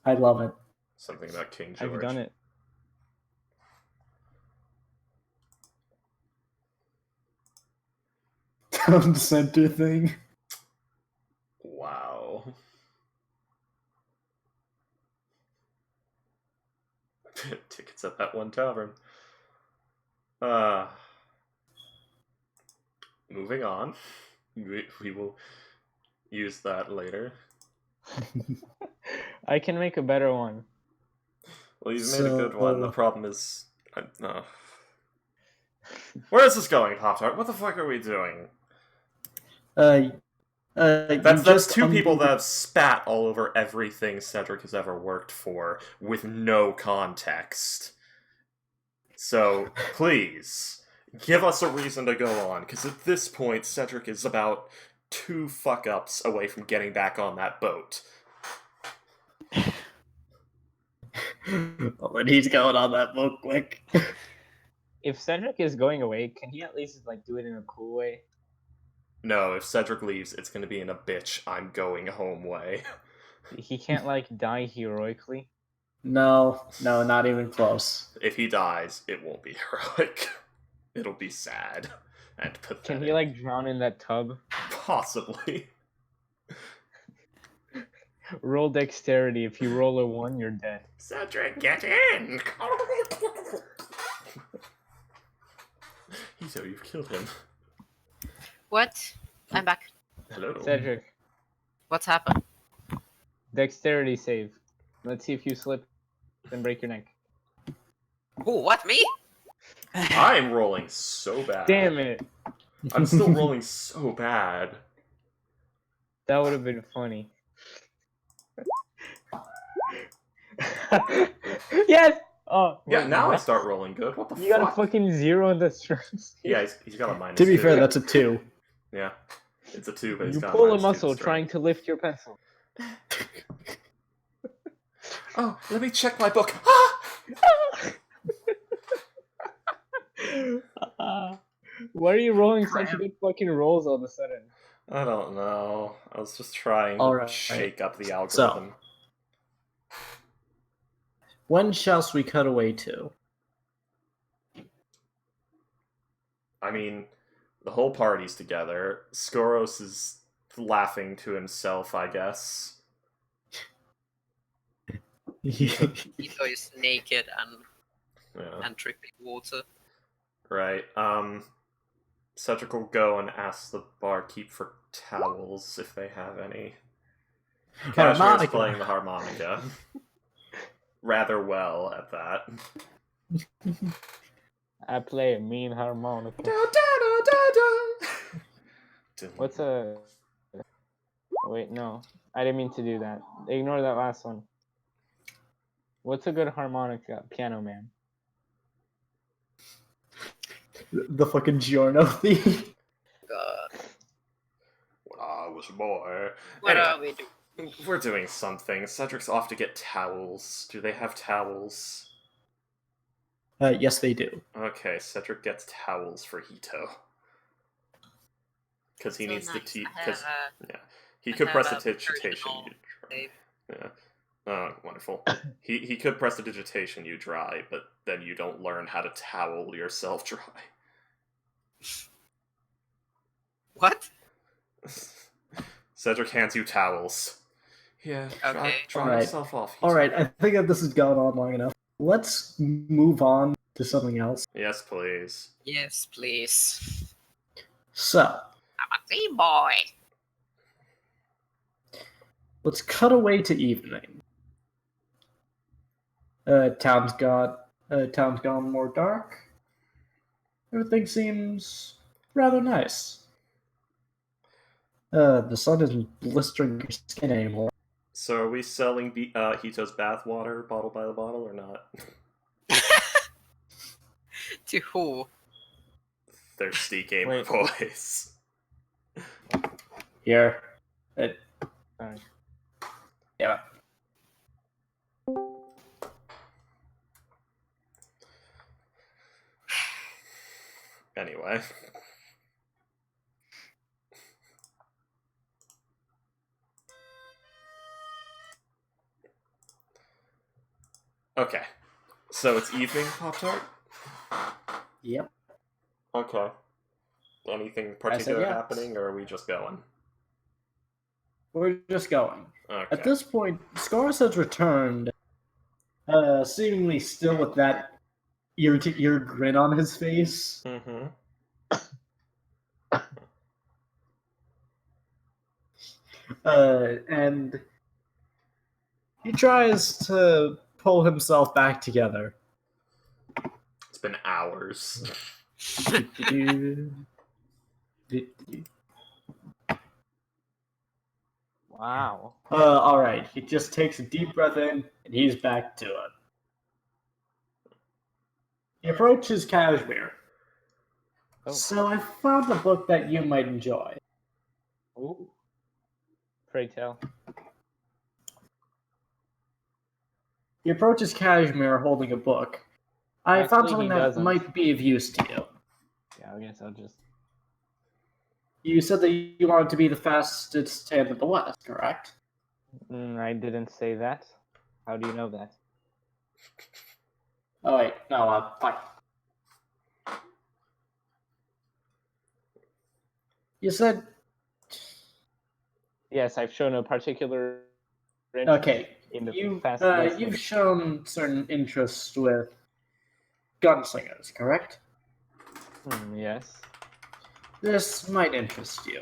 I love it. Something about King George. I've done it. Town center thing. Wow. Tickets at that one tavern. Moving on. We will use that later. I can make a better one. Well, you've made a good one. The problem is... Where is this going, Pop-Tart? What the fuck are we doing? That's two people that have spat all over everything Cedric has ever worked for with no context. So, please, give us a reason to go on, because at this point, Cedric is about 2 fuck-ups away from getting back on that boat. But he's going on that boat quick. If Cedric is going away, can he at least like do it in a cool way? No, if Cedric leaves, it's going to be in a bitch, I'm going home way. He can't like die heroically. No, not even close. If he dies, it won't be heroic. It'll be sad and pathetic. Can he like drown in that tub? Possibly. Roll dexterity. If you roll a 1, you're dead. Cedric, get in! Hito, you've killed him. What? I'm back. Hello. Cedric, What's happened? dexterity save. Let's see if you slip and break your neck. Who? What? Me? I am rolling so bad. Damn it. I'm still rolling so bad. That would have been funny. Yes! Oh, Yeah, wait, now I what? start rolling good. What the You got a fuck? fucking 0 in the strength. Yeah, he's got a minus To be 2. fair, that's a 2. Yeah. It's a 2, but he's You got pull a minus 2 muscle strength. trying to lift your pencil. Oh, let me check my book. Why are you rolling such good fucking rolls all of a sudden? I don't know. I was just trying to Alright. shake up the algorithm. When shall we cut away to? I mean, the whole party's together. Skoros is laughing to himself, I guess. Ito is naked Yeah. and dripping water. Right. Cedric will go and ask the barkeep for towels if they have any. Cashmere's Harmonica. playing the harmonica. Rather well at that. I play a mean harmonica. Da, da, da, da. What's a... Wait, no. I didn't mean to do that. Ignore that last one. What's a good harmonica? Piano Man. The fucking Giorno theme. God. When I was a boy. What Anyway, are we doing? we're doing something. Cedric's off to get towels. Do they have towels? Yes, they do. Okay, Cedric gets towels for Hito. Because he So needs nice. the tea. I Because have he I could have press a digitation. personal save. Yeah. Oh, wonderful. He could press the digitation you dry, but then you don't learn how to towel yourself dry. What? Cedric hands you towels. Yeah, Okay. dry Alright. yourself off. Hito. Alright, I think that this has gone on long enough. let's move on to something else. Yes, please. Yes, please. So, I'm a tea boy. let's cut away to evening. Town's gone more dark. Everything seems rather nice. The sun isn't blistering your skin anymore. So are we selling Hito's bathwater bottle by the bottle or not? To who? Thirsty gamer Wait. boys. Here. Sorry. Yeah. Anyway. Okay. So it's evening, Pop-Tart? Yep. Okay. Anything particular yes. happening, or are we just going? We're just going. Okay. At this point, Scoris has returned, seemingly still with that ear-to-ear grin on his face. Mm-hmm. And he tries to pull himself back together. It's been hours. Wow. Alright, he just takes a deep breath in, and he's back to it. He approaches Kashmir. Oh. So I found a book that you might enjoy. Ooh. Pray tell. He approaches Kashmir holding a book. I Actually, found something he that doesn't. might be of use to you. Yeah, I guess I'll just. You said that you wanted to be the fastest hand in the West, correct? I didn't say that. How do you know that? Oh wait, no, fine. You said Yes, I've shown a particular interest okay. in the You've fast shown certain interest with gunslingers, correct? Yes. This might interest you.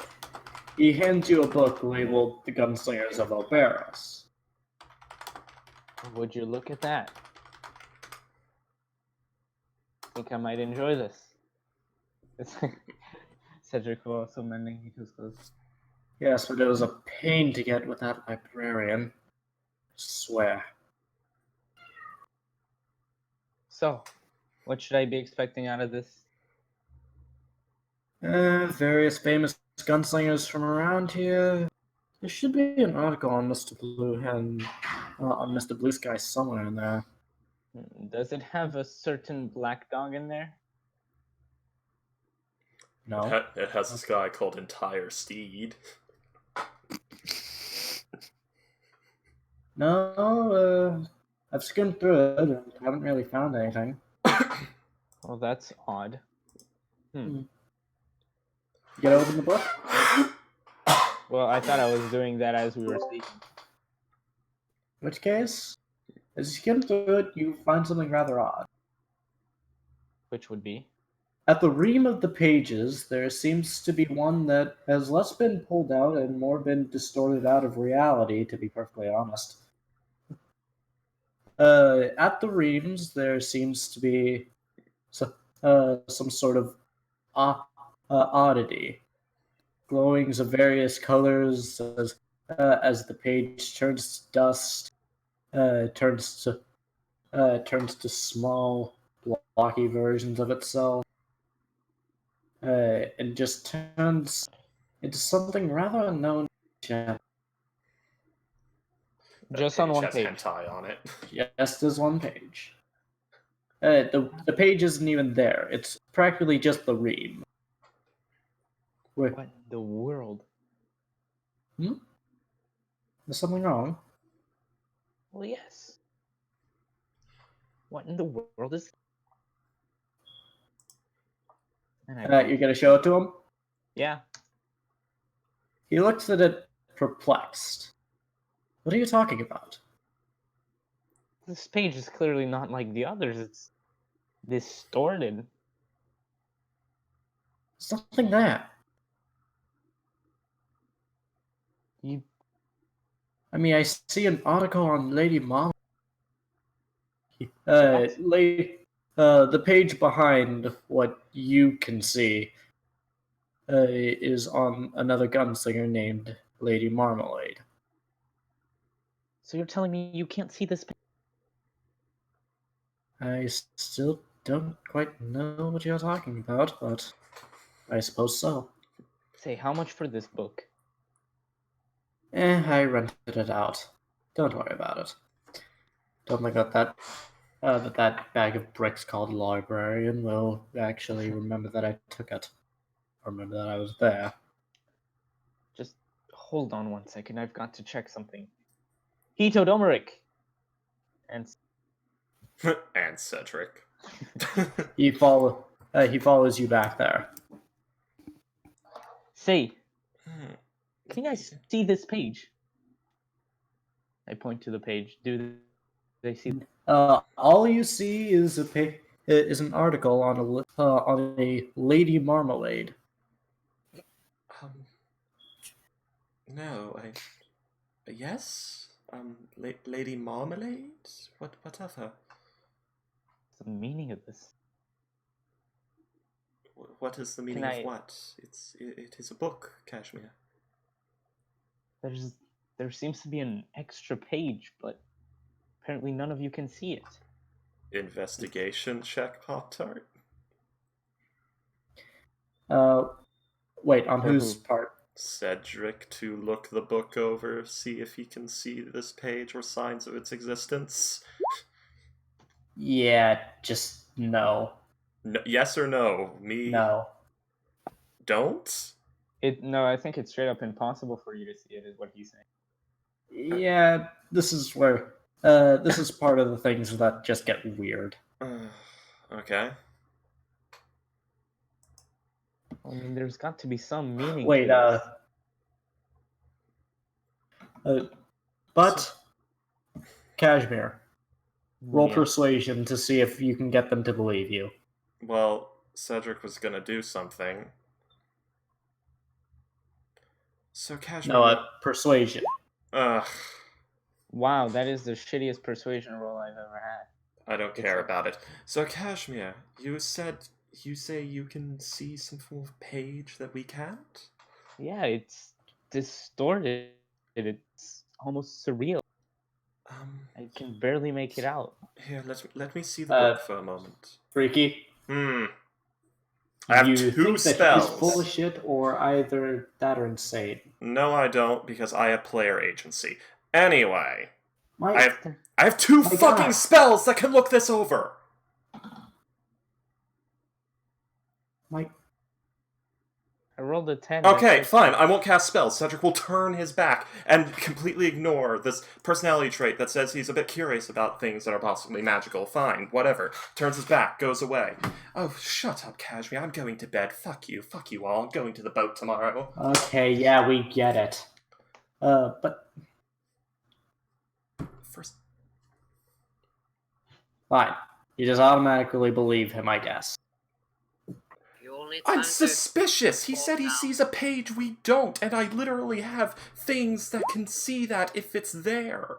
He hands you a book labeled "The Gunslingers of Oberos." Would you look at that? Think I might enjoy this. Cedric will also mending Hito's clothes. Yes, but it was a pain to get with that librarian. I swear. So, what should I be expecting out of this? Various famous gunslingers from around here. There should be an article on Mr. Blue Sky somewhere in there. Does it have a certain black dog in there? No. It has this guy called Entire Steed. No, I've skimmed through it and haven't really found anything. Well, that's odd. You gonna open the book? Well, I thought I was doing that as we were speaking. In which case, as you skim through it, you find something rather odd. Which would be? At the ream of the pages, there seems to be one that has less been pulled out and more been distorted out of reality, to be perfectly honest. At the reams, there seems to be some sort of oddity. Glowings of various colors as the page turns to dust, turns to small, blocky versions of itself, and just turns into something rather unknown. Just on one has page. hentai on it. Just as one page. The page isn't even there. It's practically just the ream. Wait, What in the world? there's something wrong. Well, yes. What in the world is? And You're gonna show it to him? yeah. He looks at it perplexed. What are you talking about? This page is clearly not like the others. It's distorted. There's nothing there. You I mean, I see an article on Lady Mom. What? The page behind what you can see is on another gunslinger named Lady Marmalade. So you're telling me you can't see this page? I still don't quite know what you're talking about, but I suppose so. Say, how much for this book? I rented it out. Don't worry about it. Don't think that bag of bricks called librarian will actually remember that I took it. Or remember that I was there. Just hold on 1 second. I've got to check something. Hito Domeric! And And Cedric. He follows you back there. say, Hmm. can you guys see this page? I point to the page. Do they see? All you see is an article on a Lady Marmalade. Um, no, yes? Lady Marmalade? What of her? What's the meaning of this? What is the meaning Can of I- what? It is a book, Kashmir. There seems to be an extra page, but apparently none of you can see it. Investigation check, Pop-Tart? Wait, on For whose who? part? Cedric to look the book over, see if he can see this page or signs of its existence. Yeah, just no. Yes or no? Me? No. Don't? No, I think it's straight up impossible for you to see it, is what he's saying. Yeah, this is part of the things that just get weird. Okay. I mean, there's got to be some meaning Wait, to this. but Kashmir, roll Yeah. persuasion to see if you can get them to believe you. Well, Cedric was gonna do something. So Kashmir... No, persuasion. Ugh. Wow, that is the shittiest persuasion roll I've ever had. I don't care about it. So Kashmir, you say you can see some form of page that we can't? Yeah, it's distorted. It's almost surreal. I can barely make it out. Here, let me see the book for a moment. Freaky. I have you 2 think that spells. he's full of shit, or either that or insane. No, I don't, because I have player agency. Anyway, My, I have 2 My fucking God. spells that can look this over. my, I rolled a 10. Okay, that's fine. I won't cast spells. Cedric will turn his back and completely ignore this personality trait that says he's a bit curious about things that are possibly magical. Fine, whatever. Turns his back, goes away. Oh, shut up, Kashmir. I'm going to bed. Fuck you all. I'm going to the boat tomorrow. Okay, yeah, we get it. But First, fine. You just automatically believe him, I guess. You will need time I'm to suspicious. He calm said he down. sees a page we don't, and I literally have things that can see that if it's there.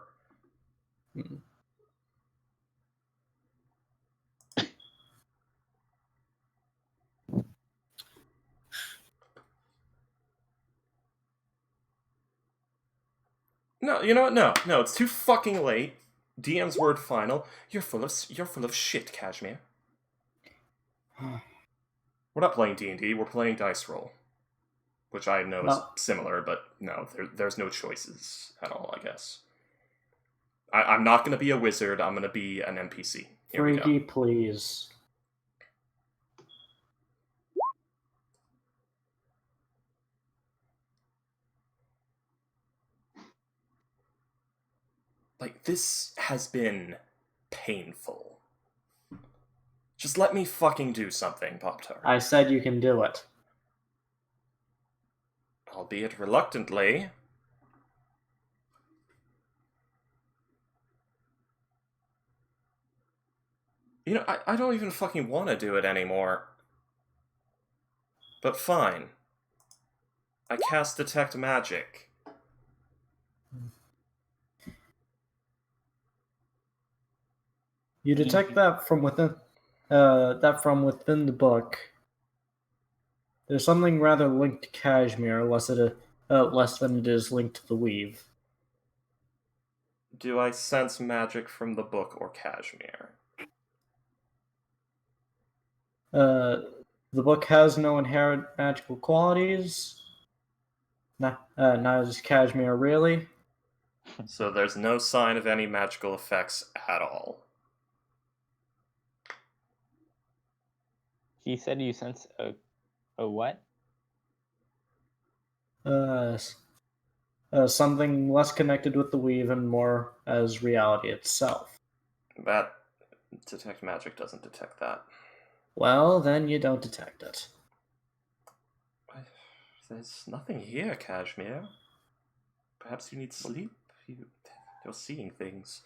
No, you know what? No, it's too fucking late. DM's word final. You're full of shit, Kashmir. We're not playing D&D. We're playing dice roll, which I know is No. similar, but no, there's no choices at all. I guess. I'm not going to be a wizard. I'm going to be an NPC. Here we Freaky, go. please. Like, this has been painful. Just let me fucking do something, Pop-Tart. I said you can do it. Albeit reluctantly. You know, I don't even fucking want to do it anymore. But fine. I cast Detect Magic. You detect that from within. That from within the book. There's something rather linked to Kashmir, less than it is linked to the weave. Do I sense magic from the book or Kashmir? The book has no inherent magical qualities. Neither does Kashmir, really. So there's no sign of any magical effects at all. He said you sense a what? Something less connected with the weave and more as reality itself. That Detect Magic doesn't detect that. Well, then you don't detect it. There's nothing here, Kashmir. Perhaps you need sleep? You're seeing things.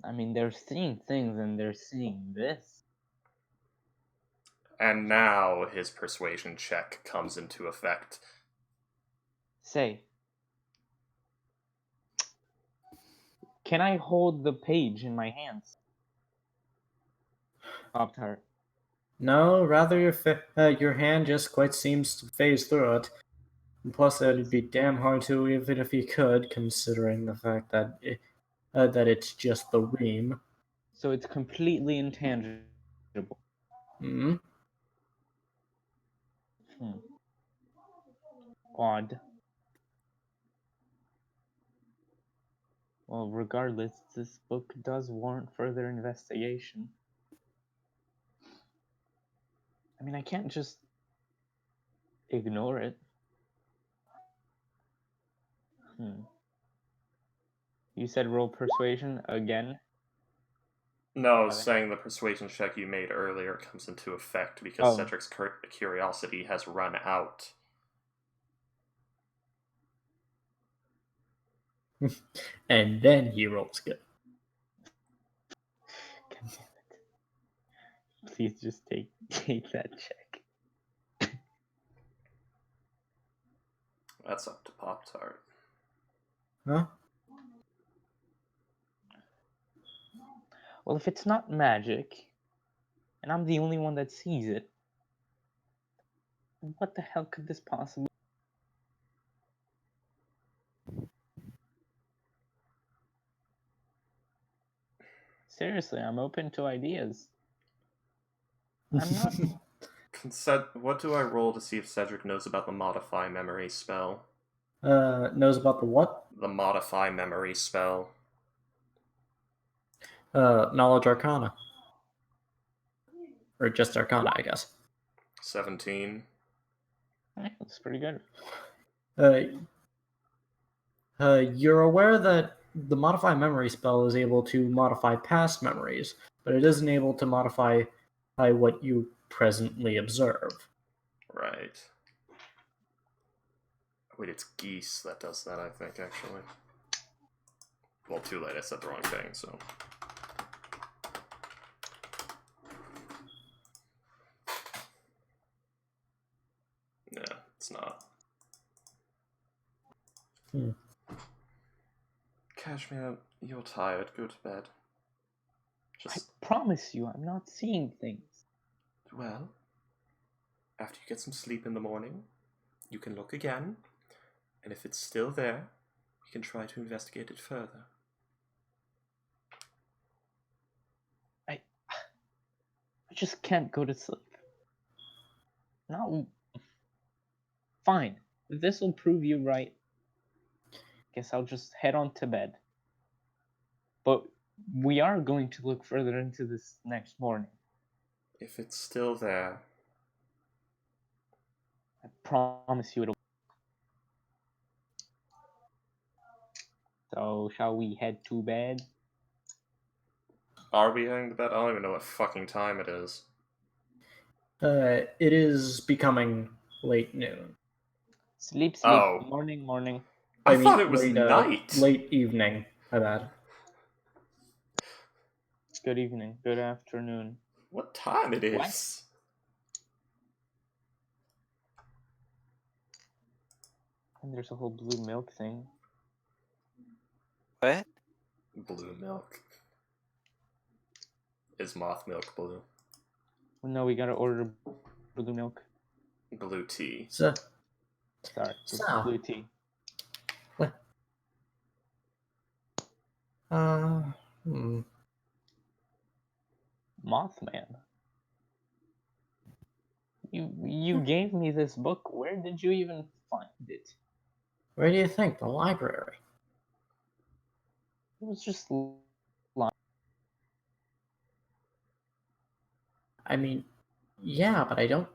I mean, they're seeing things and they're seeing this. And now his persuasion check comes into effect. Say, can I hold the page in my hands? Pop-Tart. No, rather your hand just quite seems to phase through it. And plus, it'd be damn hard to, even if you could, considering the fact that that it's just the ream. So it's completely intangible. Hmm. Odd. Well, regardless, this book does warrant further investigation. I mean, I can't just ignore it. You said roll persuasion again? No, I was saying the persuasion check you made earlier comes into effect because Cedric's curiosity has run out. And then he rolls good. God damn it. Please just take that check. That's up to Pop-Tart. Huh? Well, if it's not magic, and I'm the only one that sees it, what the hell could this possibly be? Seriously, I'm open to ideas. I'm not. What do I roll to see if Cedric knows about the Modify Memory spell? Knows about the what? The Modify Memory spell. Knowledge Arcana. Or just Arcana, I guess. 17. That's pretty good. You're aware that the Modify Memory spell is able to modify past memories, but it isn't able to modify what you presently observe. Right. Wait, it's Geese that does that, I think, actually. Well, too late, I said the wrong thing, so... Yeah, it's not. Kashmir, you're tired. Go to bed. I promise you, I'm not seeing things. Well, after you get some sleep in the morning, you can look again, and if it's still there, we can try to investigate it further. I just can't go to sleep. No. Fine. If this will prove you right, guess I'll just head on to bed. But we are going to look further into this next morning. If it's still there... I promise you it'll. So, shall we head to bed? Are we heading to bed? I don't even know what fucking time it is. It is becoming late noon. Sleep, Oh. morning. I thought it was night! Late evening, my bad. Good evening. Good afternoon. What time it What? is? And there's a whole blue milk thing. What? Blue milk. Is moth milk blue? No, we gotta order blue milk. Blue tea. So, Sorry, So. blue tea. uh, hmm. Mothman. You gave me this book. Where did you even find it? Where do you think? The library. It was just I mean, yeah, but I don't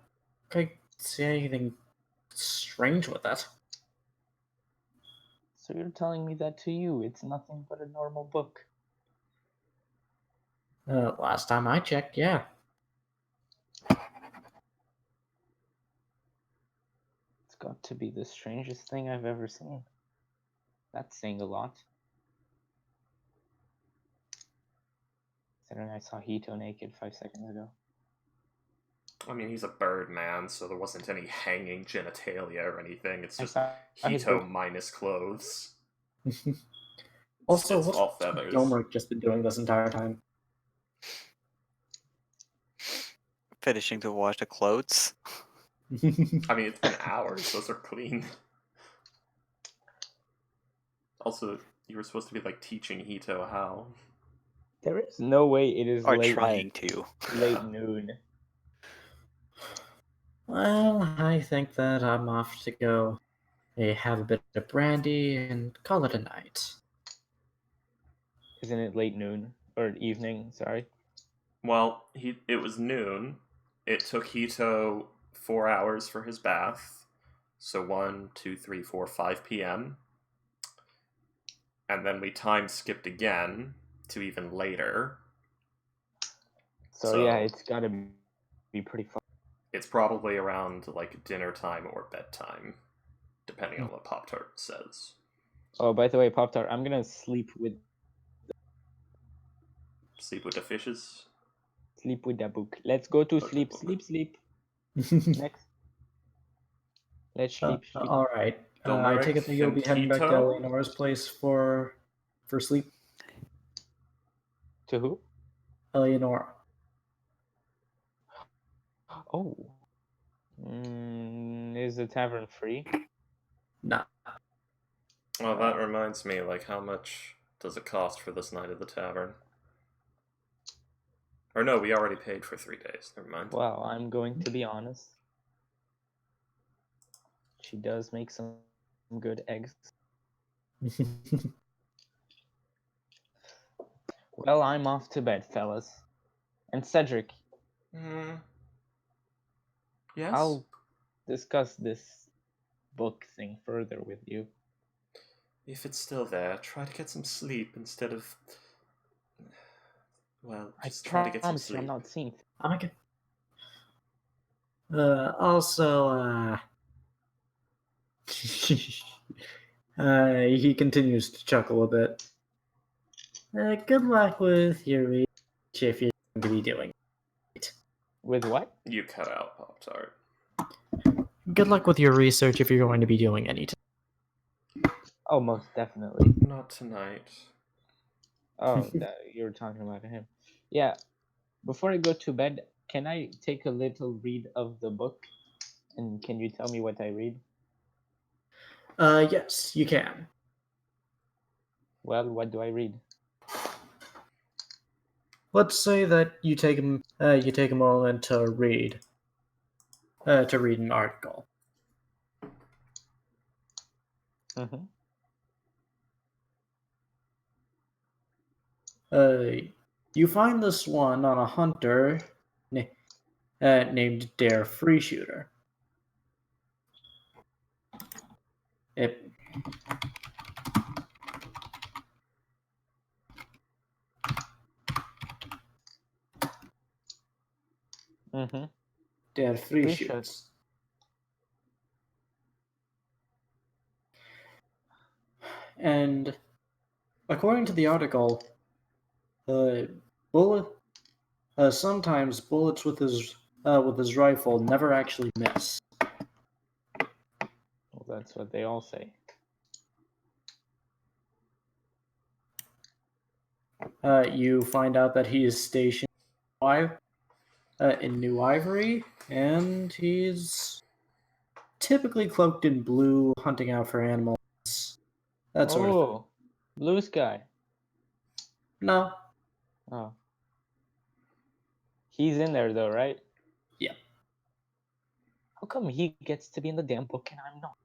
see anything strange with it. So you're telling me that to you, it's nothing but a normal book. Last time I checked, yeah. It's got to be the strangest thing I've ever seen. That's saying a lot. Considering I saw Hito naked 5 seconds ago. I mean, he's a bird man, so there wasn't any hanging genitalia or anything. It's I just saw his Hito book. minus clothes. Also, It's all what's feathers. Gomer just been doing this entire time? Finishing to wash the clothes. I mean, it's been hours. Those are clean. Also, you were supposed to be like teaching Hito how. There is no way it is Or late trying to. late noon. Well, I think that I'm off to go have a bit of brandy and call it a night. Isn't it late noon? Or evening, sorry. Well, it was noon. It took Hito 4 hours for his bath. So 1, 2, 3, 4, 5 p.m. And then we time skipped again to even later. So yeah, it's gotta be pretty far. It's probably around like dinner time or bedtime, depending on what Pop Tart says. Oh, by the way, Pop Tart, I'm gonna sleep with Sleep with the fishes. that book. Let's go to Okay, sleep, book. sleep. Next. Let's sleep. All right. I Domeric take it that you'll be heading back to Finquito? Eleanor's place for sleep. To who? Eleanor. Oh. Is the tavern free? Nah. Well, that reminds me, like, how much does it cost for this night at the tavern? Or no, we already paid for 3 days. Never mind. Well, I'm going to be honest. She does make some good eggs. Well, I'm off to bed, fellas. And Cedric, Yes? I'll discuss this book thing further with you. If it's still there, try to get some sleep instead of... Well, just try to get some promise you, I'm sleep. not seeing. Okay. Also, he continues to chuckle a bit. Good luck with your research if you're going to be doing it. With what? You cut out, Pop Tart. Good luck with your research if you're going to be doing anything. Oh, most definitely. Not tonight. Oh, you're talking about him. Yeah. Before I go to bed, can I take a little read of the book? And can you tell me what I read? Yes, you can. Well, what do I read? Let's say that you take a moment to read an article. Mm-hmm. You find this one on a hunter named Dare Freeshooter. It Mm-hmm. Dare Free Free Shoots. And according to the article, Sometimes bullets with his rifle never actually miss. Well, that's what they all say. You find out that he is stationed in New Ivory, and he's typically cloaked in blue, hunting out for animals. That sort of thing. Oh, blue sky. No. Oh. He's in there though, right? Yeah. How come he gets to be in the damn book and I'm not?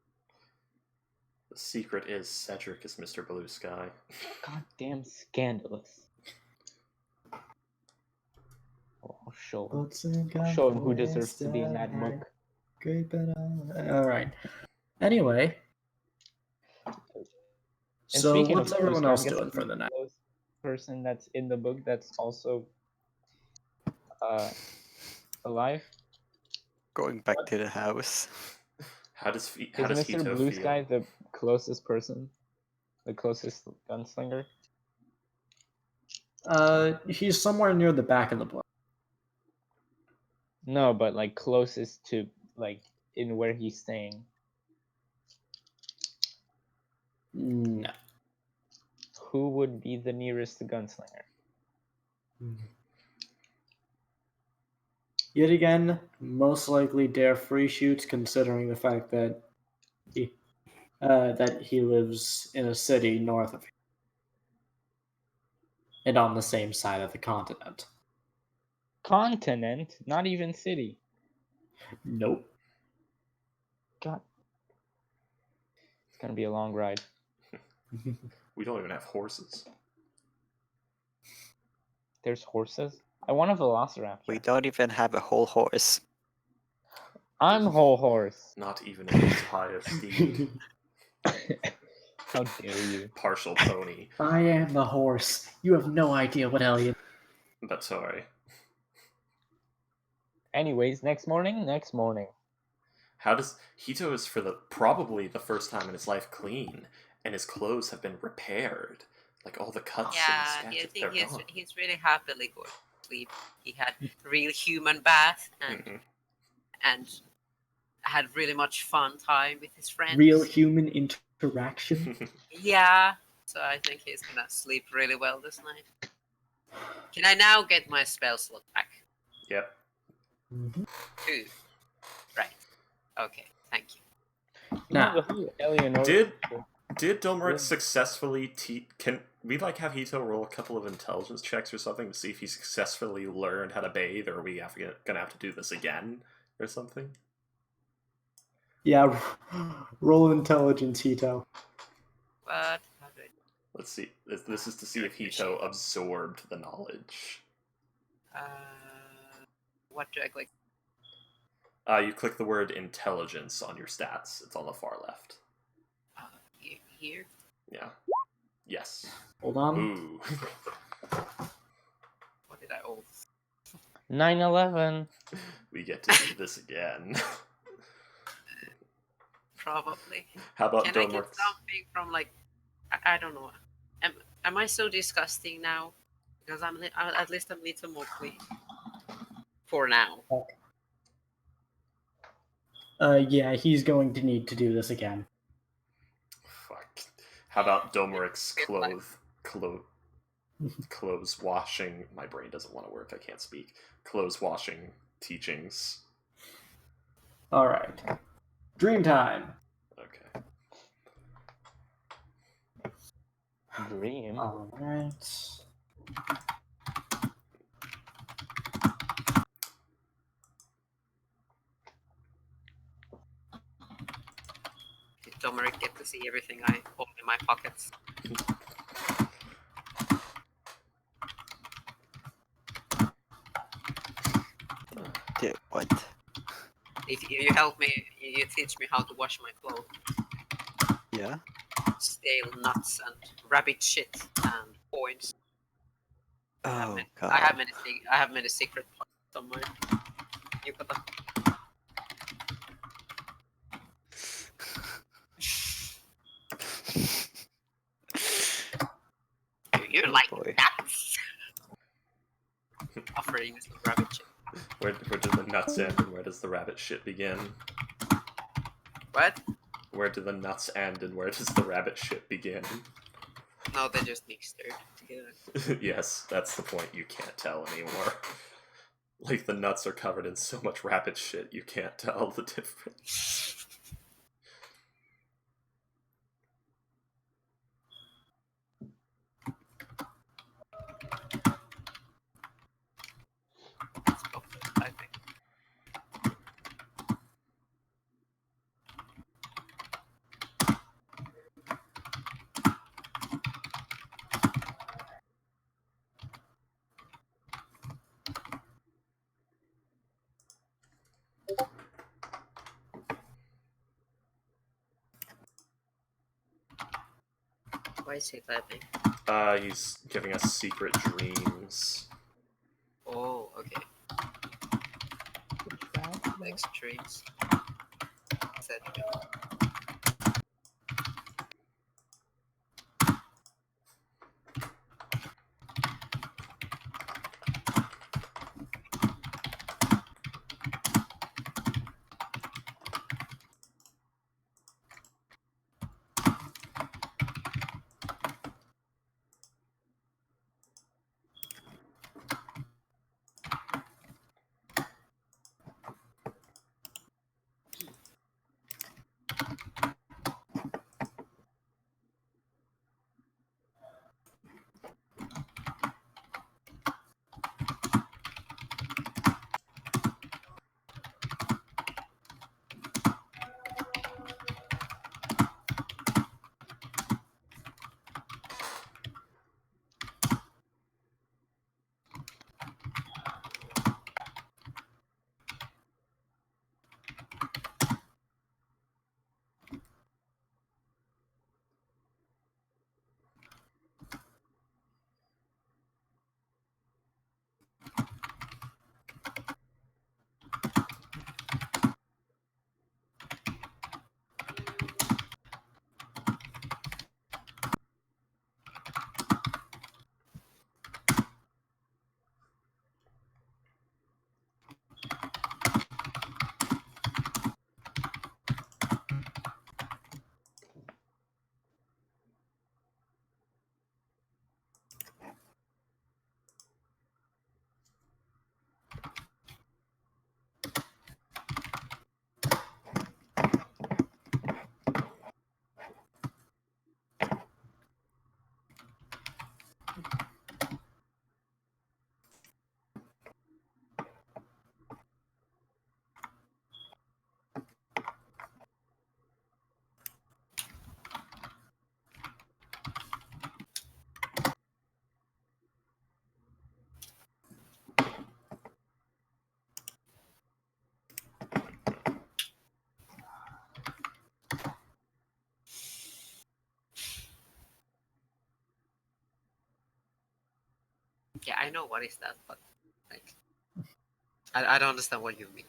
The secret is Cedric is Mr. Blue Sky. Goddamn scandalous. Oh, I'll show him. I'll show him who deserves to be in that book. All right. Anyway, And so speaking what's of Blue everyone Sky, I'm else doing guessing for the night? close person that's in the book that's also alive. Going back to the house. How does Is Mr. Hito Blue feel? Sky the closest person? The closest gunslinger? He's somewhere near the back of the book. No, but like closest to like in where he's staying. No. Who would be the nearest gunslinger? Yet again, most likely Dare Free Shoots, considering the fact that he lives in a city north of here and on the same side of the continent. Continent, not even city. Nope. God. It's gonna be a long ride. We don't even have horses. There's horses? I want a velociraptor. We don't even have a whole horse. I'm whole horse. Not even an entire steed. How dare you? Partial pony. I am the horse. You have no idea what Elliot. But sorry. Anyways, next morning. How does Hito is for probably the first time in his life clean, and his clothes have been repaired. Like all the cuts Yeah, and I sketches, think they're gone. he's really happily going to sleep. He had real human bath and had really much fun time with his friends. Real human interaction. Yeah, so I think he's gonna sleep really well this night. Can I now get my spell slot back? Yep. 2. Right. Okay, thank you. Now, the whole Eleanor. Did Domeric successfully can we have Hito roll a couple of intelligence checks or something to see if he successfully learned how to bathe, or are we gonna have to do this again or something? yeah, roll intelligence, Hito. But Let's see. This is to see if Hito absorbed the knowledge. what do I click? You click the word intelligence on your stats. It's on the far left. Here. Yeah. Yes. Hold on. Ooh. What did I roll? 9/11. We get to do this again. Probably. How about Can I get Domeric? something from I don't know. Am I so disgusting now? Because at least I'm a little more clean. For now. Yeah, he's going to need to do this again. Fuck. How about Domeric's clothes washing? My brain doesn't want to work. I can't speak. Clothes washing teachings. All right. Dream time. Okay. Dream. All right. Did Domeric get to see everything I hold in my pockets? What? If you help me, you teach me how to wash my clothes. Yeah? Stale nuts and rabbit shit and coins. Oh, God. I have many secret points somewhere. You got them. Do you like boy. nuts? frames of rabbit shit. Where do the nuts end and where does the rabbit shit begin? What? Where do the nuts end and where does the rabbit shit begin? No, they just mixed together. Yes, that's the point. You can't tell anymore. Like, the nuts are covered in so much rabbit shit, you can't tell the difference. It's both, I think. Why is he typing? He's giving us secret dreams. Oh, okay. Next dreams. Etc. Yeah, I know what is that, but like, I don't understand what you mean.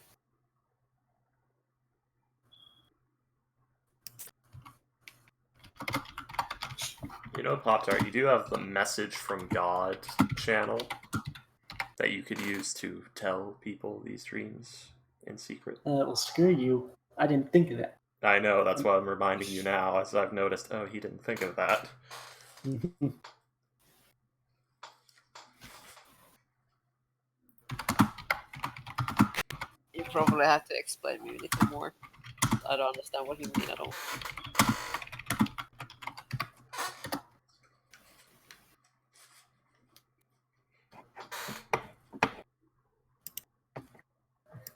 You know, Pop-Tart, you do have the Message from God channel that you could use to tell people these dreams in secret. Well, screw you. I didn't think of that. I know, that's why I'm reminding you now, as I've noticed, oh, he didn't think of that. You probably have to explain me a little more. I don't understand what you mean at all.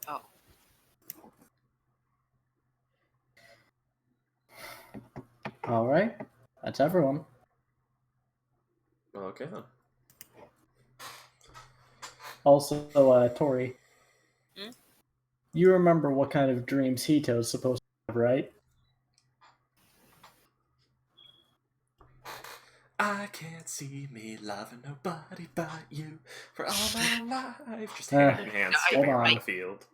Oh. All right, that's everyone. Okay, then. Also, Tori, Hmm? you remember what kind of dreams Hito's supposed to have, right? I can't see me loving nobody but you for all my life. Just hand in hand, No, skipping hold around on. the field.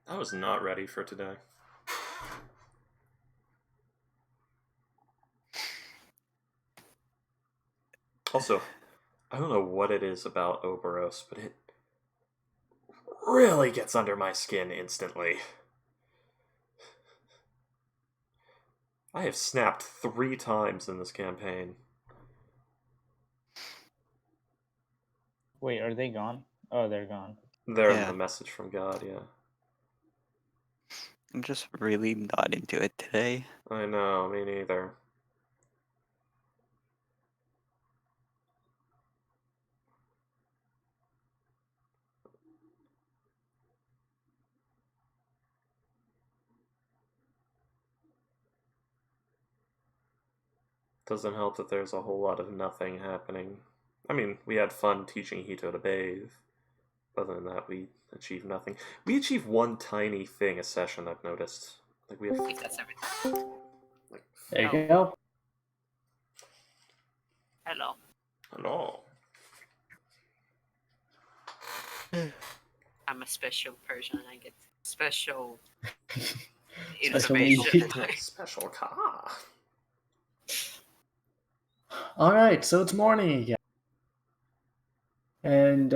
I was not ready for today. Also, I don't know what it is about Oberos, but it really gets under my skin instantly. I have snapped 3 times in this campaign. Wait, are they gone? Oh, they're gone. They're in Yeah. the message from God, yeah. I'm just really not into it today. I know, me neither. Doesn't help that there's a whole lot of nothing happening. I mean, we had fun teaching Hito to bathe. Other than that, we achieved nothing. We achieved one tiny thing a session, I've noticed. Like, we I have... think that's everything. Like, There you Oh. go. Hello. no. I'm a special person. I get special Special information. needs. Special car. All right, so it's morning again, and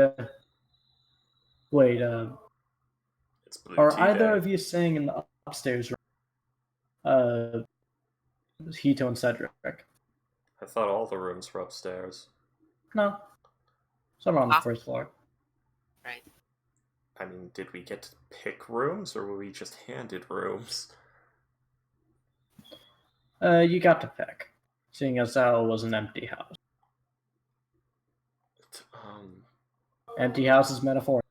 wait, It's blue are tea either day. of you staying in the upstairs room? Hito and Cedric. I thought all the rooms were upstairs. No, some are on the Ah. first floor. Right. I mean, did we get to pick rooms, or were we just handed rooms? You got to pick, seeing as how it was an empty house. Empty house is metaphor.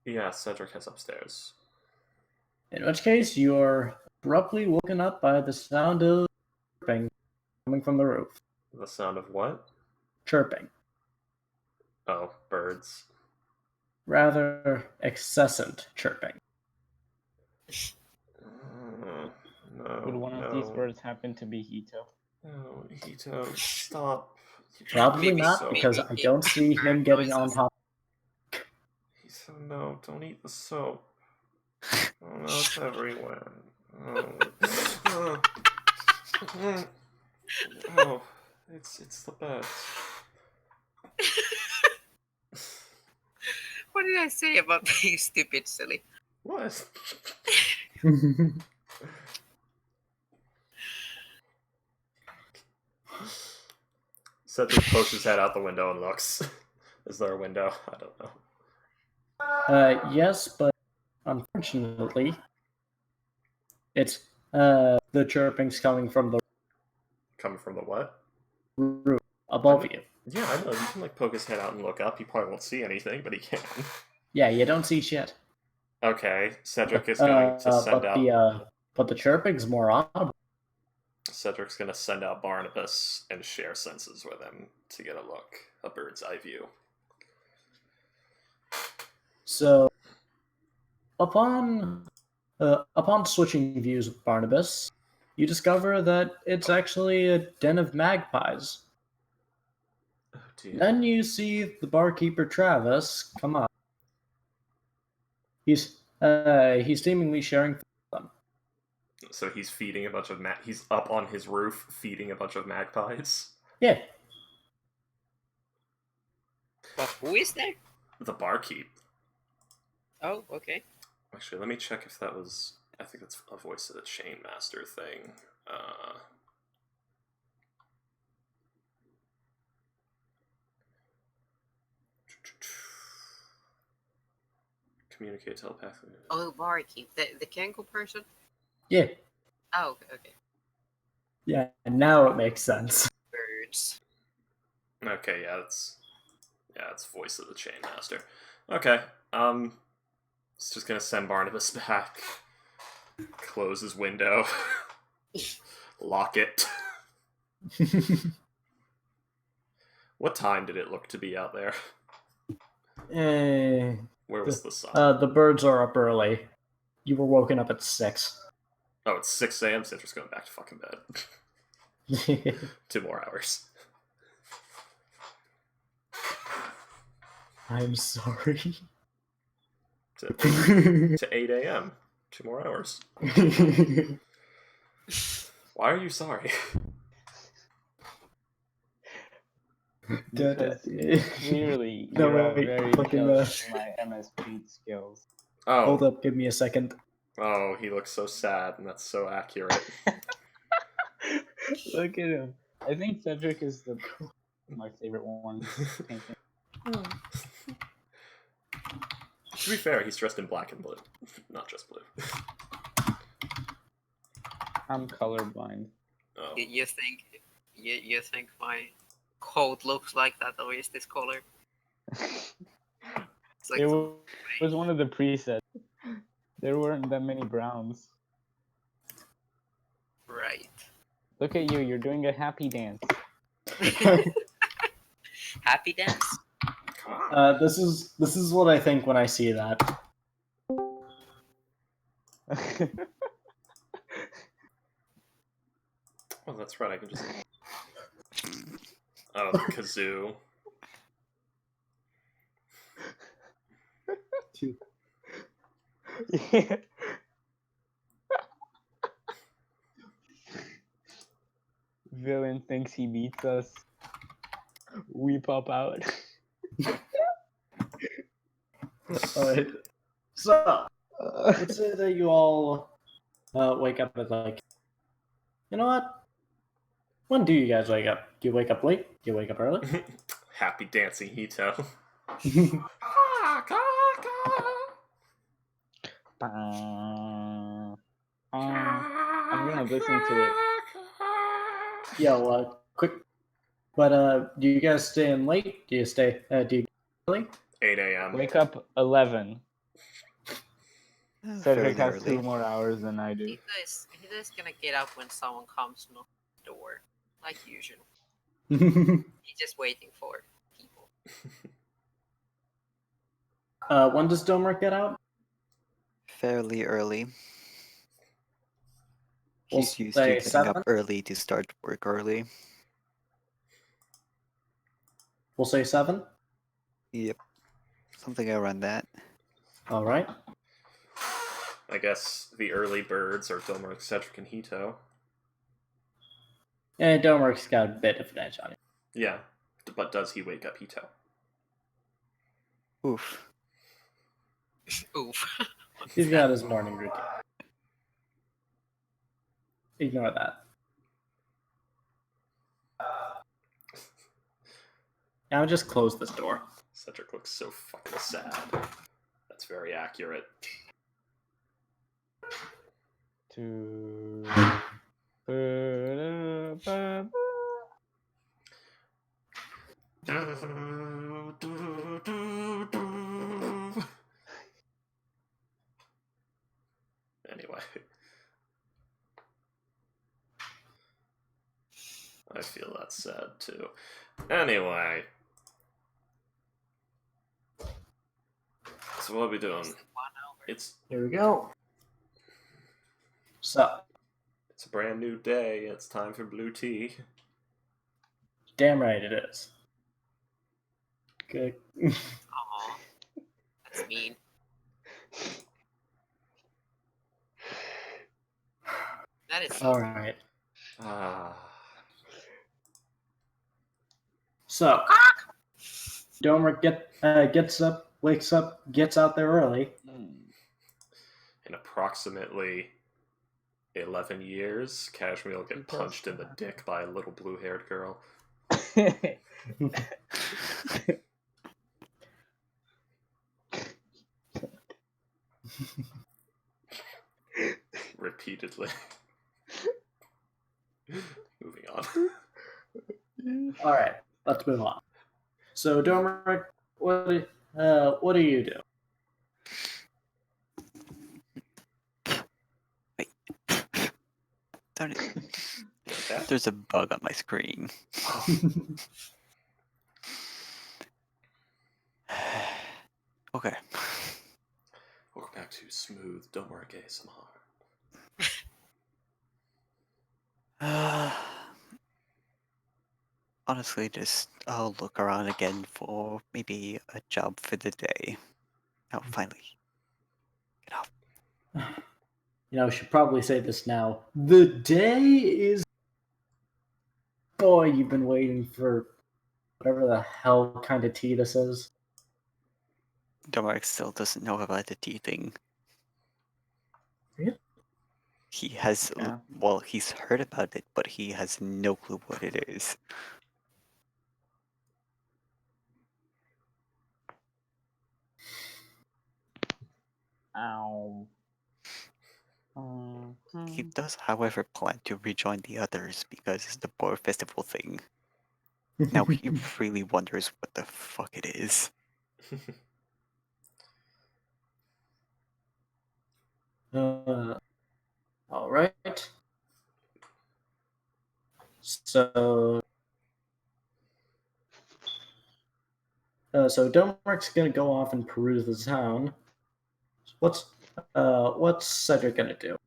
Yeah, Cedric has upstairs. In which case, you're abruptly woken up by the sound of chirping coming from the roof. The sound of what? Chirping. Oh, birds. Rather excessant chirping. No. Would one of these birds happen to be Hito? No, Hito, stop. Probably Maybe- not, So... because I don't see him bird getting on noises. top. Hito, no, don't eat the soap. Oh, no, it's everywhere. Oh. Oh, it's the best. What did I say about being stupid, silly? What? Cedric pokes his head out the window and looks. Is there a window? I don't know. Yes, but unfortunately, it's the chirping's coming from the Coming from the what? roof above you. Yeah, I know. You can like poke his head out and look up. He probably won't see anything, but he can. Yeah, you don't see shit. Okay, Cedric is going to send out. But the chirping's more audible. Cedric's going to send out Barnabas and share senses with him to get a look, a bird's eye view. So, upon switching views with Barnabas, you discover that it's actually a den of magpies. Oh, dear. Then you see the barkeeper Travis come up. He's seemingly sharing food with them. So he's feeding a bunch of he's up on his roof feeding a bunch of magpies. Yeah, But who is there? The barkeep. Oh, okay. Actually, let me check if that was. I think that's a voice of the Chain Master thing. Communicate telepathically. Oh, barkeep. The Kenko person? yeah, Oh, okay. yeah. And now it makes sense. Birds. Okay, yeah, it's voice of the Chain Master. Okay, it's just gonna send Barnabas back. Close his window. Lock it. What time did it look to be out there? Where was the sun? The birds are up early. You were woken up at 6. Oh, it's 6 a.m. Citra's going back to fucking bed. 2 more hours. I'm sorry. To 8 a.m. 2 more hours. Why are you sorry? Because clearly No, you are wait, very fucking, jealous of my MS Paint skills. Oh, Hold up, give me a second. oh, he looks so sad, and that's so accurate. Look at him. I think Cedric is my favorite one. Painting. To be fair, he's dressed in black and blue, not just blue. I'm colorblind. Oh. You think my coat looks like that, or is this color? It's like It some- was one of the presets. There weren't that many browns. right. Look at you, you're doing a happy dance. Happy dance. This is what I think when I see that. Oh, that's right. I can just. Oh, the kazoo. Yeah. Villain thinks he beats us. We pop out. Alright. So, let's say that you all wake up at like. You know what? When do you guys wake up? Do you wake up late? Do you wake up early? Happy dancing Hito. I'm gonna listen to it. Yo, quick. But do you guys stay in late? Do you stay? Do you early? 8 a.m. Wake up 11. Cedric Fairly has early. 2 more hours than I do. He's gonna get up when someone comes to the door, like usual. When He's just waiting for people. does Domer get out? Fairly early. We'll He's used say to getting 7? up early to start work early. We'll say 7. Yep. Something around that. All right. I guess the early birds are Domer, Cedric, and Hito. And Domer's got a bit of an edge on him. Yeah, but does he wake up Hito? Oof. Oof. He's got his morning routine. Ignore that. Now just close this door. Cedric looks so fucking sad. That's very accurate. Anyway. I feel that's sad too. Anyway. So what are we doing? It's Here we go. So, a brand new day. It's time for blue tea. damn right it is. Good. Aw, that's mean. That is All right. Ah. So, Domer gets up, wakes up, gets out there early. In approximately 11 years, Cashmere will get punched in the dick by a little blue-haired girl. Repeatedly. Moving on. All right, let's move on. So, Domer, what do you do? Darn it. Okay. There's a bug on my screen. Okay. Welcome back to Smooth Domer ASMR. Honestly, just I'll look around again for maybe a job for the day. Oh, finally. Get off. You know, I should probably say this now. The day is. Boy, you've been waiting for whatever the hell kind of tea this is. Domark still doesn't know about the tea thing. Really? He has, Yeah. well, he's heard about it, but he has no clue what it is. Ow. He does, however, plan to rejoin the others because it's the Boar Festival thing. Now he really wonders what the fuck it is. All right. So Domark's gonna go off and peruse the town. What's Cedric gonna do?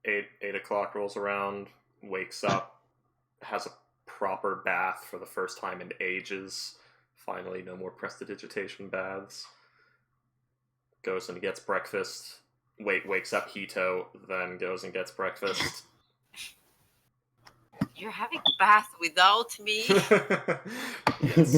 8 o'clock rolls around, wakes up, has a proper bath for the first time in ages. Finally, no more prestidigitation baths. Goes and gets breakfast. Wakes up Hito, then goes and gets breakfast. You're having a bath without me? Yes.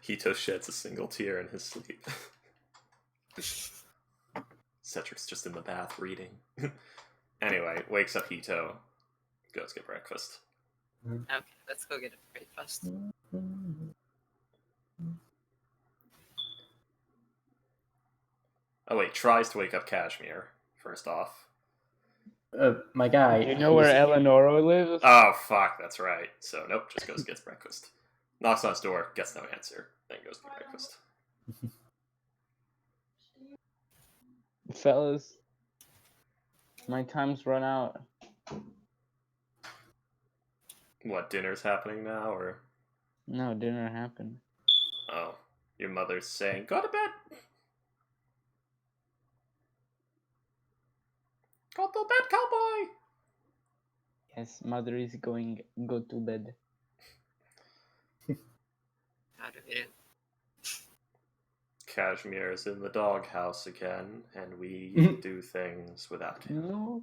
Hito sheds a single tear in his sleep. Cedric's just in the bath reading. Anyway, wakes up Hito, goes get breakfast. Okay, let's go get a breakfast. Oh wait, tries to wake up Kashmir, first off. My guy. Do you know where Eleonora lives? Oh fuck, that's right. So nope, just goes and gets breakfast. Knocks on his door, gets no answer, then goes to get breakfast. Fellas, my time's run out. What, dinner's happening now, or? No, dinner happened. Oh, your mother's saying, go to bed! Go to bed, cowboy! Yes, mother is going go to bed. How do we do? Kashmir is in the doghouse again, and we do things without him. No.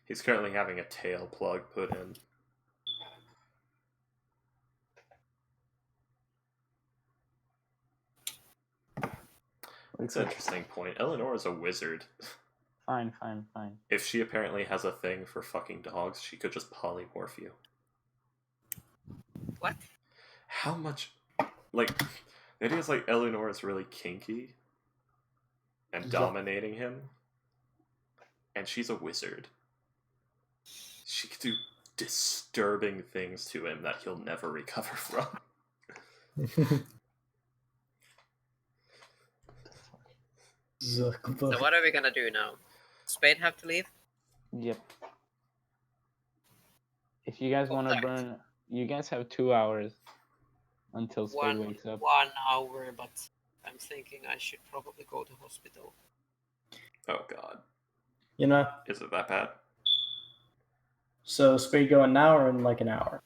He's currently having a tail plug put in. It's an interesting point. Eleanor's a wizard. Fine. If she apparently has a thing for fucking dogs, she could just polymorph you. What? How much... Like, the idea is like Eleanor is really kinky and dominating him, and she's a wizard. She could do disturbing things to him that he'll never recover from. So what are we gonna do now? Spade have to leave? Yep. If you guys want to Correct. burn, you guys have 2 hours until Spade wakes up. 1 hour, but I'm thinking I should probably go to hospital. Oh god. You know? Is it that bad? So Spade going now or in like an hour?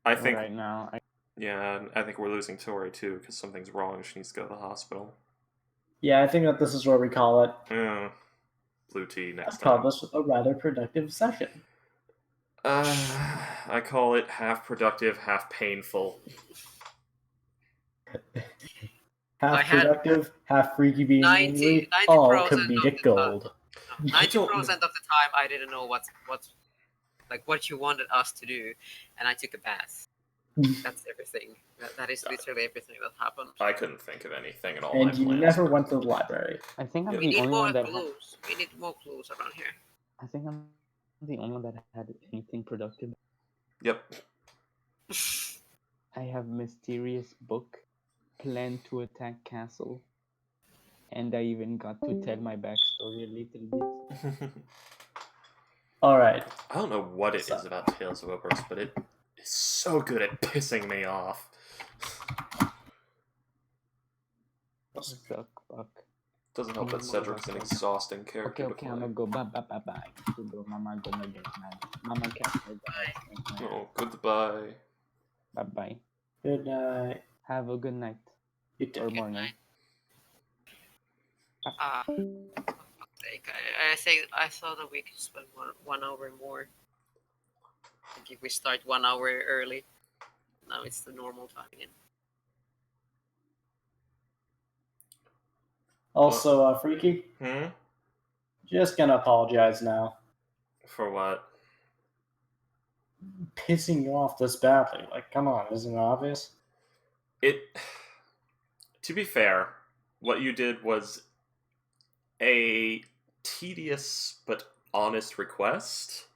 I think... Right now. Yeah, I think we're losing Tori too, because something's wrong and she needs to go to the hospital. Yeah, I think that this is what we call it. Yeah. Blue tea next I call time. this a rather productive session. I call it half productive, half painful. Half productive, half freaky being 90% all of the comedic time. gold. 90% of the time I didn't know what you wanted us to do, and I took a bath. That's everything. That is literally everything that happened. I couldn't think of anything at all. And you never went to the library. I think I'm We the need only more one that. clues. We need more clues around here. I think I'm the only one that had anything productive. Yep. I have mysterious book, plan to attack castle, and I even got to tell my backstory a little bit. Alright. I don't know what it is about Tales of Oberos, but it is so good at pissing me off. Fuck. Doesn't help that Cedric's an exhausting character Okay, I'm gonna go bye. Mama gonna get mad. Mama can't go bye. Oh, goodbye. Bye. Good night. Have a good night. You do. or Okay, morning. for fuck's sake. I think I thought that we could spend 1 hour more. Like if we start 1 hour early. Now it's the normal time again. Also, Freaky, just gonna apologize now. For what? Pissing you off this badly. Like, come on, isn't it obvious? To be fair, what you did was a tedious but honest request,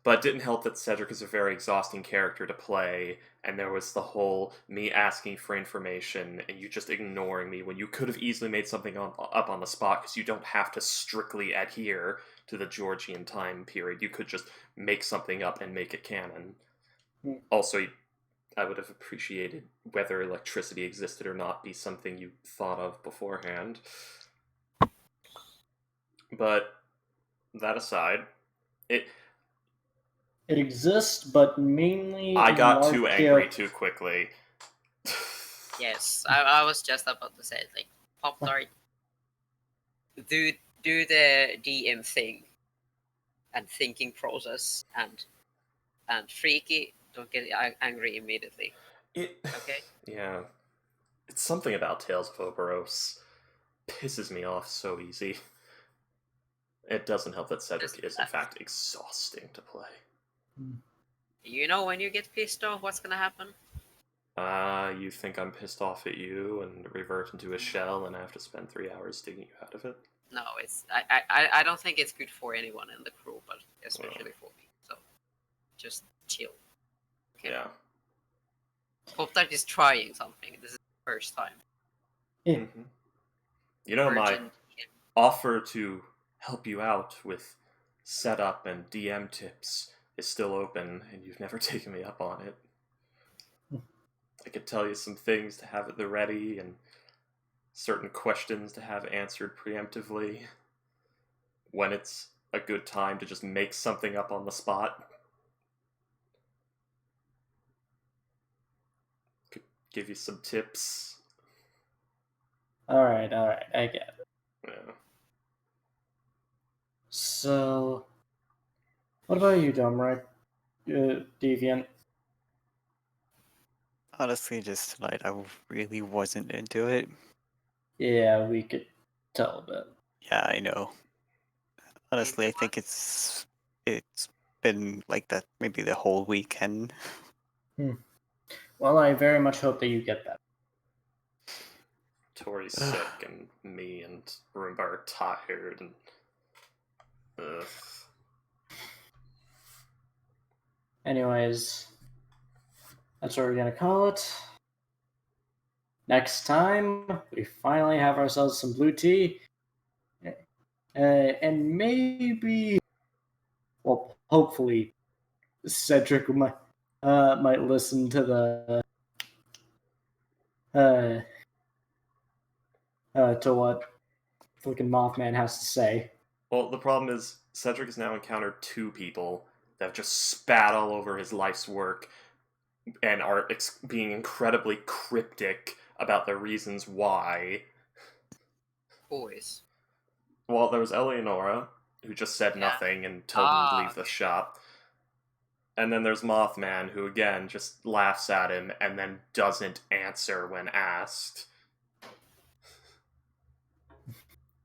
but it didn't help that Cedric is a very exhausting character to play, and there was the whole me asking for information and you just ignoring me when you could have easily made something up on the spot because you don't have to strictly adhere to the Georgian time period. You could just make something up and make it canon. Also, I would have appreciated whether electricity existed or not be something you thought of beforehand. But that aside, it exists, but mainly I in got large too scale- angry too quickly. Yes, I was just about to say, like, Pop Tart, do the DM thing and thinking process, and Freaky, don't get angry immediately. Okay? Yeah. It's something about Tales of Oberos. Pisses me off so easy. It doesn't help that Cedric is, in fact, exhausting to play. You know when you get pissed off, what's gonna happen? You think I'm pissed off at you and revert into a shell and I have to spend 3 hours digging you out of it? No, it's I don't think it's good for anyone in the crew, but especially for me. So just chill. Okay. Yeah. Pop Tart is trying something. This is the first time. Yeah. Mm-hmm. You know, my Virgin. offer to help you out with setup and DM tips is still open, and you've never taken me up on it. I could tell you some things to have at the ready, and certain questions to have answered preemptively, when it's a good time to just make something up on the spot. Could give you some tips. Alright, I get it. Yeah. So, what about you, Domright? Deviant? Honestly, just tonight I really wasn't into it. Yeah, we could tell a bit. Yeah, I know. Honestly, I think it's been like that maybe the whole weekend. Well, I very much hope that you get that. Tori's sick, and me and Roomba are tired, and... Ugh. Anyways, that's what we're gonna call it. Next time, we finally have ourselves some blue tea. And maybe, well, hopefully, Cedric might listen to the to what fucking Mothman has to say. Well, the problem is, Cedric has now encountered 2 people that have just spat all over his life's work and are being incredibly cryptic about the reasons why. Boys. Well, there was Eleonora, who just said nothing and told him to leave the shop. And then there's Mothman, who again just laughs at him and then doesn't answer when asked.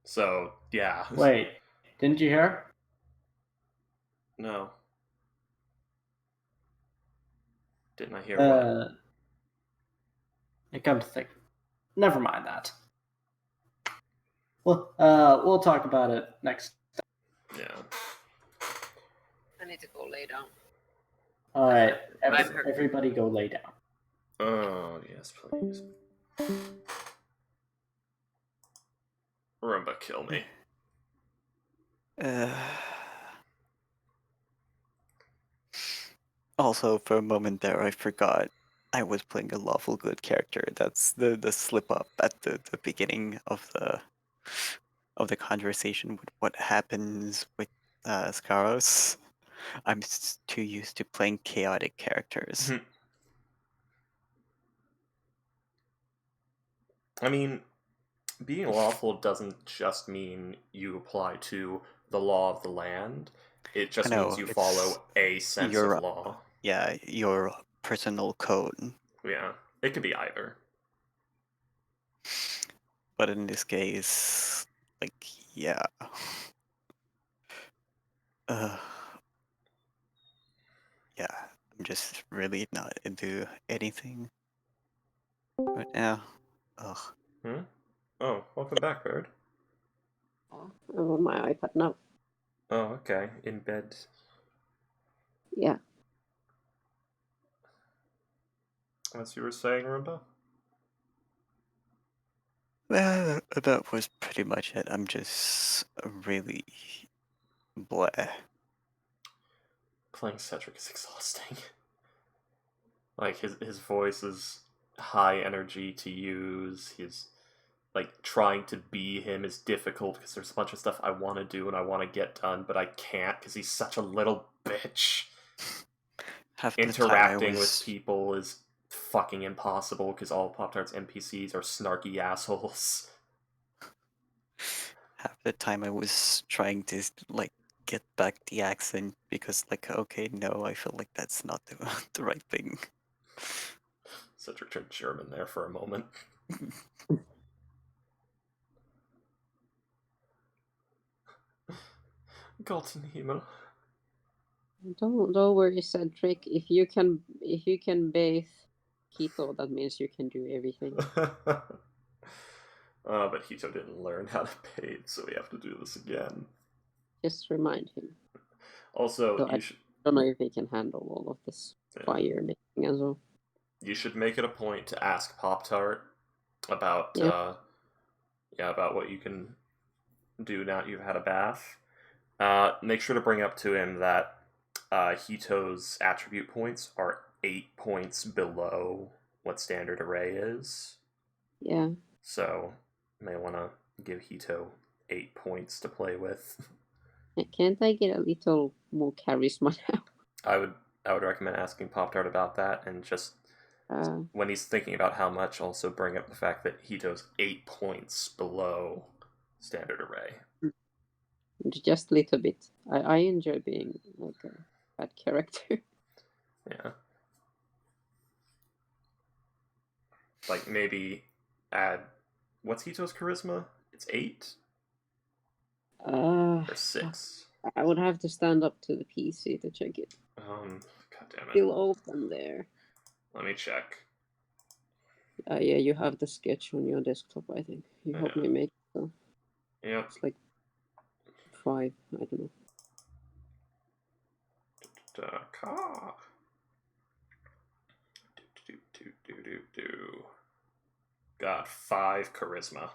So, yeah. Wait, didn't you hear? No. Didn't I hear what? I come to think. Never mind that. Well, we'll talk about it next. Yeah. I need to go lay down. All right, I'm hurt. everybody, go lay down. Oh, yes, please. Roomba, kill me. Also, for a moment there, I forgot I was playing a lawful good character. That's the slip up at the beginning of the conversation with what happens with Skaros. I'm too used to playing chaotic characters. I mean, being lawful doesn't just mean you apply to the law of the land. It just I know, means you it's follow a sense your- of law. Yeah, your personal code. Yeah, it could be either. But in this case, like, yeah. Yeah, I'm just really not into anything right now. Ugh. Oh, welcome back, Bird. I'm on my iPad now. Oh, okay. In bed. Yeah. As you were saying, Rumba? Well, that was pretty much it. I'm just really bleh. Playing Cedric is exhausting. Like, his voice is high energy to use. His, like, trying to be him is difficult because there's a bunch of stuff I want to do and I want to get done, but I can't because he's such a little bitch. Half the time Interacting with people is fucking impossible because all Pop-Tart's NPCs are snarky assholes. Half the time I was trying to like get back the accent because like okay no I feel like that's not the, the right thing. Cedric turned German there for a moment. Golden Himmel. Don't worry, Cedric. If you can bathe Keto, that means you can do everything. But Hito didn't learn how to bathe, so we have to do this again. Just remind him. Also, So you should. I don't know if he can handle all of this fire making as well. You should make it a point to ask Pop-Tart about about what you can do now that you've had a bath. Make sure to bring up to him that Hito's attribute points are 8 points below what standard array is. Yeah. So you may want to give Hito 8 points to play with. Can't I get a little more charisma now? I would recommend asking Pop-Tart about that, and just when he's thinking about how much, also bring up the fact that Hito's 8 points below standard array. Just a little bit. I enjoy being like a bad character. Yeah. Like maybe add, what's Hito's charisma? It's 8 or 6. I would have to stand up to the PC to check it. God damn it. Still open there. Let me check. Yeah, you have the sketch on your desktop, I think. You helped me make it, so. Yep. It's like 5, I don't know. Got 5 charisma.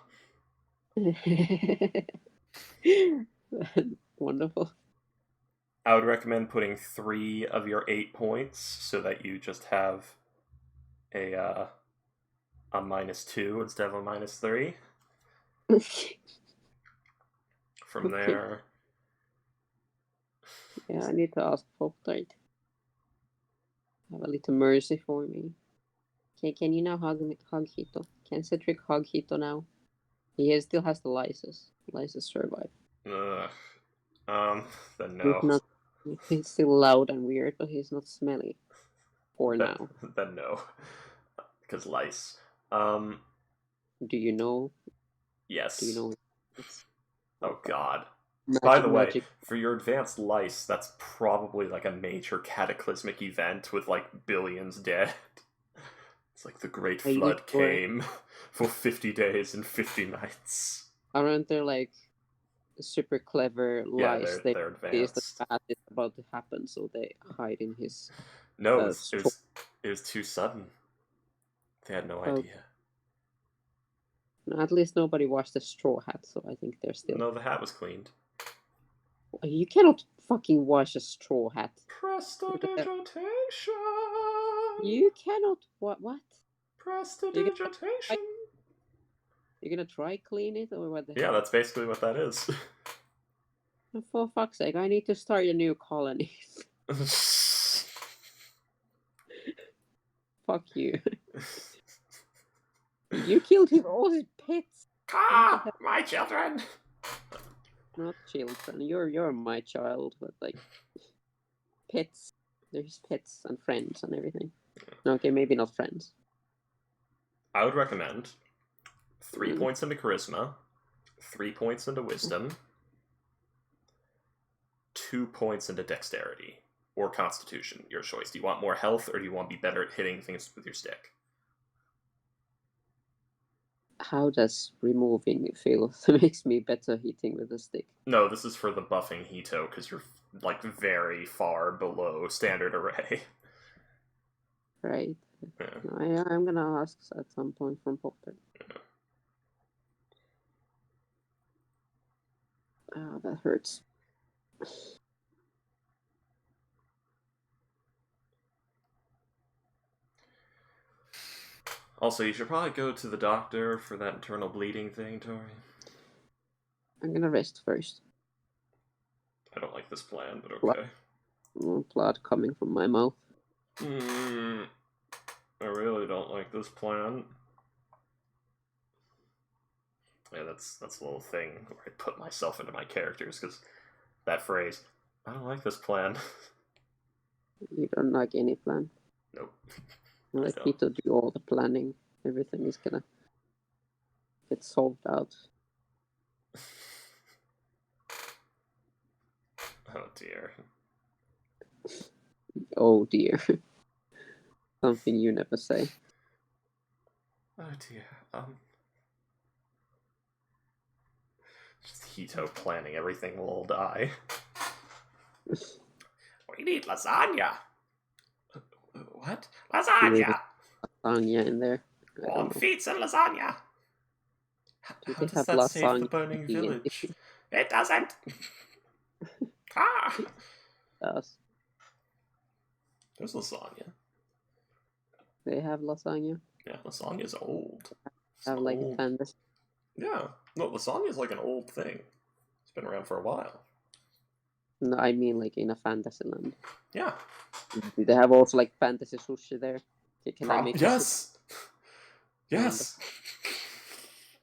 Wonderful. I would recommend putting 3 of your 8 points so that you just have a -2 instead of a -3. From there. Yeah, I need to ask Pop-Tart. Have a little mercy for me. Can you now hug Hito? Can Cedric hug Hito now? He still has the lysis. Lysis survive. Then no. He's still loud and weird, but he's not smelly. For now. Then no. Because lice. Do you know? Yes. Do you know? Oh god. Magic, By the way, magic. for your advanced lice, that's probably like a major cataclysmic event with like billions dead. It's like the Great Flood came for 50 days and 50 nights. Aren't there like super clever lies? Yeah, they're advanced. The bad is about to happen, so they hide in his. No, it was too sudden. They had no idea. At least nobody washed the straw hat, so I think they're still. No, the hat was cleaned. You cannot fucking wash a straw hat. Prestidigitation. You cannot. What? Prestidigitation. You're gonna try clean it or what? Yeah, that's basically what that is. For fuck's sake, I need to start a new colony. Fuck you. You killed all his pets. Ah, my children. Not children. You're my child, but like pets. There's pets and friends and everything. Okay, maybe not friends. I would recommend 3 points into charisma, 3 points into wisdom, 2 points into dexterity or constitution. Your choice. Do you want more health or do you want to be better at hitting things with your stick? How does removing filth makes me better hitting with a stick? No, this is for the buffing Hito because you're like very far below standard array. Right. Yeah. I'm gonna ask at some point from Popper. Ah, that hurts. Also, you should probably go to the doctor for that internal bleeding thing, Tori. I'm gonna rest first. I don't like this plan, but okay. Blood coming from my mouth. I really don't like this plan. Yeah, that's a little thing where I put myself into my characters, because that phrase, I don't like this plan. You don't like any plan. Nope. Let Peter do all the planning. Everything is gonna get solved out. Oh dear. Oh dear. Something you never say. Oh dear. Just Hito planning everything will all die. We need lasagna. What? Lasagna! Lasagna in there. Warm feet and lasagna! Do How they does have that save the lasagna burning in D&D? village? It doesn't! Ah! Does There's lasagna. they have lasagna? Yeah, lasagna's old. It's Have an like old... fantasy. Yeah, no, lasagna's like an old thing. It's been around for a while. No, I mean like in a fantasy land. Yeah. Do they have also like fantasy sushi there? Can I make a sushi? Yes! Yes!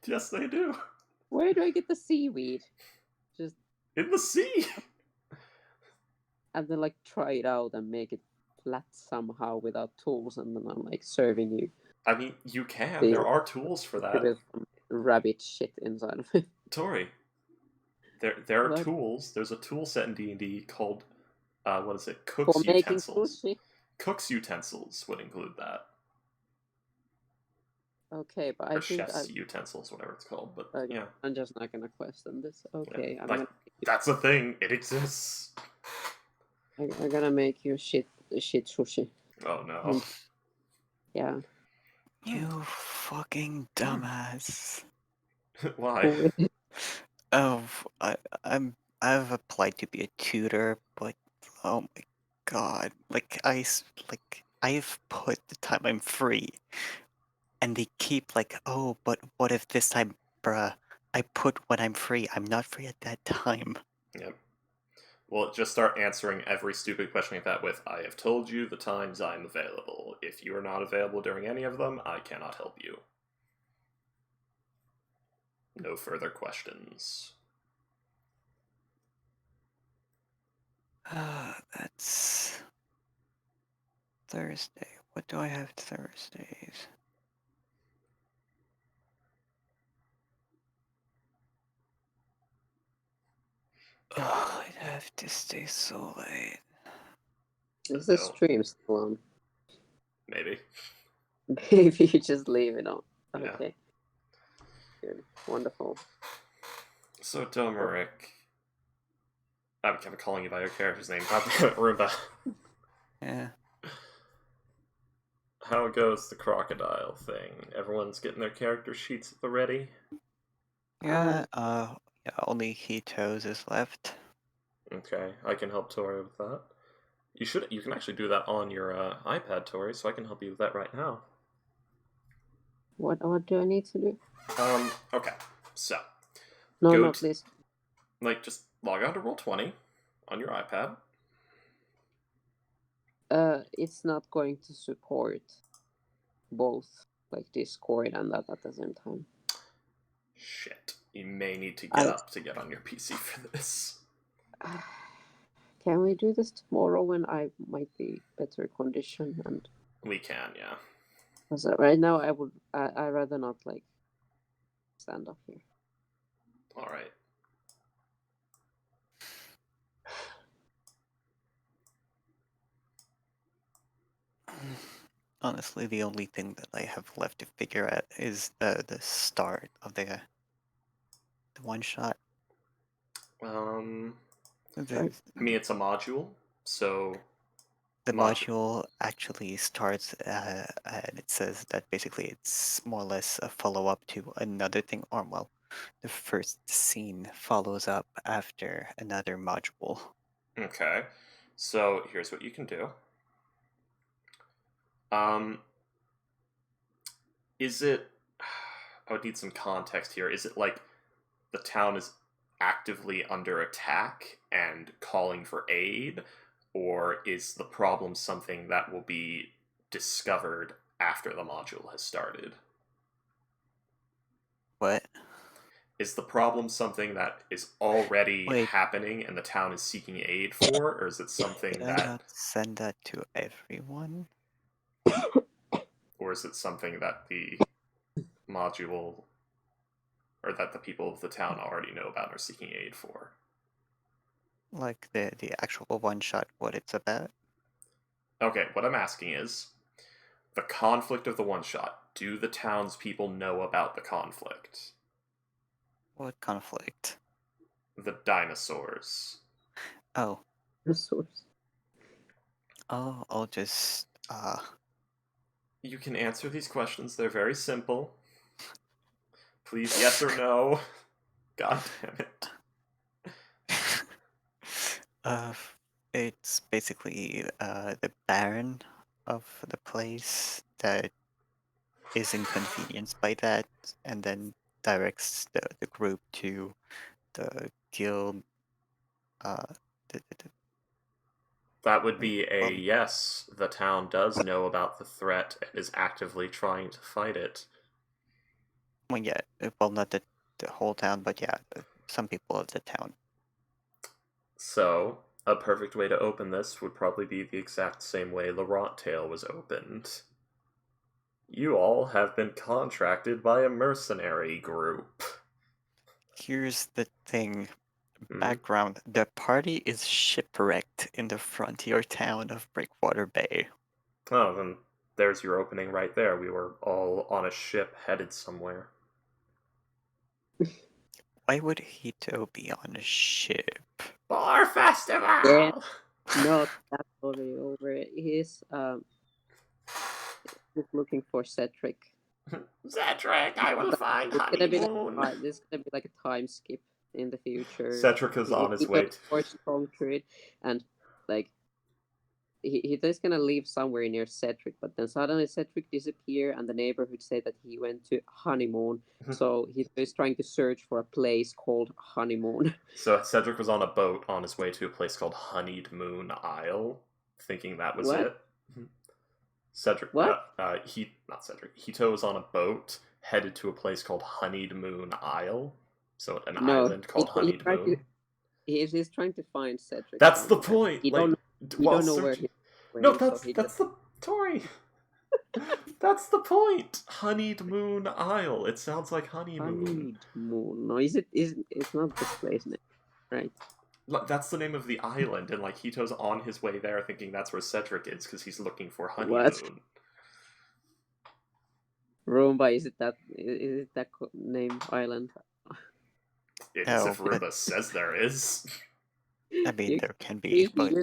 Yes, they do. Where do I get the seaweed? Just In the sea! and then like try it out and make it flat somehow without tools, and then I'm like serving you I mean, you can. They- There are tools for that. with some rabbit shit inside of it. Tori, there are What? tools. There's a tool set in D&D called, what is it? For Cook's making utensils. sushi? Cook's utensils would include that. Okay, but Or I think chef's utensils, whatever it's called. But yeah. I'm just not gonna question this. Okay, Yeah. Like, that's a thing. It exists. I'm gonna make you shit sushi. Oh no. Yeah. You fucking dumbass. Why? Oh, I've applied to be a tutor, but oh my god, I've put the time I'm free, and they keep like, oh, but what if this time, bruh? I put when I'm free. I'm not free at that time. Yep. Well, just start answering every stupid question like that with, I have told you the times I'm available. If you are not available during any of them, I cannot help you. No further questions. That's Thursday. What do I have Thursdays? Oh, I'd have to stay so late. Is the stream still on? Maybe. Maybe you just leave it on. Yeah. Okay. Good. Wonderful. So, Domeric. I'm kind of calling you by your character's name. God damn it, Roomba. Yeah. How goes the crocodile thing? Everyone's getting their character sheets at the ready? Yeah, yeah, only Hito's is left. Okay, I can help Tori with that. You can actually do that on your iPad, Tori, so I can help you with that right now. What do I need to do? Okay. So, No, please. like, just log on to Roll20 on your iPad. It's not going to support both like Discord and that at the same time. Shit. You may need to get up to get on your PC for this. Can we do this tomorrow when I might be better condition? And We can, yeah. because right now I rather not like stand up here. All right. Honestly, the only thing that I have left to figure out is the start of the one shot. I The, mean, it's a module, so the module actually starts, and it says that basically it's more or less a follow-up to another thing, or well, the first scene follows up after another module. Okay. So here's what you can do. Is it... I would need some context here. Is it like the town is actively under attack and calling for aid? Or is the problem something that will be discovered after the module has started? What? Is the problem something that is already Wait. happening and the town is seeking aid for? Or is it something Did I that... not send that to everyone? Or is it something that the module, or that the people of the town already know about and are seeking aid for? Like the actual one shot, what it's about? Okay, what I'm asking is, the conflict of the one shot, do the townspeople know about the conflict? What conflict? The dinosaurs. Oh. Resource. Oh, I'll just You can answer these questions, they're very simple. Please, yes or no. God damn it. It's basically the baron of the place that is inconvenienced by that, and then directs the group to the guild. That would be a well, yes. The town does know about the threat and is actively trying to fight it. well, yeah, well, not the whole town, but yeah, some people of the town. So, a perfect way to open this would probably be the exact same way Laurent Tale was opened. You all have been contracted by a mercenary group. Here's the thing. Hmm? Background: the party is shipwrecked in the frontier town of Breakwater Bay. Oh, then there's your opening right there. We were all on a ship headed somewhere. Why would Hito be on a ship? Bar Festival! Yeah. No, that's already over. He's just looking for Cedric. Cedric, I will find It's gonna be honeymoon! like, this is gonna be like a time skip in the future. Cedric is on his He way. goes more strong to it, and like he's just gonna leave somewhere near Cedric, but then suddenly Cedric disappear, and the neighborhood say that he went to honeymoon. So he's trying to search for a place called honeymoon. So Cedric was on a boat on his way to a place called Honeyed Moon Isle, thinking that was What? it. Cedric, What? not Cedric. Hito was on a boat headed to a place called Honeyed Moon Isle. So an island called Honeyed Moon. He's trying to find Cedric. That's the somewhere. point. He like, don't know where searching... he's No, going, so that's the Tori. That's the point. Honeyed Moon Isle. It sounds like honeymoon. Honeyed Moon. No, it's not this place name, right? That's the name of the island, and like Hito's on his way there, thinking that's where Cedric is because he's looking for honeymoon. What? Roomba, is it that name island? It is No, if Ruba says there is. I mean, there can be, but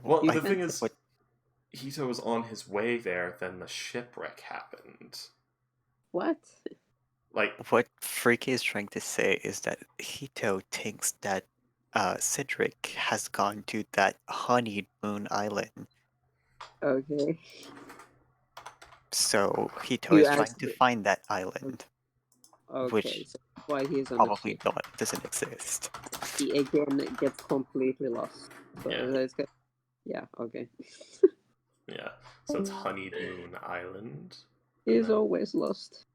Well, you the can- thing is, Hito was on his way there, then the shipwreck happened. What? Like, what Freaky is trying to say is that Hito thinks that Cedric has gone to that honeyed moon island. Okay. So Hito You is trying asked to it. find that island, Okay, which so why he's on probably the ship. doesn't exist. He again gets completely lost. So Yeah. it's good. Yeah. Okay. yeah. So it's Honeyed Moon Island. He's then- always lost.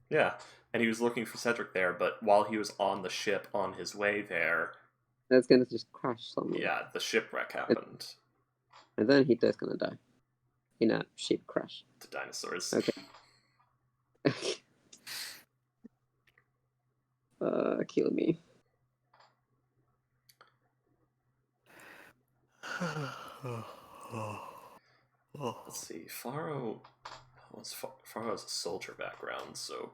Yeah, and he was looking for Cedric there, but while he was on the ship on his way there, That's gonna just crash somewhere. yeah, the shipwreck happened. And then he just gonna die. In a ship crash. The dinosaurs. Okay. Kill me. Let's see, Faro has a soldier background, so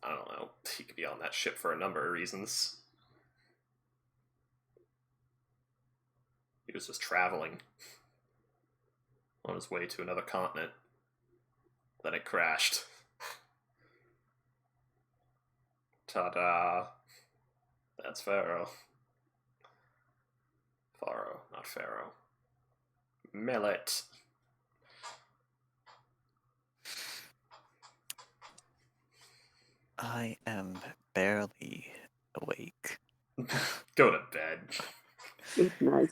I don't know. He could be on that ship for a number of reasons. He was just traveling on his way to another continent. Then it crashed. Ta-da! That's Pharaoh. Faro, not Pharaoh. Millet. I am barely awake. Go to bed. Good night.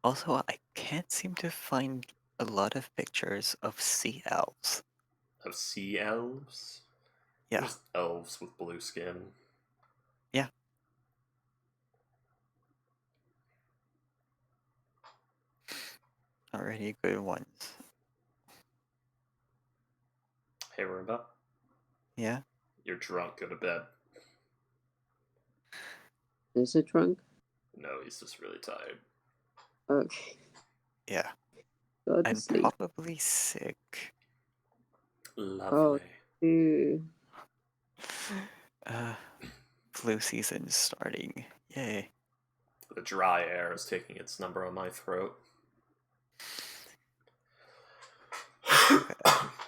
Also, I can't seem to find a lot of pictures of sea elves. Of sea elves? Yeah. There's elves with blue skin. Yeah. Already good ones. Hey, Roomba. Yeah. You're drunk. Go to bed. Is it drunk? No, he's just really tired. Okay. Yeah. Go to I'm sleep. probably sick. Lovely. Ew. Flu season's starting. Yay. The dry air is taking its number on my throat.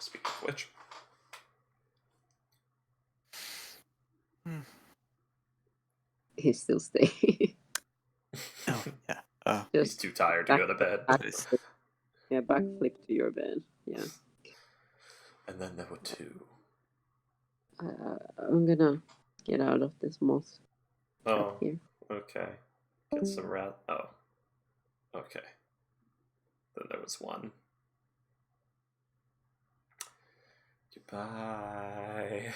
Speaking of which. He's still staying. Oh, yeah. He's Just too tired to go to bed. backflip. Yeah, backflip to your bed. Yeah. And then there were two. I'm gonna get out of this moth trap Oh, here. okay. Get some rat. Oh. Okay. Then there was one. Goodbye.